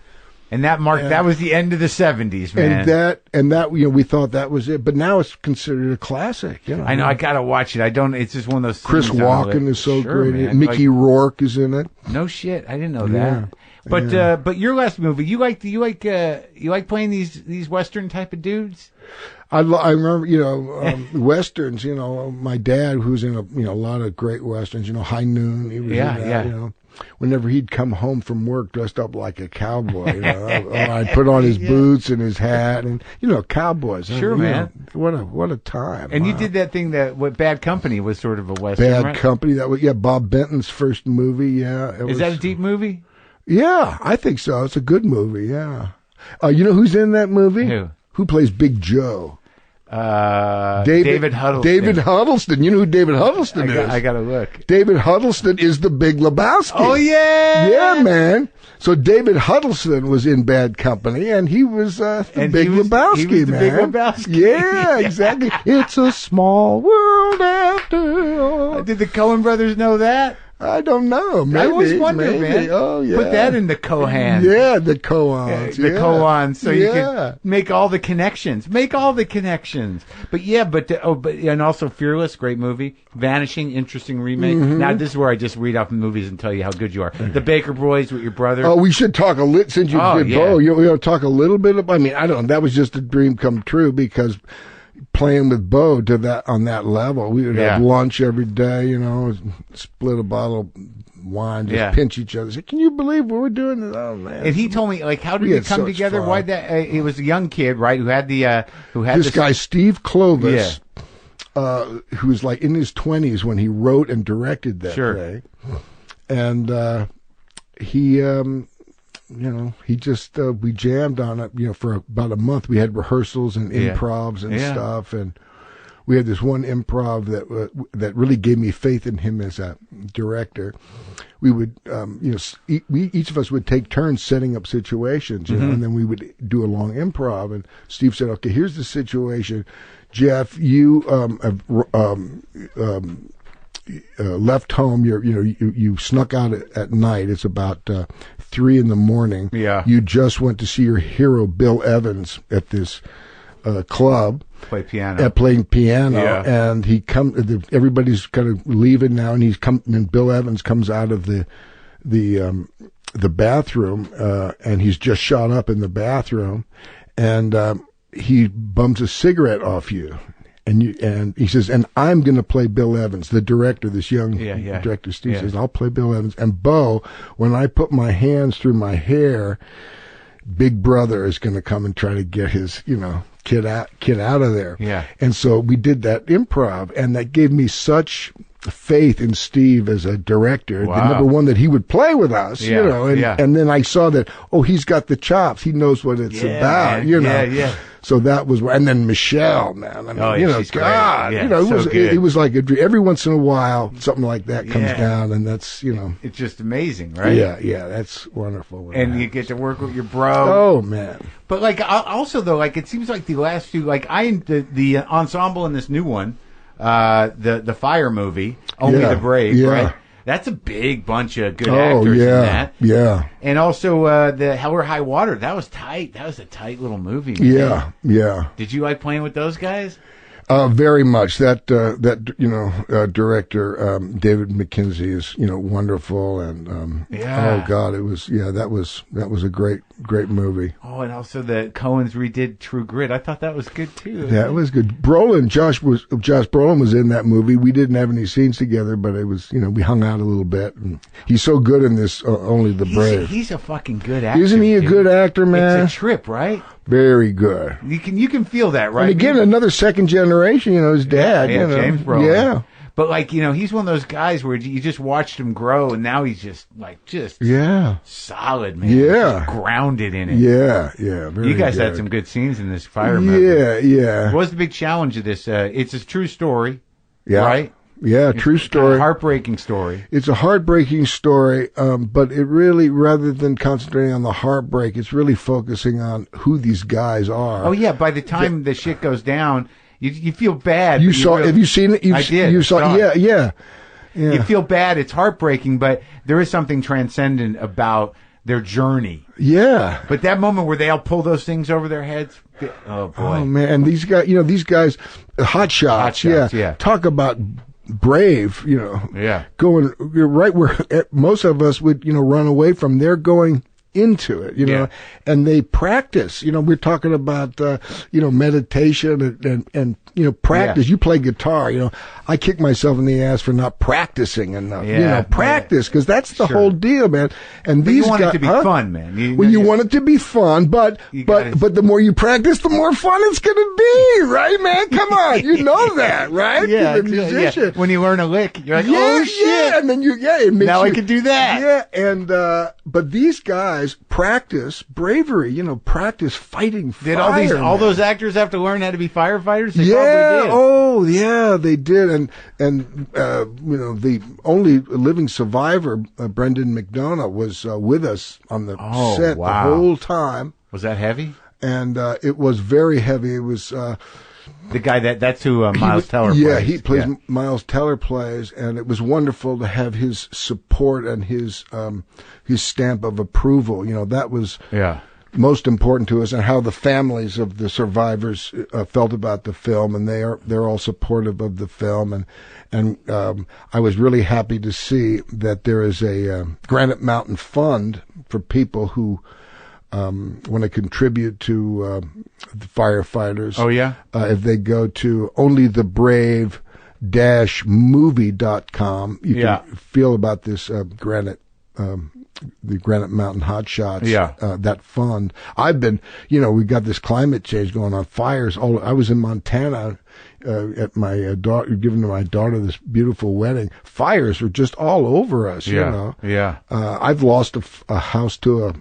And that that was the end of the 70s, man. And that we thought that was it, but now it's considered a classic. I know, I gotta watch it. It's just one of those Chris Walken is so great. Man. Mickey Rourke is in it. No shit, I didn't know that. But your last movie, you like playing these Western type of dudes? I remember, Westerns, my dad, who's in a lot of great Westerns, High Noon, he was in that, whenever he'd come home from work dressed up like a cowboy, I'd put on his boots and his hat and, cowboys. Sure, man. What a time. And you did that thing what Bad Company was sort of a Western, Bad right? Company, that was, Bob Benton's first movie, Is that a deep movie? Yeah, I think so. It's a good movie, yeah. You know who's in that movie? Who plays Big Joe? David Huddleston. David Huddleston. You know who David Huddleston is? I gotta look. David Huddleston is the Big Lebowski. Oh, yeah! Yeah, man. So David Huddleston was in Bad Company, and he was the Big Lebowski, he was the man. Big Lebowski. Yeah, exactly. It's a small world after all. Did the Coen brothers know that? I don't know. Maybe, I always wonder, man. Oh, yeah. Put that in the Cohan. Yeah, the Cohans. The Cohans, so you can make all the connections. But and also Fearless, great movie. Vanishing, interesting remake. Now this is where I just read off movies and tell you how good you are. The Baker Boys with your brother. Oh, we should talk a little, since you did Beau, you talk a little bit about, I don't know, that was just a dream come true because playing with Beau on that level, we would have lunch every day, split a bottle of wine, just pinch each other. Say, can you believe what we're doing? Oh man! And he told me, how did we come together? Why that? He was a young kid, right? Who had this guy Steve Clovis, who was like in his 20s when he wrote and directed that thing, and he he just we jammed on it, for about a month. We had rehearsals and improvs and stuff, and we had this one improv that really gave me faith in him as a director. We would, each of us would take turns setting up situations, and then we would do a long improv. And Steve said, "Okay, here's the situation. Jeff, you have left home. You snuck out at night. It's about 3 a.m. Yeah. You just went to see your hero Bill Evans at this club." Playing piano, and everybody's kind of leaving now, and Bill Evans comes out of the bathroom, and he's just shot up in the bathroom, and he bums a cigarette off you, and he says, "And I'm going to play Bill Evans," the director, this young director. Steve says, "I'll play Bill Evans, and Beau, when I put my hands through my hair, Big Brother is going to come and try to get his, kid out of there." Yeah. And so we did that improv, and that gave me such faith in Steve as a director. Wow. The number one, that he would play with us, and then I saw that, he's got the chops. He knows what it's about, Yeah. So that was, and then Michelle, man. I mean, she's God, great. it was like a dream. Every once in a while, something like that comes down, and that's, It's just amazing, right? Yeah, that's wonderful. And you get to work with your bro. Oh, man. But, also, though, it seems like the last few, the ensemble in this new one, the Fire movie, Only the Brave, right? That's a big bunch of good actors in that. Yeah. And also the Hell or High Water. That was tight. That was a tight little movie. Man. Yeah. Did you like playing with those guys? Very much. That director, David McKenzie, is, wonderful. And, oh God, it was, that was a great movie. Oh, and also the Coens redid True Grit. I thought that was good too. Yeah, it was good. Josh Brolin was in that movie. We didn't have any scenes together, but it was, we hung out a little bit. And he's so good in this, Only the Brave. He's a fucking good actor. Isn't he a good actor, man? It's a trip, right? Very good. You can feel that, right? And again, another second generation, his dad. James Brolin. Yeah. But he's one of those guys where you just watched him grow, and now he's just solid, man. Yeah. Just grounded in it. Yeah. Very you guys good. had some good scenes in this Fire movie. Yeah. What was the big challenge of this? It's a true story, yeah. right? Yeah, true story. Heartbreaking story. It's a heartbreaking story, but it really, rather than concentrating on the heartbreak, it's really focusing on who these guys are. Oh yeah, by the time the shit goes down, you feel bad. Have you seen it? I did. You saw it. Yeah. You feel bad. It's heartbreaking, but there is something transcendent about their journey. Yeah. But that moment where they all pull those things over their heads. Oh boy. Oh man, and these guys, hot shots. Yeah. Talk about brave, going right where most of us would, run away from. They're going into it, and they practice. We're talking about, meditation and practice. You play guitar, I kick myself in the ass for not practicing enough. Practice, because that's the whole deal, man. And these you want it to be fun, man. You want it to be fun, but the more you practice, the more fun it's going to be, right, man? Come on, you know that, right? Yeah, you're a musician. Yeah. When you learn a lick, you're like, oh shit! Yeah, and then it makes I can do that. Yeah, and but these guys practice bravery, practice fighting fire. Did all those actors have to learn how to be firefighters? They yeah, probably did. Oh yeah, they did. And the only living survivor, Brendan McDonough, was with us on the set the whole time. Was that heavy? And it was very heavy. It was the guy that's who Miles Teller plays. Yeah, he plays. Miles Teller plays, and it was wonderful to have his support and his stamp of approval. That was most important to us, and how the families of the survivors felt about the film, and they're all supportive of the film, and I was really happy to see that there is a Granite Mountain Fund for people who want to contribute to the firefighters. Oh yeah, if they go to onlythebrave-movie.com, you can feel about this the Granite Mountain Hot Shots, that fund. I've been, we got this climate change going on, fires. I was in Montana at my daughter, giving to my daughter this beautiful wedding. Fires are just all over us, Yeah. I've lost a house to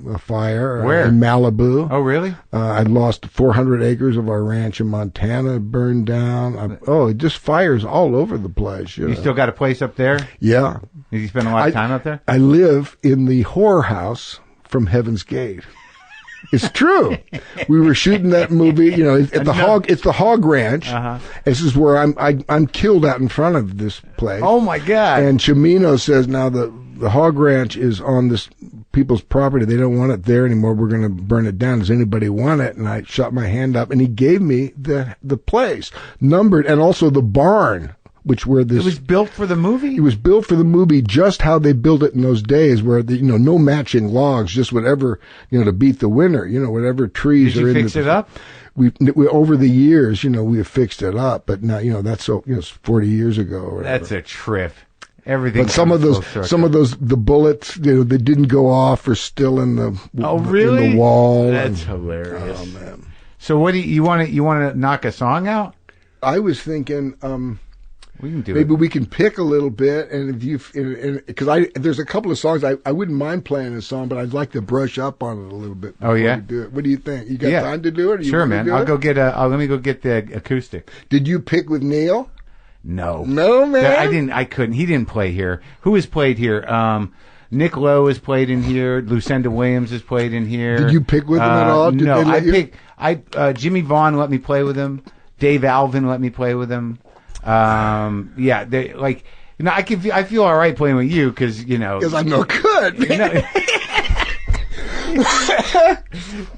a fire Where? in Malibu. Oh, really? I lost 400 acres of our ranch in Montana, burned down. It just fires all over the place. You still got a place up there? Yeah. Did you spend a lot of time up there? I live in the whorehouse from Heaven's Gate. It's true. We were shooting that movie, at the hog. It's the hog ranch. Uh-huh. This is where I'm killed out in front of this place. Oh my God! And Chimino says now the hog ranch is on this people's property. They don't want it there anymore. We're going to burn it down. Does anybody want it? And I shot my hand up, and he gave me the place numbered, and also the barn. It was built for the movie? It was built for the movie, just how they built it in those days, where no matching logs, just whatever, to beat the winter, whatever trees Did are you in fix it up? We over the years, we have fixed it up, but now, that's it's 40 years ago or whatever. That's a trip. Everything. But some of those, the bullets, that didn't go off are still in the, really? in the wall. That's hilarious. Oh man. So what do you want to knock a song out? I was thinking, we can do maybe it. we can pick a little bit, and because there's a couple of songs I wouldn't mind playing a song, but I'd like to brush up on it a little bit. Oh yeah, we do it. What do you think? You got time to do it? Or sure, man. I'll go get let me go get the acoustic. Did you pick with Neil? No, man. I couldn't. He didn't play here. Who has played here? Nick Lowe has played in here. Lucinda Williams has played in here. Did you pick with him at all? No, I picked. Jimmy Vaughn let me play with him. Dave Alvin let me play with him. They like. I feel all right playing with you because because I'm no good.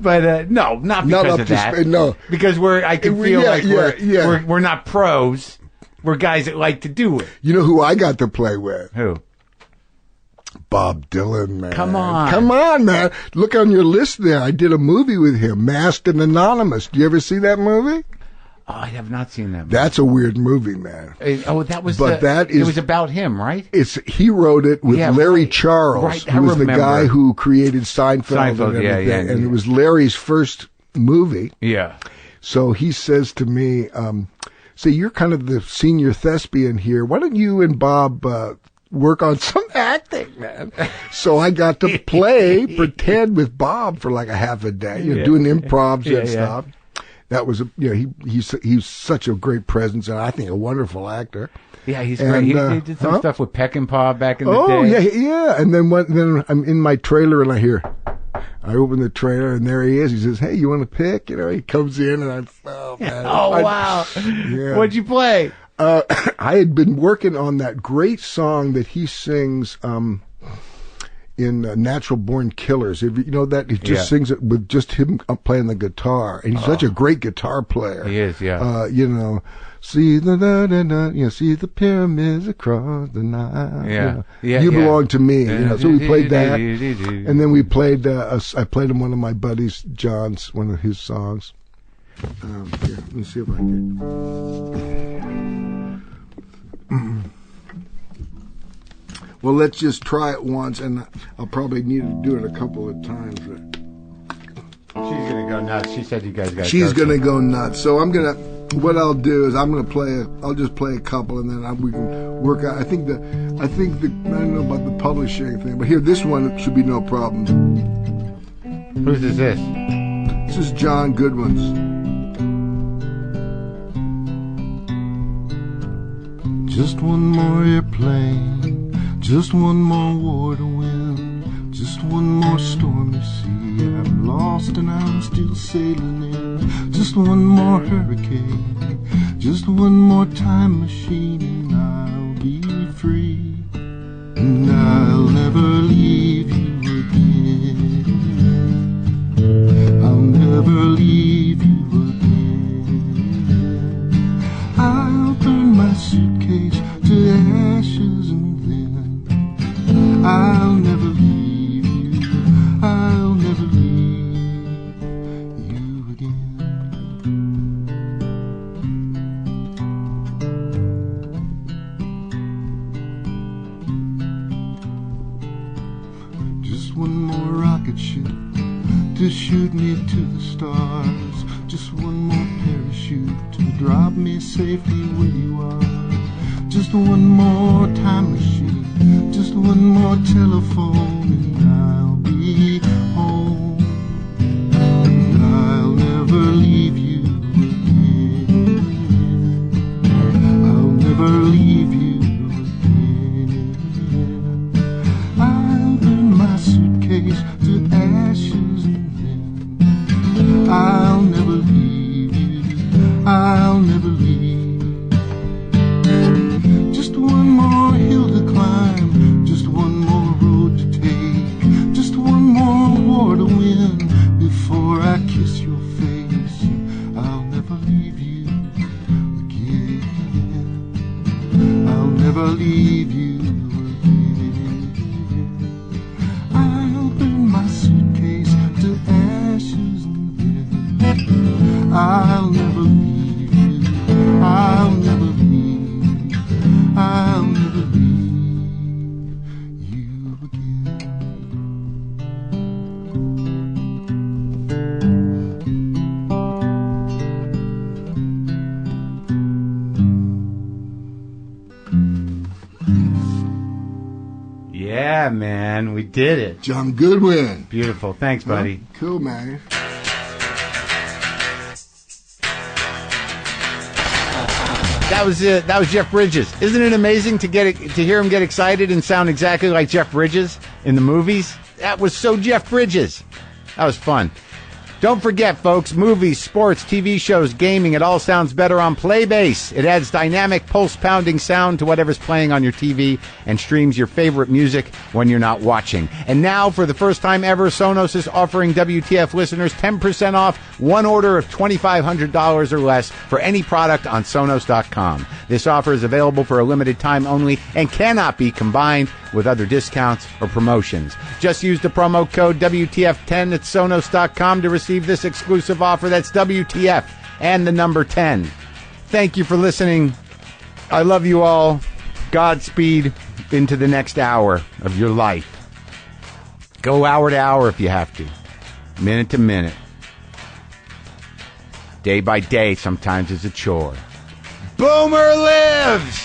But no, not because of that. No, because I can feel we're not pros. We're guys that like to do it. You know who I got to play with? Who? Bob Dylan, man. Come on, man. Look on your list there. I did a movie with him, Masked and Anonymous. Do you ever see that movie? Oh, I have not seen that movie. That's a weird movie, man. It was about him, right? He wrote it with Larry Charles, who was the guy who created Seinfeld and everything. And it was Larry's first movie. Yeah. So he says to me, say, you're kind of the senior thespian here. Why don't you and Bob work on some acting, man? So I got to pretend with Bob for like a half a day, doing improvs and stuff. That was he's such a great presence, and I think a wonderful actor. Yeah, he's great. He did some stuff with Peckinpah back in the day. Oh yeah. And then I'm in my trailer, and I open the trailer, and there he is. He says, "Hey, you want to pick?" He comes in, and man. Wow. Yeah. What'd you play? I had been working on that great song that he sings in Natural Born Killers. If you know that, he just sings it with just him playing the guitar, and he's such a great guitar player. He is, yeah. See see the pyramids across the Nile. Yeah, You belong to me. So we played that, and then we played. I played him one of my buddies, John's, one of his songs. Let me see if I can. Well, let's just try it once, and I'll probably need to do it a couple of times. She's gonna go nuts. She said you guys got. She's gonna go nuts. So what I'll do is I'll just play a couple, and then we can work out. I think I don't know about the publishing thing, but here, this one should be no problem. Whose is this? This is John Goodwin's. Just one more airplane. Just one more war to win, just one more stormy sea I'm lost and I'm still sailing in, just one more hurricane, just one more time machine and I'll be free, and I'll never leave you again, I'll never leave you again, I'll burn my suitcase to ashes and I'll never leave you, I'll never leave you again. Just one more rocket ship to shoot me to the stars, just one more parachute to drop me safely where you are, just one more time machine, just one more telephone and I'll be home. leave you again. I'll burn my suitcase to ashes and then I'll never leave you. I'll never leave. I'll never leave you again. Yeah, man, we did it. John Goodwin. Beautiful. Thanks, buddy. Cool, man. That was it. That was Jeff Bridges. Isn't it amazing to hear him get excited and sound exactly like Jeff Bridges in the movies? That was so Jeff Bridges. That was fun. Don't forget, folks, movies, sports, TV shows, gaming, it all sounds better on Playbase. It adds dynamic, pulse-pounding sound to whatever's playing on your TV and streams your favorite music when you're not watching. And now, for the first time ever, Sonos is offering WTF listeners 10% off one order of $2,500 or less for any product on Sonos.com. This offer is available for a limited time only and cannot be combined with other discounts or promotions. Just use the promo code WTF10 at Sonos.com to receive this exclusive offer. That's WTF and the number 10. Thank you for listening. I love you all. Godspeed into the next hour of your life. Go hour to hour if you have to. Minute to minute. Day by day sometimes is a chore. Boomer lives!